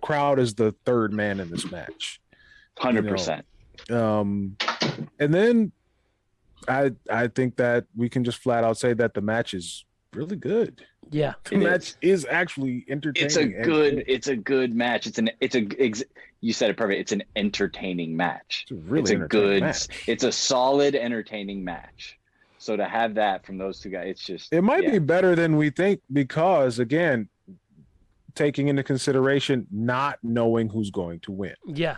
crowd is the third man in this match. 100%. And then I think that we can just flat out say that the match is really good. Yeah, the match is actually entertaining. It's a good match. You said it perfect. It's an entertaining match. It's a solid entertaining match. So to have that from those two guys, it might be better than we think, because again, taking into consideration not knowing who's going to win. Yeah.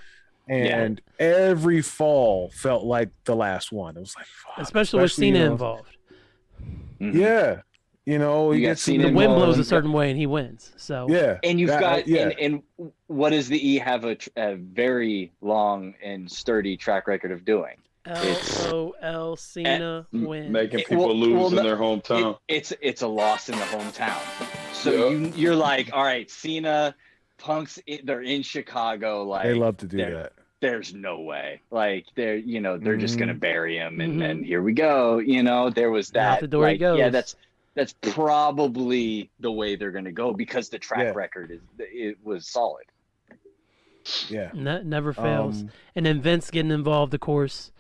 And every fall felt like the last one. It was like, fuck, especially with Cena involved. Mm-hmm. Yeah. You get Cena. The wind blows a certain way and he wins. So and you've got and what does the E have a very long and sturdy track record of doing? LOL Cena win, making people lose in their hometown. It's a loss in the hometown. So you're like, all right, Cena, Punk's, they're in Chicago. Like, they love to do that. There's no way. Like, they're just gonna bury him, and then here we go. There was that. Out the door he goes. Yeah, that's probably the way they're gonna go, because the track record was solid. Yeah, never fails. And then Vince getting involved, of course.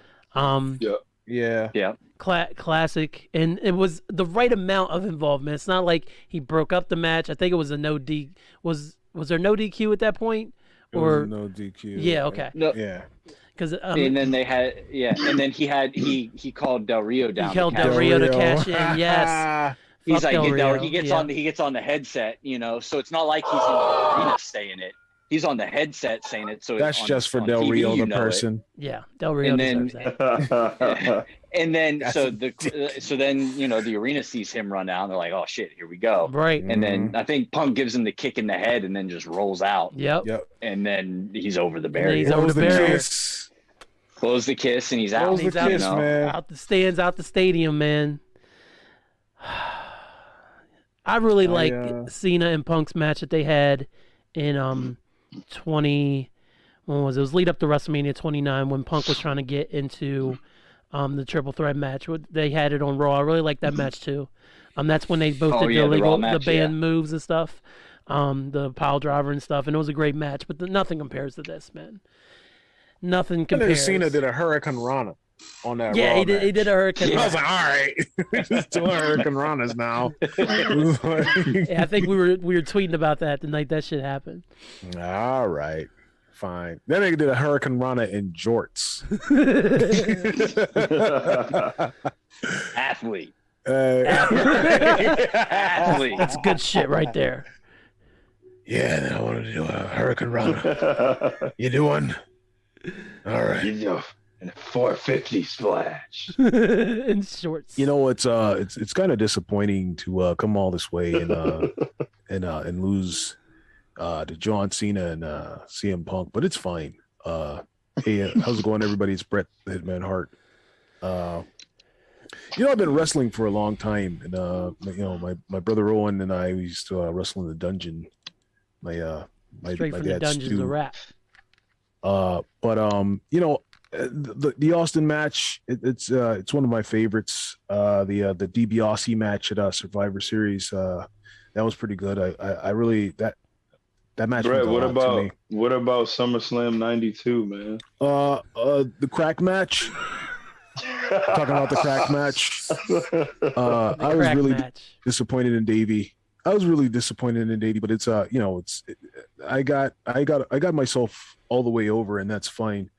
Classic, and it was the right amount of involvement. It's not like he broke up the match. I think it was a no D. Was there no DQ at that point? Or no DQ? Yeah. Okay. No. Yeah. Because and then they had and then he called Del Rio down. He called Del Rio to cash in. Yes. He's Fuck like, Del Rio, he gets on the headset, so it's not like he's in the arena saying it. He's on the headset saying it. So that's just for Del TV, Rio, the person. Yeah, Del Rio deserves that. And then so then the arena sees him run out, and they're like, "Oh shit, here we go!" Right. And then I think Punk gives him the kick in the head, and then just rolls out. Yep. And then he's over the barrier. He's over the barrier. Close the kiss, and he's out. He's out, man. Out the stands, out the stadium, man. I really like Cena and Punk's match that they had in when was it? It was lead up to WrestleMania 29 when Punk was trying to get into the triple threat match. They had it on Raw. I really like that match too. That's when they both did the band moves and stuff, the pile driver and stuff, and it was a great match. But nothing compares to this, man. Nothing compares. Cena did a Hurricane Rana on that. Yeah, Raw he did a Hurricane. I was like, all right, we're just doing Hurricane Ranas now. Yeah, I think we were tweeting about that the night that shit happened. All right, fine. Then they did a Hurricane Rana in jorts. Athlete. Athlete. That's good shit right there. Yeah, then I wanted to do a Hurricane Rana. You do one? All right. You know, and a 450 splash. In shorts. It's kind of disappointing to come all this way and lose to John Cena and CM Punk, but it's fine. Hey, how's it going, everybody? It's Bret the Hitman Hart. I've been wrestling for a long time, and my brother Owen and I used to wrestle in the dungeon. My Straight from the dungeon's a wrap. The Austin match, it's one of my favorites. The DiBiase match at Survivor Series, that was pretty good. I really that match. Bret, what about SummerSlam '92, man? The crack match. Talking about the crack match. I was really disappointed in Davey. I was really disappointed in Davey, but it's I got myself all the way over, and that's fine.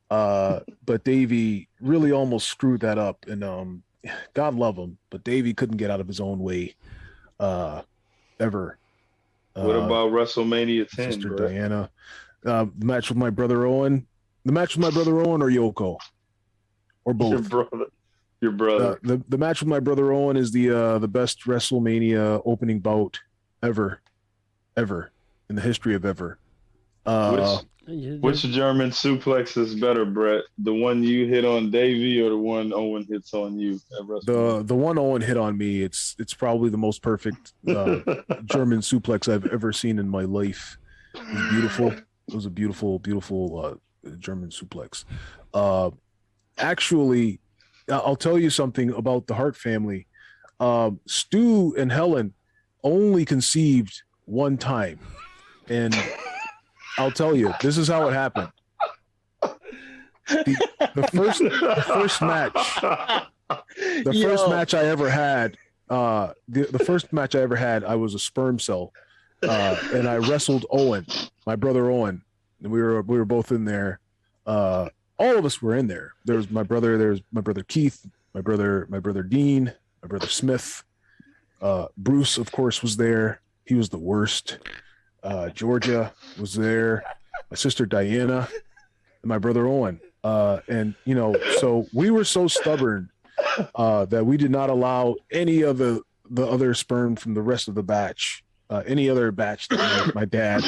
But Davey really almost screwed that up, and God love him, but Davey couldn't get out of his own way ever. What about WrestleMania 10, Sister bro? Diana? The match with my brother Owen. The match with my brother Owen or Yoko, or both. Your brother. The match with my brother Owen is the best WrestleMania opening bout ever in the history of ever. Which German suplex is better, Bret? The one you hit on Davey or the one Owen hits on you at WrestleMania? The one Owen hit on me. It's probably the most perfect German suplex I've ever seen in my life. It was beautiful. It was a beautiful German suplex. Actually, I'll tell you something about the Hart family. Stu and Helen only conceived one time, and I'll tell you, this is how it happened. The first match I ever had, the first match I ever had, I was a sperm cell, and I wrestled Owen, my brother Owen, and we were both in there. All of us were in there. There's my brother Keith, my brother Dean, my brother Smith, Bruce, of course, was there. He was the worst. Georgia was there, my sister Diana, and my brother Owen. And so we were so stubborn that we did not allow any of the other sperm from the rest of the batch, any other batch that my dad,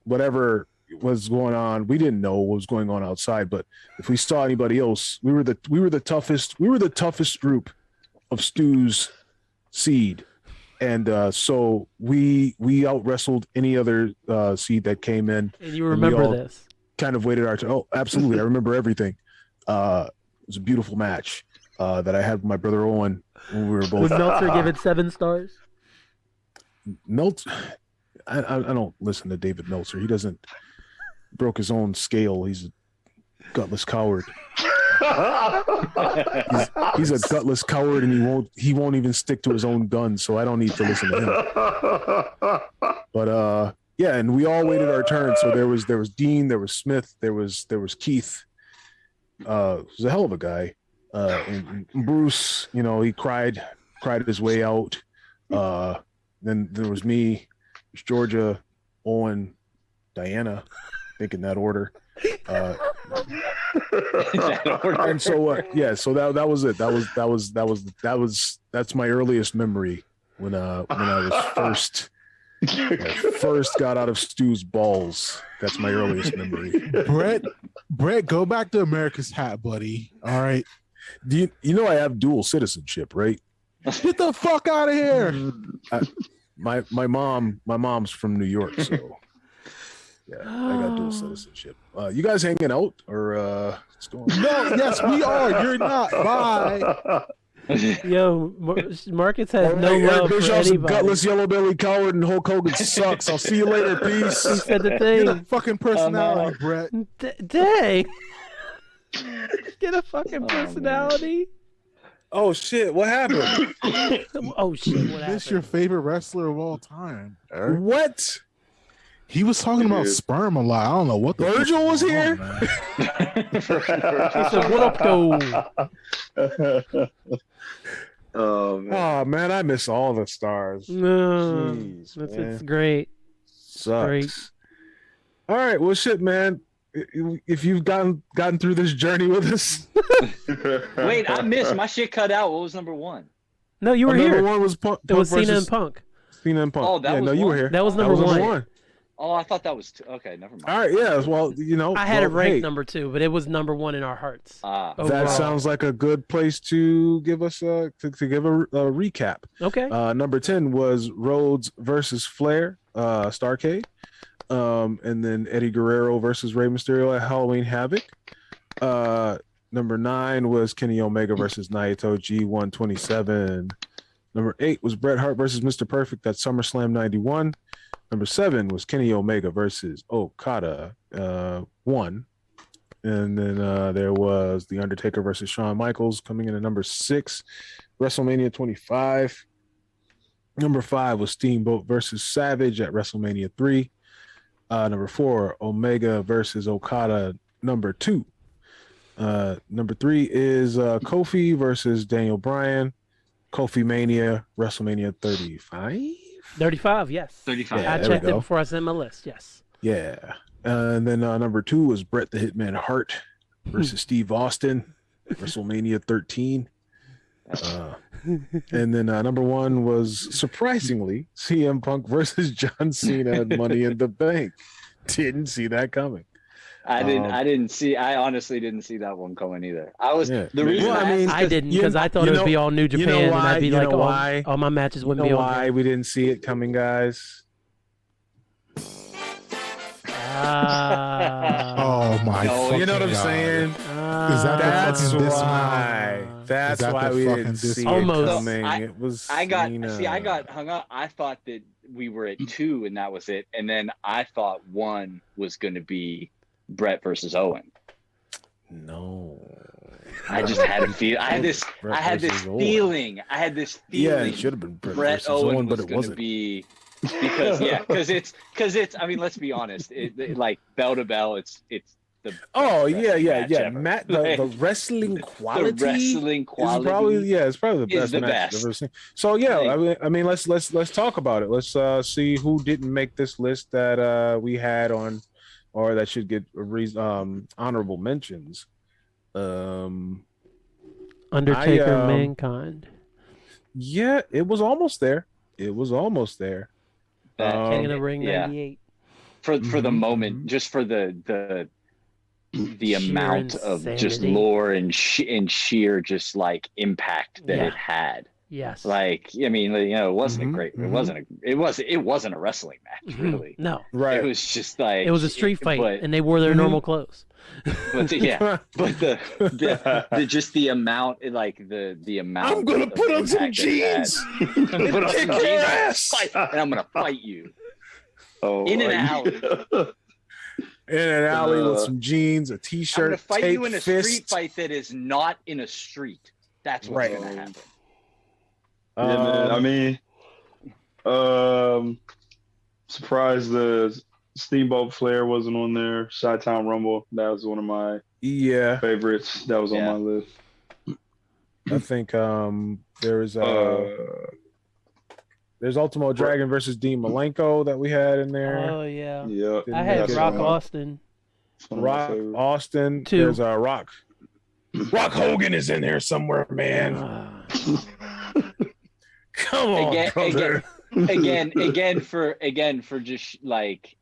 whatever was going on, we didn't know what was going on outside. But if we saw anybody else, we were the toughest group of Stu's seed. And so we out wrestled any other seed that came in. And you remember this? Kind of waited our turn. Oh, absolutely. I remember everything. It was a beautiful match that I had with my brother Owen when we were both. Was Meltzer given 7 stars? I don't listen to David Meltzer. He broke his own scale. He's a gutless coward. He's a gutless coward, and he won't even stick to his own guns, so I don't need to listen to him. But yeah, and we all waited our turn. So there was Dean, there was Smith, there was Keith. He was a hell of a guy. And Bruce, you know, he cried his way out. Then there was me, Georgia, Owen, Diana, I think in that order. And so so that was it. That's my earliest memory when I was first got out of Stu's balls. That's my earliest memory. Bret, go back to America's hat, buddy. All right. You know I have dual citizenship, right? Get the fuck out of here. My mom's from New York, so yeah, I got dual citizenship. You guys hanging out or what's going on? No, yes, we are. You're not. Bye. Yo, Marcus has no love for Bischoff's anybody. gutless yellow belly coward and Hulk Hogan sucks. I'll see you later. Peace. He said the Get thing. a fucking personality, Bret. Dang. Get a fucking personality. Oh shit! What happened? Oh shit! What happened? This your favorite wrestler of all time, Eric? What? He was talking about sperm a lot. I don't know what the Virgil was here. He said, "What up, though?" Oh man, I miss all the stars. No, Jeez, it's great. Sucks. Great. All right, well, shit, man. If you've gotten through this journey with us, Wait, I missed. My shit cut out. What was number one? No, you were number here. one was Punk. It was Cena versus and Punk. Cena and Punk. Oh, that yeah, was no, you one? were here. That was number one. Oh, I thought that was two. Okay, never mind. All right, yeah. Well, you know, I had it ranked number 2, but it was number 1 in our hearts. Ah, Overall. that sounds like a good place to give us to give a recap. Okay. Number 10 was Rhodes versus Flair, Starrcade. And then Eddie Guerrero versus Rey Mysterio at Halloween Havoc. Number 9 was Kenny Omega versus Naito G127. Number 8 was Bret Hart versus Mr. Perfect at SummerSlam 91. Number 7 was Kenny Omega versus Okada 1. And then there was The Undertaker versus Shawn Michaels coming in at number 6. WrestleMania 25. Number 5 was Steamboat versus Savage at WrestleMania 3. Number 4, Omega versus Okada, number 2. Number 3 is Kofi versus Daniel Bryan, Kofi Mania, WrestleMania 35. 35, yes. 35. Yeah, I there we checked it go. before I sent my list, yes. Yeah. And then number 2 was Bret the Hitman Hart versus Steve Austin, WrestleMania 13. And then number 1 was surprisingly CM Punk versus John Cena at Money in the Bank. Didn't see that coming. I honestly didn't see that one coming either. The Yeah. reason Well, I mean, I didn't, because I thought it would be all New Japan, and I'd be like, all my matches wouldn't be on why there. we didn't see it coming, guys? Oh my! You know what I'm God. saying? Is that the That's fucking dismount? why. That's that why the we fucking didn't see dismount? it Almost. coming. It was. I got Cena. hung up. I thought that we were at 2 and that was it, and then I thought 1 was going to be Bret versus Owen. No. I just had a feel. I had this feeling. Yeah, it should have been Bret versus Owen but was it going to wasn't. be because it's. I mean, let's be honest. It like bell to bell. It's the. Oh yeah. match ever. Matt, the wrestling quality. The wrestling quality. It's probably the is best the match best. I've ever seen. So yeah, I mean, let's talk about it. Let's see who didn't make this list that we had on, or that should get honorable mentions. Undertaker, Mankind. Yeah, it was almost there. King King of the Ring, yeah. 98. For the moment, just for the Sheer amount of just insanity. lore and sheer just like impact that it had. Yes. Like, I mean, it wasn't a great. mhm. It wasn't a wrestling match, really. No. Right. It was just like It was a street fight, but, and they wore their normal clothes. but the just the amount, like the amount. I'm gonna of put on some impact it had. jeans. I'm gonna put on Kick some your jeans ass. and I'm gonna fight you Oh, in an alley. In an alley with some jeans, a I'm t-shirt, gonna fight tape you in a fist. street fight that is not in a street. That's what's Right. gonna happen. Yeah, man. I mean, surprised the Steamboat Flair wasn't on there. Chi-Town Rumble, that was one of my Yeah. favorites. That was on Yeah. my list. I think there's Ultimo Dragon versus Dean Malenko that we had in there. Oh yeah. Yeah. I had That's Rock one of- Austin. one of my Rock favorites. Austin. Two. There's Rock Hogan is in there somewhere, man. Come on, brother. again for just like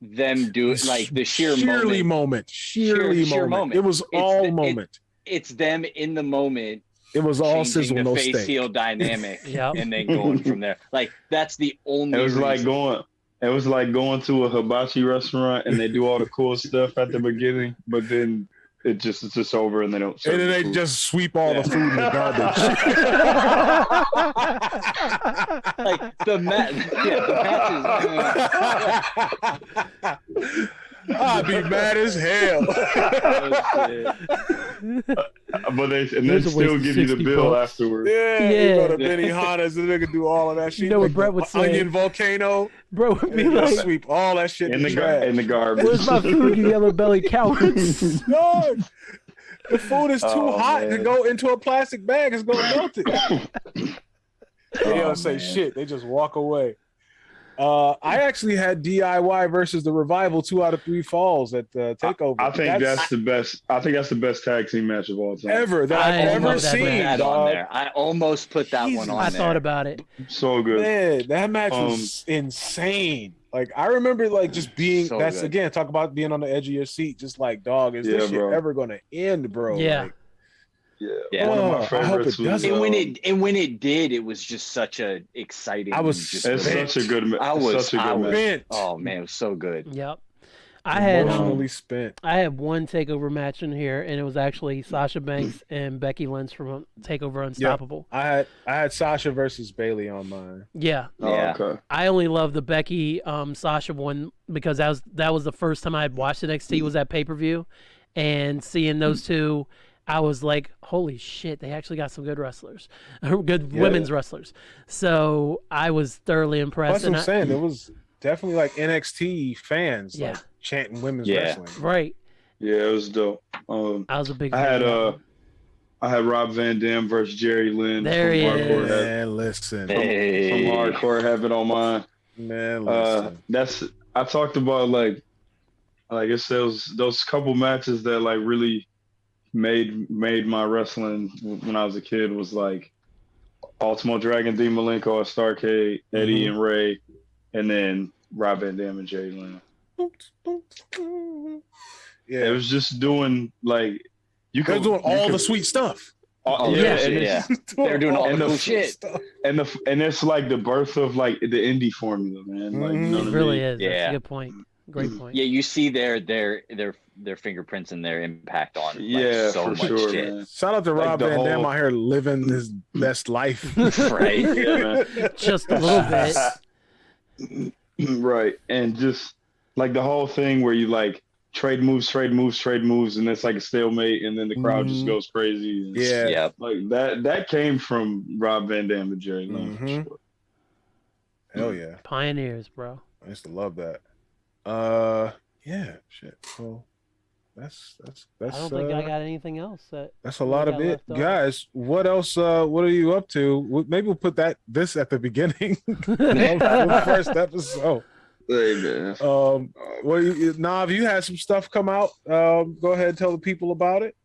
them doing like the sheer moment. Sheerly moment. It was all moment. It's them in the moment. It was all changing sizzle, the no face steak. heel dynamic, Yep. and then going from there. Like that's the only. It was like reason. going. It was like going to a hibachi restaurant and they do all the cool stuff at the beginning, but then it's just over and they don't. serve And then the they food. just sweep all the food in the garbage. Like the matches. I'd be mad as hell. But they There's a still waste give of you the 60 bill bucks. afterwards. Yeah, Yeah. you go to Benny Hanna's and they can do all of that shit. You know what Like Bret the would say? Onion volcano. Bro would be They just like, sweep all that shit In in the the trash. in the garbage. "Where's my food, you yellow belly cowards?" Dog, the food is too Oh, hot to man. go into a plastic bag. It's gonna melt it. They don't say man. shit. They just walk away. I actually had DIY versus the Revival 2 out of 3 falls at the Takeover. I think that's the best. I think that's the best tag team match of all time. ever that I I've ever love that seen. match. that on dog. there. I almost put that Jesus. one on I there. thought about it. So good. Man, that match was insane. Like I remember, like just being. So that's good. again talk about being on the edge of your seat. Just like, dog, is Yeah, this shit bro. ever gonna end, bro? Yeah. Like, Yeah. One of my I hope it favorites was. doesn't. And when it did, it was just such a exciting. I was just It's spent. such a good match. I was- Such a I good was- match. Spent. Oh man, it was so good. Yep. I had Emotionally spent. I had one takeover match in here, and it was actually Sasha Banks and Becky Lynch from Takeover Unstoppable. I had Sasha versus Bailey on mine. Yeah, Oh, Yeah. okay. I only love the Becky Sasha one because that was the first time I had watched NXT was at pay-per-view, and seeing those two, I was like, holy shit, they actually got some good wrestlers, good women's wrestlers. So I was thoroughly impressed. That's what I'm and saying. It was definitely like NXT fans Yeah. like chanting women's Yeah. wrestling. right, Yeah, it was dope. I was a big I fan had of that. I had Rob Van Dam versus Jerry Lynn. There he from Hardcore is. Heaven- Man, listen. Hey. From Hardcore Heaven on mine. Man, listen. I talked about like it's those couple matches that like really made my wrestling when I was a kid was like Ultimo Dragon, Dean Malenko at Starrcade, Eddie and Ray, and then Rob Van Dam and Jerry Lynn. Yeah, It was just doing like they're doing all the sweet stuff. Oh, yeah, yeah, and yeah. it's, They're doing all and the the cool shit. stuff. and it's like the birth of like the indie formula, man. Like, you know It what really I mean? is. That's Yeah. a good point. Great point. Yeah, you see their fingerprints and their impact on like, Yeah, so for much sure, shit. man. Shout out to Like Rob the Van Dam whole- out here living his best life. Right? Yeah, man. Just a little bit. Right, and just like the whole thing where you like trade moves, and it's like a stalemate, and then the crowd just goes crazy. And Yeah. Yep. like that came from Rob Van Dam and Jerry Lynn. For Mhm. sure. Hell yeah. Pioneers, bro. I used to love that. Yeah, shit. Well, that's I don't think I got anything else. that's a lot of got it, left off. guys. What else? What are you up to? Maybe we'll put this at the beginning of the first episode. Hey man, Well, Nav, you had some stuff come out. Go ahead and tell the people about it.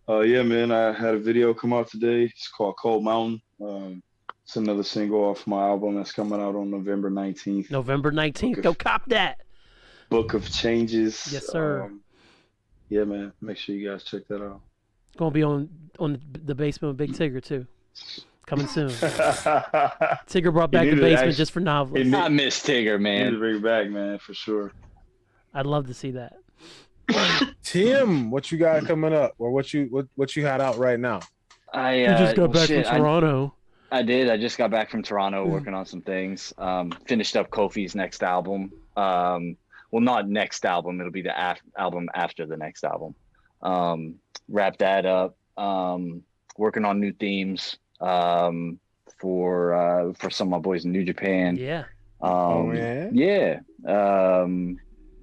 yeah, man. I had a video come out today. It's called Cold Mountain. It's another single off my album that's coming out on November 19th. November 19th. Go cop that. Book of Changes. Yes, sir. Yeah, man. Make sure you guys check that out. It's gonna be on the basement of Big Tigger too. Coming soon. Tigger brought back need the to basement actually- just for novelists. need- I miss Tigger, Need to man. bring it back, man, for sure. I'd love to see that. Tim, what you got coming up, or what you had out right now? I You just got back shit, from Toronto. I did. I just got back from Toronto working on some things. Finished up Kofi's next album. Well, not next album. It'll be the album after the next album. Wrap that up. Working on new themes for some of my boys in New Japan. Yeah. Yeah.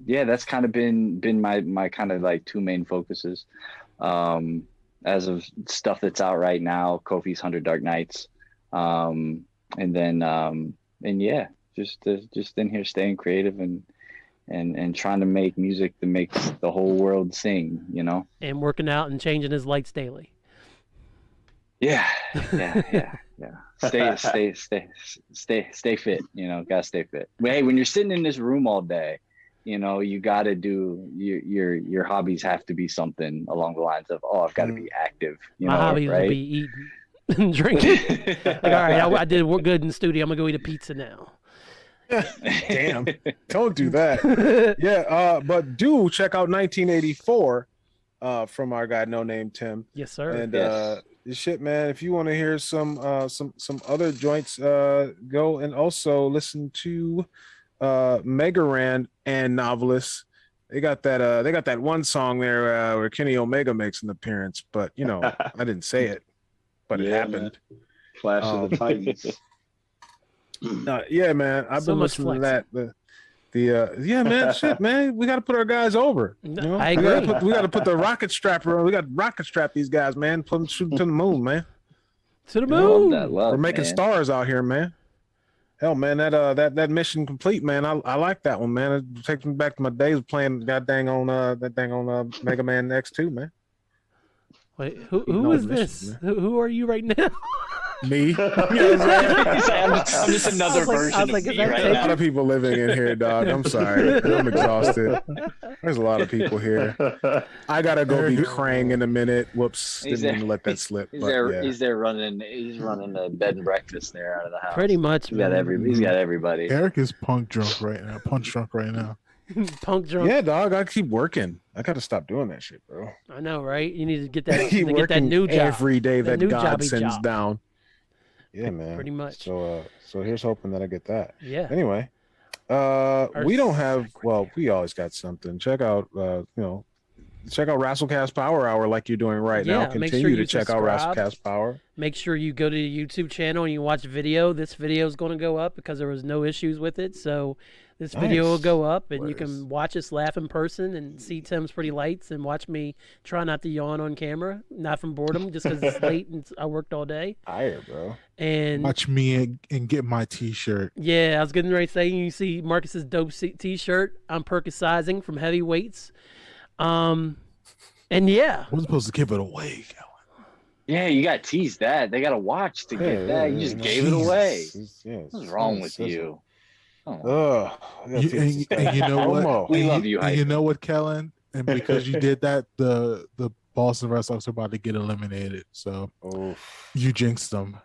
Yeah, that's kind of been my kind of like two main focuses. as of stuff that's out right now, Kofi's 100 Dark Nights. And yeah, just in here staying creative and trying to make music that makes the whole world sing, you know? And working out and changing his lights daily. Yeah. Stay fit, you know, gotta stay fit. But hey, when you're sitting in this room all day, you know, you gotta do your hobbies have to be something along the lines of, oh, I've got to be active. My hobbies right? will be eating and drinking. Like, all right, I did work good in the studio. I'm gonna go eat a pizza now. Damn, don't do that. Yeah, but do check out 1984 from our guy No Name Tim. Yes, sir. And shit, man, if you want to hear some other joints, go and also listen to Megaran and Noveliss. They got that one song there where Kenny Omega makes an appearance, but you know, I didn't say it, but it happened. Man. Clash of the Titans. Yeah, man, I've been listening to that. Yeah, man, shit, man, we got to put our guys over. You know? I agree. We got to put the rocket strapper on. We got to rocket strap these guys, man. Put them shooting to the moon, man. To the moon. We're making stars out here, man. Hell, man, that mission complete, man. I like that one, man. It takes me back to my days of playing that dang on Mega Man X2, man. Wait, who is this? Who are you right now? Me. I'm just another version of me right A now. lot of people living in here, dog. I'm sorry. I'm exhausted. There's a lot of people here. I gotta go be Krang in a minute. Whoops. Didn't even let that slip. He's there running a bed and breakfast there out of the house. Pretty much. He's got everybody. Eric is punch drunk right now. Punk drunk. Yeah, dog. I keep working. I gotta stop doing that shit, bro. I know, right? You need to get that. Keep get that new job every day that God jobby sends job. down. Yeah, man. Pretty much. So here's hoping that I get that. Yeah. Anyway, we don't have. Well, we always got something. Check out, check out Rasslecast Power Hour like you're doing right now. Continue to check out Rasslecast Power. Make sure you go to the YouTube channel and you watch video. This video is going to go up because there was no issues with it. So this video will go up and you can watch us laugh in person and see Tim's pretty lights and watch me try not to yawn on camera, not from boredom, just because it's late and I worked all day. Tired, bro. And watch me and get my T-shirt. Yeah, I was getting ready to say, you see Marcus's dope T-shirt. I'm percusizing from Heavyweights. And yeah, I was supposed to give it away. Yeah, you got to tease that. They got to watch to get that. You just gave it away. What's wrong with you? And you know what? We love you. And you know what, Kellen? And because you did that, the Boston Red Sox are about to get eliminated. So you jinxed them.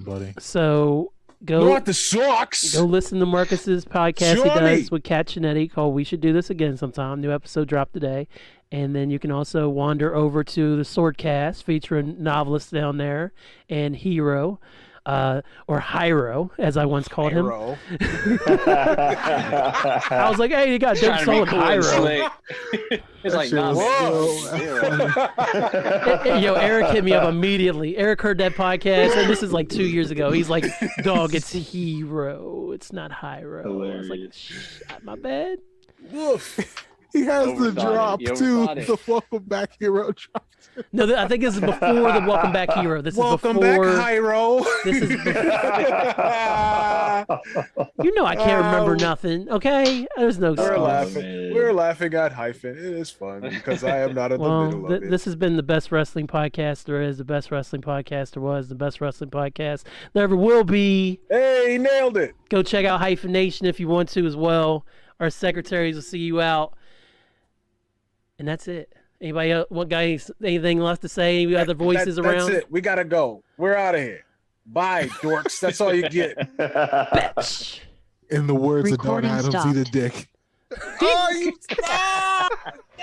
Buddy. So go Not the Sox. Go listen to Marcus's podcast he does with Kat Chinetti called "We Should Do This Again Sometime." New episode dropped today. And then you can also wander over to the Swordcast featuring Noveliss down there and Hero, or Hyro, as I once called him. I was like, hey, you got dope solid Hyro. He's like, nah, yo, Eric hit me up immediately. Eric heard that podcast, and this is like 2 years ago. He's like, dog, it's Hero. It's not Hyro. I was like, my bad. Woof. He has the drop too. The Welcome Back Hero drop. No, I think this is before the Welcome Back Hero. This Welcome is before. back, Hyro. This is. You know I can't remember nothing. Okay, there's no. We're laughing. We're laughing at hyphen. It is fun because I am not in the middle of it. This has been the best wrestling podcast there is. The best wrestling podcast there was. The best wrestling podcast there ever will be. Hey, nailed it. Go check out Hyphen Nation if you want to as well. Our secretaries will see you out. And that's it. Anybody else? What guys? Anything left to say? Any other voices around? That's it. We gotta go. We're out of here. Bye, dorks. That's all you get. Bitch. In the words of Don Adams, eat a dick. Oh, you stop!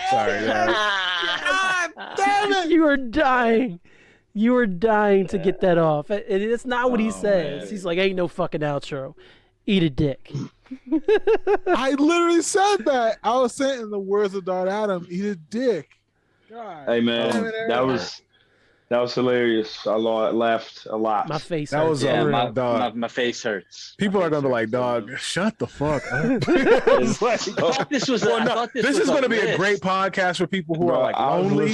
Sorry, guys. God damn it! You are dying. You are dying to get that off. It's not what he says. Man. He's like, ain't no fucking outro. Eat a dick. I literally said that. I was saying in the words of Don Adams, eat a dick. God, hey man, that was hilarious. I laughed a lot. My face that hurts. Was my face hurts. People are gonna be like, dog, shut the fuck up. This is gonna be a great podcast for people who are like lonely.